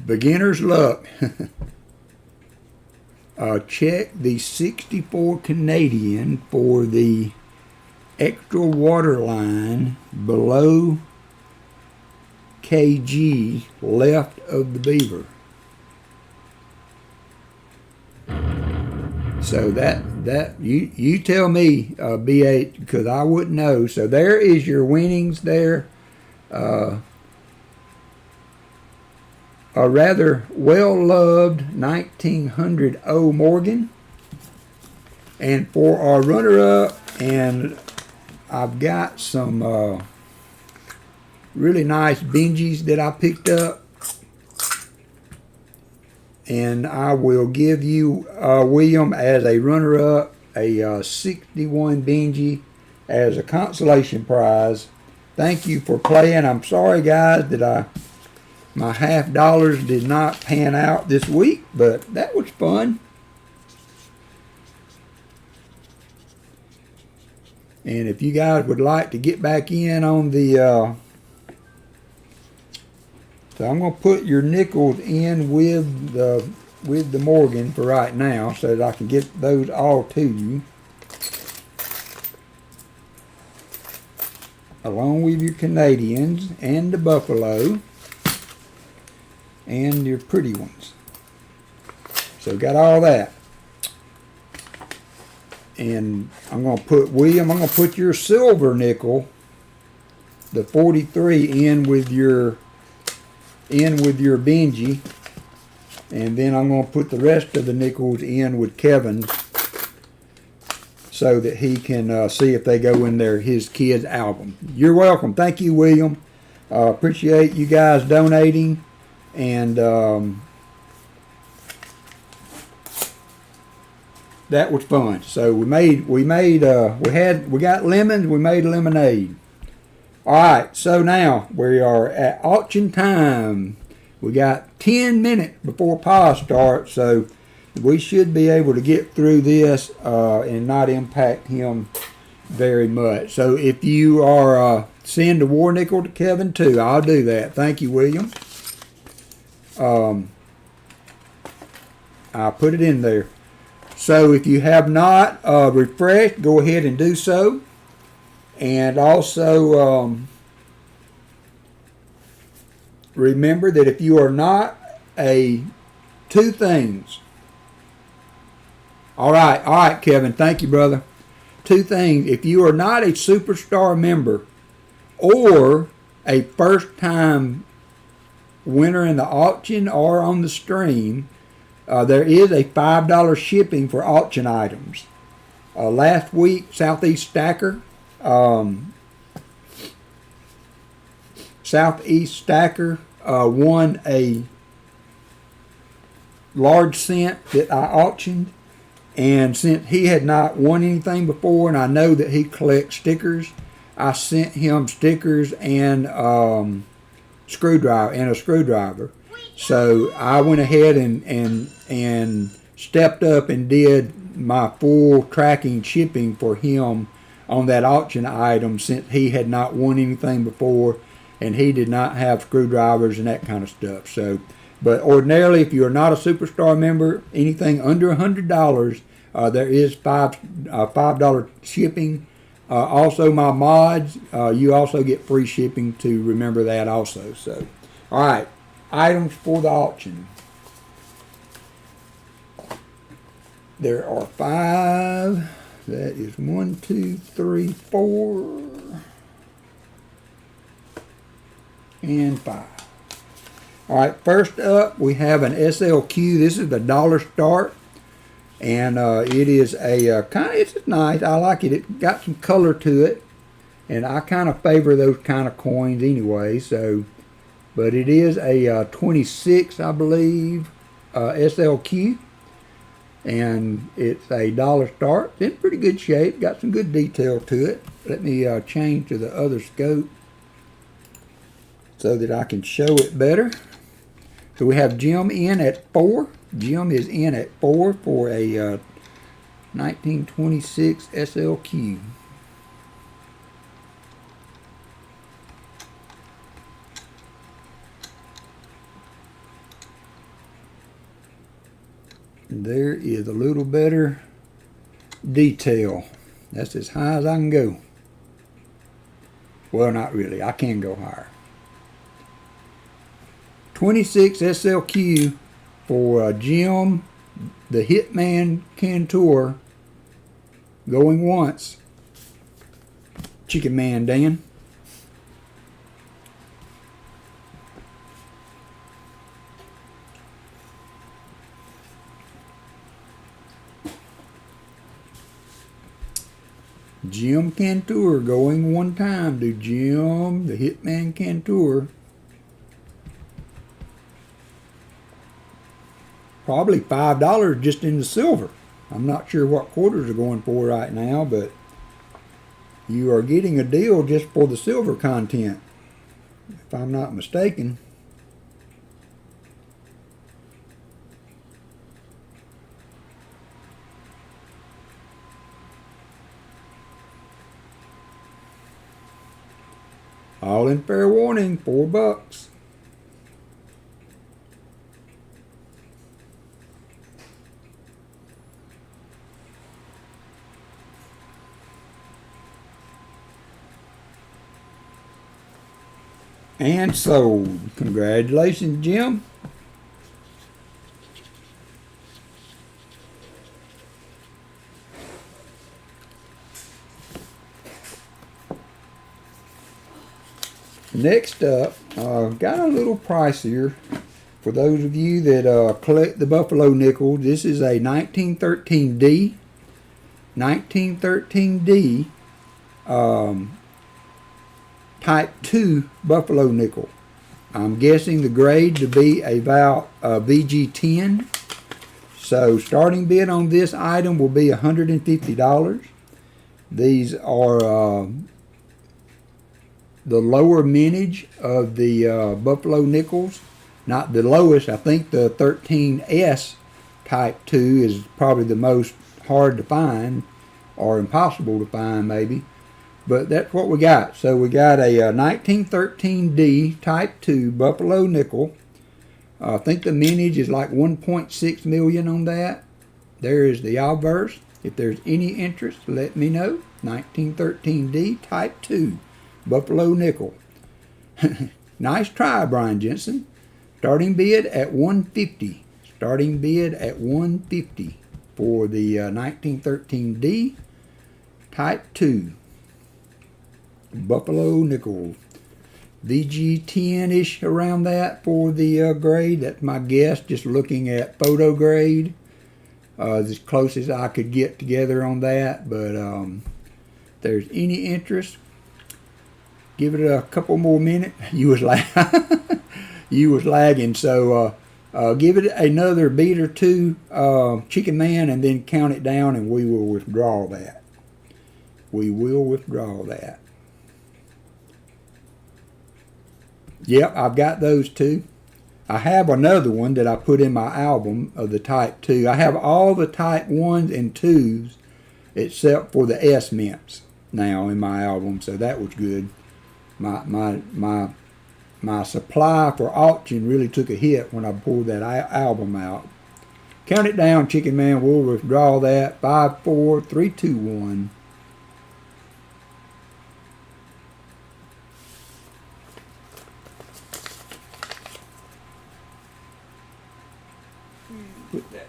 beginner's luck. Check the 64 Canadian for the extra water line below kg left of the beaver. So that you tell me, B8, because I wouldn't know. So there is your winnings there. A rather well-loved 1900 O Morgan. And for our runner-up, and I've got some really nice Benjis that I picked up. And I will give you, William, as a runner-up, a 61 Benji as a consolation prize. Thank you for playing. I'm sorry, guys, that my $50 did not pan out this week, but that was fun. And if you guys would like to get back in on the, so I'm going to put your nickels in with the Morgan for right now, so that I can get those all to you, along with your Canadians and the buffalo. And your pretty ones. So got all that. And I'm going to put, William, I'm going to put your silver nickel, the 43, in with your Benji. And then I'm going to put the rest of the nickels in with Kevin's, so that he can see if they go in there, his kid's album. You're welcome. Thank you, William. Appreciate you guys donating. And that was fun. So we got lemons, we made lemonade. All right, so now we are at auction time. We got 10 minutes before pause starts, so we should be able to get through this and not impact him very much. So if you are send a war nickel to Kevin too, I'll do that. Thank you, William. I'll put it in there. So if you have not refreshed, go ahead and do so. And also remember that if you are not two things. All right, Kevin. Thank you, brother. 2 things. If you are not a superstar member or a first-time winner in the auction or on the stream, there is a $5 shipping for auction items. Last week, Southeast Stacker won a large cent that I auctioned, and since he had not won anything before, and I know that he collects stickers, I sent him stickers and a screwdriver. So I went ahead and stepped up and did my full tracking shipping for him on that auction item, since he had not won anything before and he did not have screwdrivers and that kind of stuff. So, but ordinarily, if you are not a Superstar member, anything under $100, there is $5 shipping. Also, my mods, you also get free shipping, to remember that also. So, all right, items for the auction. There are 5. That is 1, 2, 3, 4, and 5. All right, first up we have an SLQ. This is the dollar start, and it is a it's nice. I like it. It got some color to it, and I kind of favor those kind of coins anyway. So, but it is a 26, I believe, SLQ. And it's a dollar start. It's in pretty good shape. Got some good detail to it. Let me change to the other scope so that I can show it better. So we have Jim in at 4. Jim is in at 4 for a 1926 SLQ. There is a little better detail. That's as high as I can go. Well, not really. I can go higher. 26 SLQ for Jim, the Hitman Cantor, going once. Chicken Man Dan. Jim Cantor going one time to Jim, the Hitman Cantor. Probably $5 just in the silver. I'm not sure what quarters are going for right now, but you are getting a deal just for the silver content, if I'm not mistaken. All in fair warning, $4. And sold. Congratulations, Jim. Next up, got a little pricier for those of you that collect the Buffalo nickel. This is a 1913D. 1913D Type 2 Buffalo nickel. I'm guessing the grade to be about VG10. So starting bid on this item will be $150. These are the lower mintage of the Buffalo nickels. Not the lowest. I think the 13S Type 2 is probably the most hard to find, or impossible to find maybe. But that's what we got. So we got a 1913D Type 2 Buffalo nickel. I think the mintage is like 1.6 million on that. There is the obverse. If there's any interest, let me know. 1913D Type 2 Buffalo nickel. Nice try, Brian Jensen. Starting bid at $150. Starting bid at $150 for the VG10-ish around that for the grade. That's my guess, just looking at Photograde. As close as I could get together on that, but if there's any interest, give it a couple more minutes. You was lagging, so give it another beat or two, Chicken Man, and then count it down, and we will withdraw that. We will withdraw that. Yep, I've got those two. I have another one that I put in my album of the Type 2. I have all the Type 1s and 2s except for the S mints now in my album, so that was good. My supply for auction really took a hit when I pulled that album out. Count it down, Chicken Man. We'll withdraw that. 5, 4, 3, 2, 1. Put that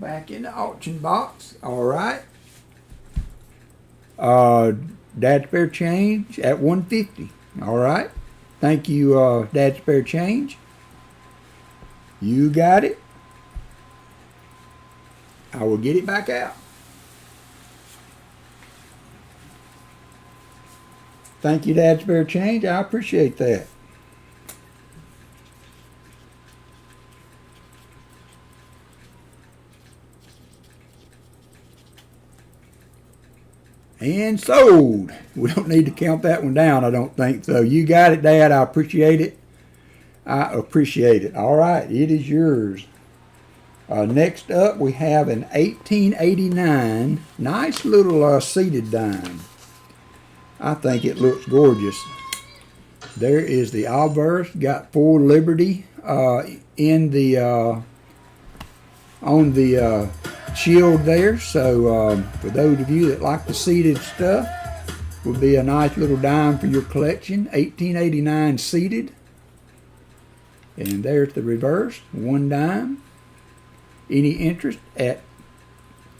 back in the auction box. All right. Dad's Spare Change at $150. All right. Thank you, Dad's Spare Change. You got it. I will get it back out. Thank you, Dad's Spare Change. I appreciate that. And sold. We don't need to count that one down, I don't think. So you got it, Dad. I appreciate it. I appreciate it. All right, it is yours. Next up, we have an 1889 nice little seated dime. I think it looks gorgeous. There is the obverse. Got full Liberty in the on the shield there, so for those of you that like the seated stuff, would be a nice little dime for your collection. 1889 seated, and there's the reverse, 1 dime. Any interest at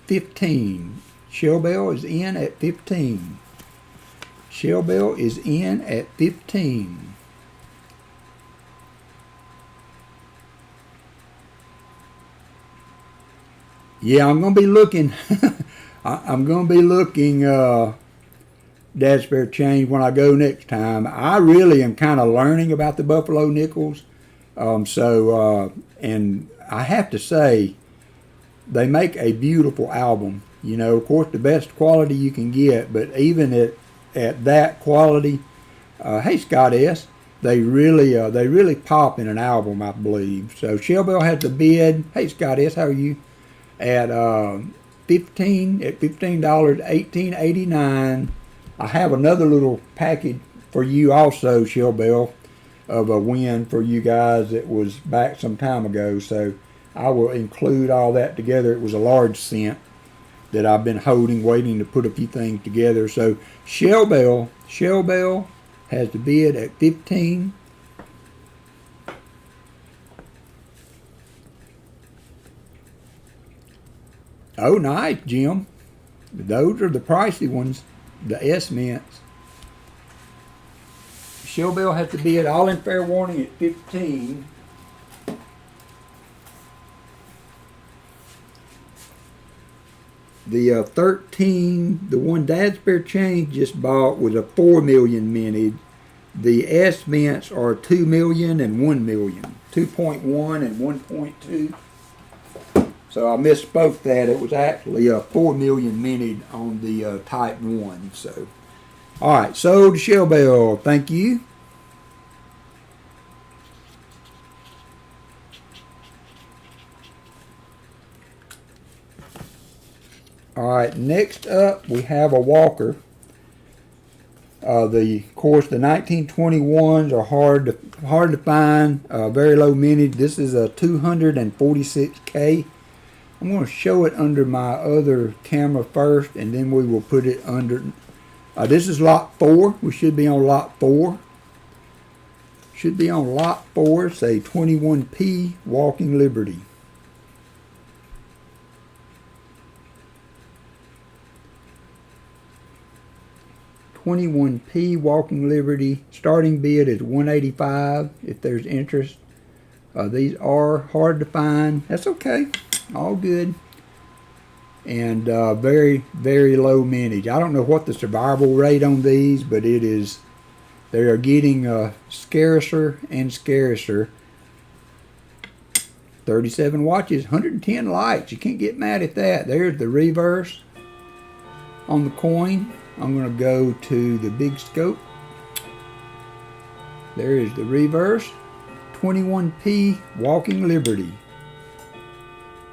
15. Shell Bell is in at 15. Shell Bell is in at 15. Yeah, I'm going to be looking. I'm going to be looking Dad's Spare Change when I go next time. I really am kind of learning about the Buffalo nickels. And I have to say, they make a beautiful album. You know, of course, the best quality you can get, but even at that quality, hey Scott S, they really pop in an album, I believe. So Shell Bell has the bid. Hey Scott S, how are you? At $15, $18.89. I have another little package for you also, Shell Bell, of a win for you guys that was back some time ago. So I will include all that together. It was a large cent that I've been holding, waiting to put a few things together. So Shell Bell has the bid at 15. Oh, nice, Jim. Those are the pricey ones, the S mints. Shell Bell has to bid all in fair warning at 15. The 13, the one Dad's Spare Change just bought was a 4 million minted. The S mints are 2 million and 1 million. 2.1 and 1.2. So I misspoke that. It was actually a 4 million minted on the Type 1. So, all right, sold to Shell Bell. Thank you. All right, next up we have a Walker. Of course, the 1921s are hard to find. Very low mintage. This is a 246K. I'm going to show it under my other camera first, and then we will put it under. This is lot 4. We should be on lot 4. Should be on lot 4. Say 21P Walking Liberty. 21p Walking Liberty. Starting bid is $185 if there's interest. These are hard to find. That's okay. All good. And very, very low mintage. I don't know what the survival rate on these, but it is, they are getting scarcer and scarcer. 37 watches, 110 lights. You can't get mad at that. There's the reverse on the coin. I'm going to go to the big scope. There is the reverse. 21p Walking Liberty.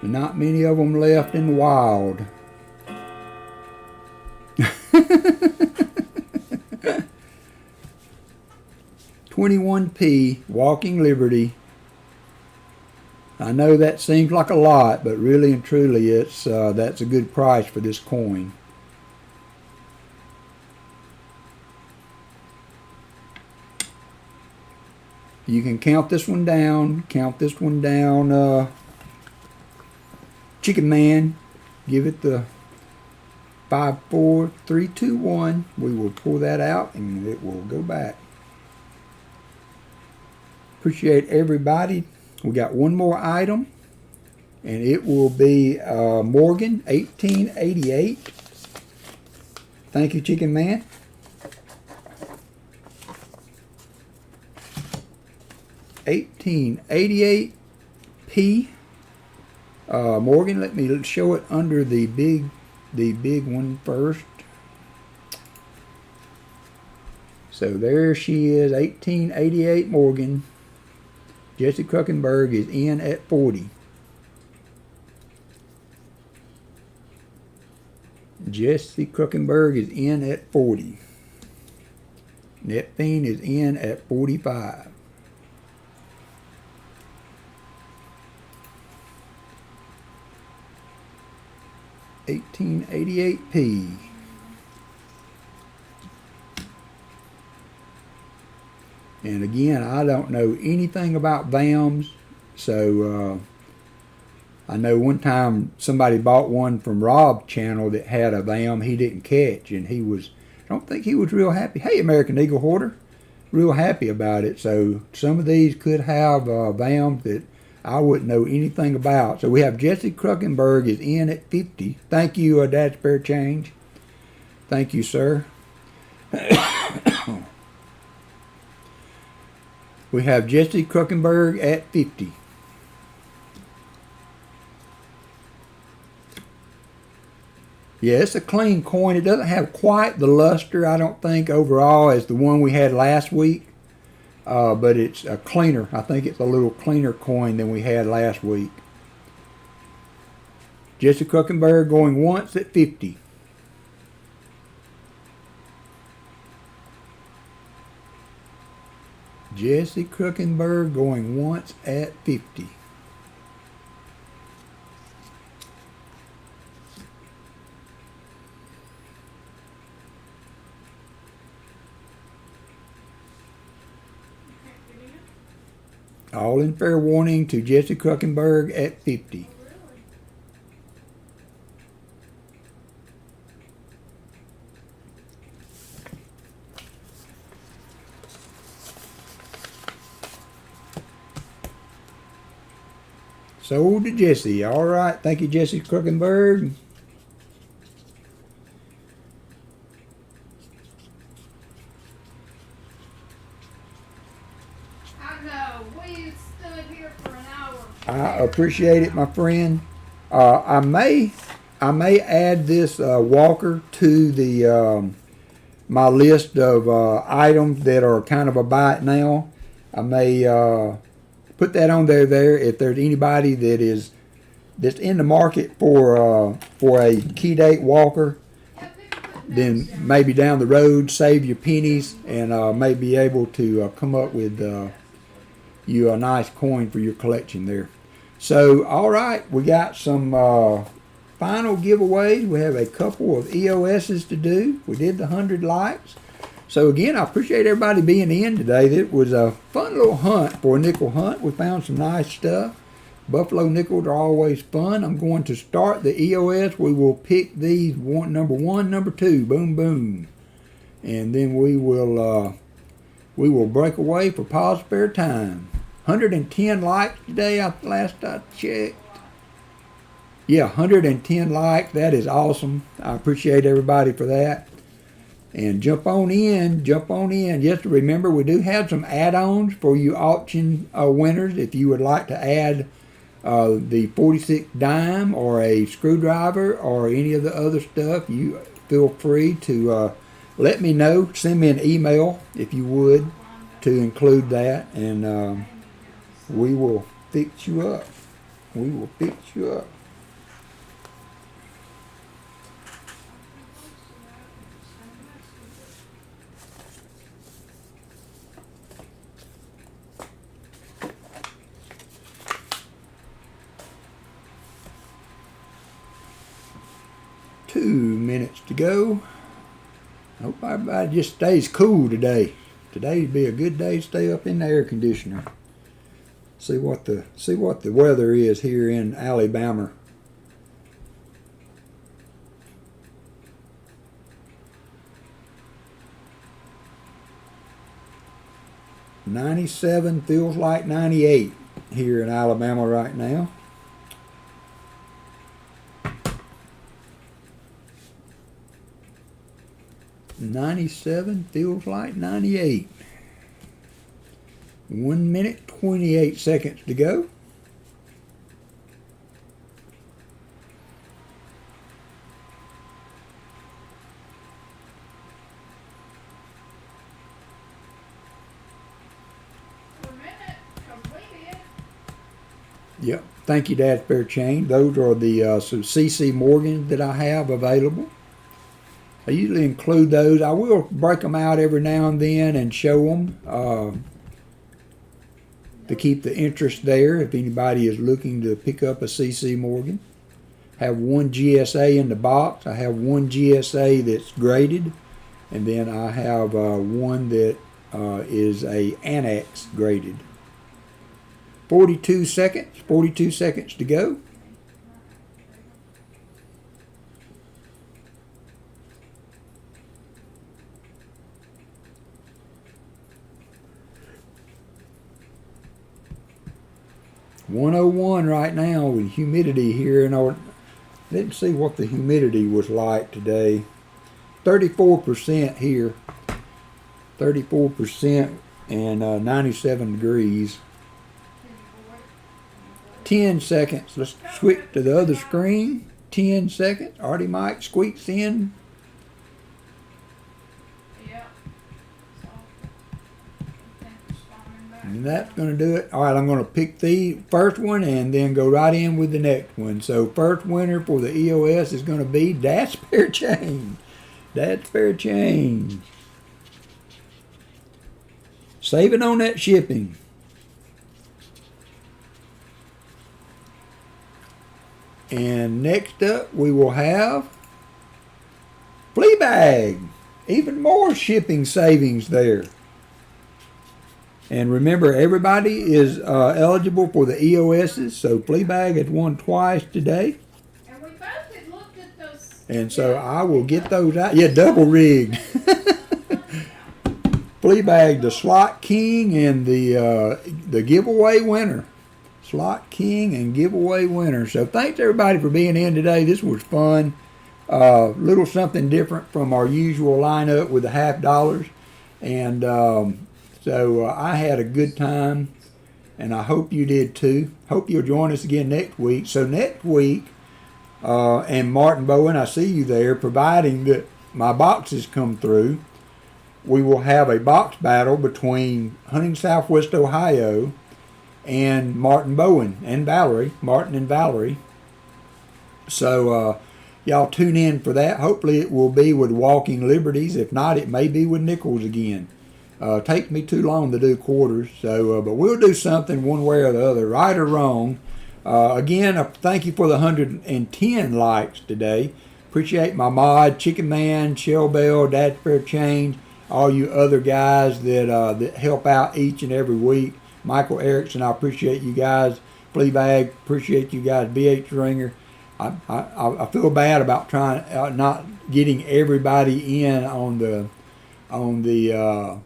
Not many of them left in the wild. $21p Walking Liberty. I know that seems like a lot, but really and truly, it's that's a good price for this coin. You can count this one down. Chicken Man, give it the 5, 4, 3, 2, 1. We will pull that out and it will go back. Appreciate everybody. We got one more item, and it will be Morgan 1888. Thank you, Chicken Man. $18.88 P. Morgan, let me show it under the big one first. So there she is, 1888 Morgan. Jesse Kruckenberg is in at 40. Jesse Kruckenberg is in at 40. Netfiend is in at 45. $18.88p. And again, I don't know anything about VAMs, so I know one time somebody bought one from Rob's channel that had a VAM he didn't catch, and I don't think he was real happy. Hey, American Eagle Hoarder, real happy about it. So some of these could have VAMs that I wouldn't know anything about. So we have Jesse Kruckenberg is in at 50. Thank you, Dad Spare Change. Thank you, sir. We have Jesse Kruckenberg at 50. Yeah, it's a clean coin. It doesn't have quite the luster, I don't think, overall as the one we had last week. But it's a cleaner. I think it's a little cleaner coin than we had last week. Jesse Kruckenberg going once at 50. Jesse Kruckenberg going once at 50. All in fair warning to Jesse Kruckenberg at 50. Sold to Jesse. All right. Thank you, Jesse Kruckenberg. I know. We stood here for an hour. I appreciate it, my friend. I may add this walker to the my list of items that are kind of a buy it now. I may put that on there. If there's anybody that's in the market for a key date walker, Yeah, people put then notes down. maybe down the road save your pennies and may be able to come up with you a nice coin for your collection there. So all right, we got some final giveaways. We have a couple of EOSs to do. We did the 100 likes. So again, I appreciate everybody being in today. It was a fun little hunt for a nickel hunt. We found some nice stuff. Buffalo nickels are always fun. I'm going to start the EOS. We will pick these number 1, number 2. Boom, boom. and then we will break away for pause spare time. 110 likes today. Last I checked. Yeah, 110 likes. That is awesome. I appreciate everybody for that. And jump on in. Just remember, we do have some add-ons for you auction winners. If you would like to add the 46 dime or a screwdriver or any of the other stuff, you feel free to let me know. Send me an email if you would to include that, and we will fix you up. Two minutes to go. I hope everybody just stays cool today. Today'd be a good day to stay up in the air conditioner. See what the weather is here in Alabama. '97 feels like 98 here in Alabama right now. '97 feels like 98. 1 minute 28 seconds to go. For a minute, completed. Yep. Thank you, Dad Spare Chain. Those are the some CC Morgans that I have available. I usually include those. I will break them out every now and then and show them to keep the interest there if anybody is looking to pick up a CC Morgan. Have one GSA in the box. I have one GSA that's graded, and then I have one that is a ANACS graded. 42 seconds to go. .101 right now with humidity here in our. Didn't see what the humidity was like today. 34% here. 34% and 97 degrees. 10 seconds. Let's switch to the other screen. 10 seconds. Artie Mike squeaks in. Yeah. So, I think it's coming back. And that's going to do it. All right, I'm going to pick the first one and then go right in with the next one. So first winner for the EOS is going to be Dad's Spare Chain. Dad's Spare Chain. Saving on that shipping. And next up we will have Fleabag. Even more shipping savings there. And remember, everybody is eligible for the EOSs, so Fleabag has won twice today. And we both had looked at those. And so I will get those out. Yeah, double rigged. Fleabag, the Slot King and the giveaway winner. Slot King and giveaway winner. So thanks everybody for being in today. This was fun. Little something different from our usual lineup with the $50. And so I had a good time, and I hope you did too. Hope you'll join us again next week. So next week, and Martin Bowen, I see you there, providing that my boxes come through, we will have a box battle between Hunting Southwest Ohio and Martin Bowen and Valerie, Martin and Valerie. So y'all tune in for that. Hopefully it will be with Walking Liberties. If not, it may be with Nichols again. Takes me too long to do quarters, so but we'll do something one way or the other, right or wrong. Again, thank you for the 110 likes today. Appreciate my mod, Chicken Man, Shell Bell, Dad's Spare Chain, all you other guys that help out each and every week. Michael Erickson, I appreciate you guys. Fleabag, appreciate you guys. BH Ringer. I feel bad about trying not getting everybody in on the on the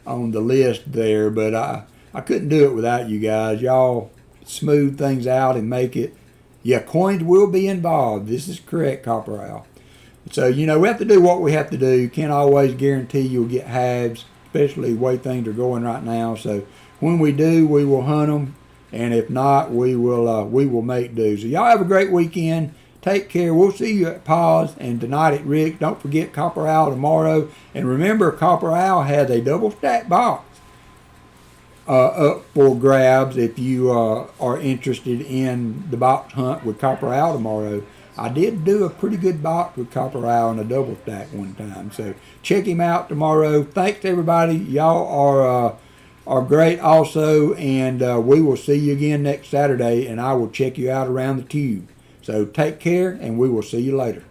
list there, but I couldn't do it without you guys. Y'all smooth things out and make it. Yeah, coins will be involved. This is correct, Copper Owl. So, we have to do what we have to do. You can't always guarantee you'll get halves, especially the way things are going right now. So when we do, we will hunt them, and if not, we will make do. So y'all have a great weekend. Take care. We'll see you at Paws and tonight at Rick. Don't forget Copper Owl tomorrow. And remember, Copper Owl has a double stack box up for grabs if you are interested in the box hunt with Copper Owl tomorrow. I did do a pretty good box with Copper Owl and a double stack one time. So check him out tomorrow. Thanks everybody. Y'all are great also, and we will see you again next Saturday, and I will check you out around the tube. So take care, and we will see you later.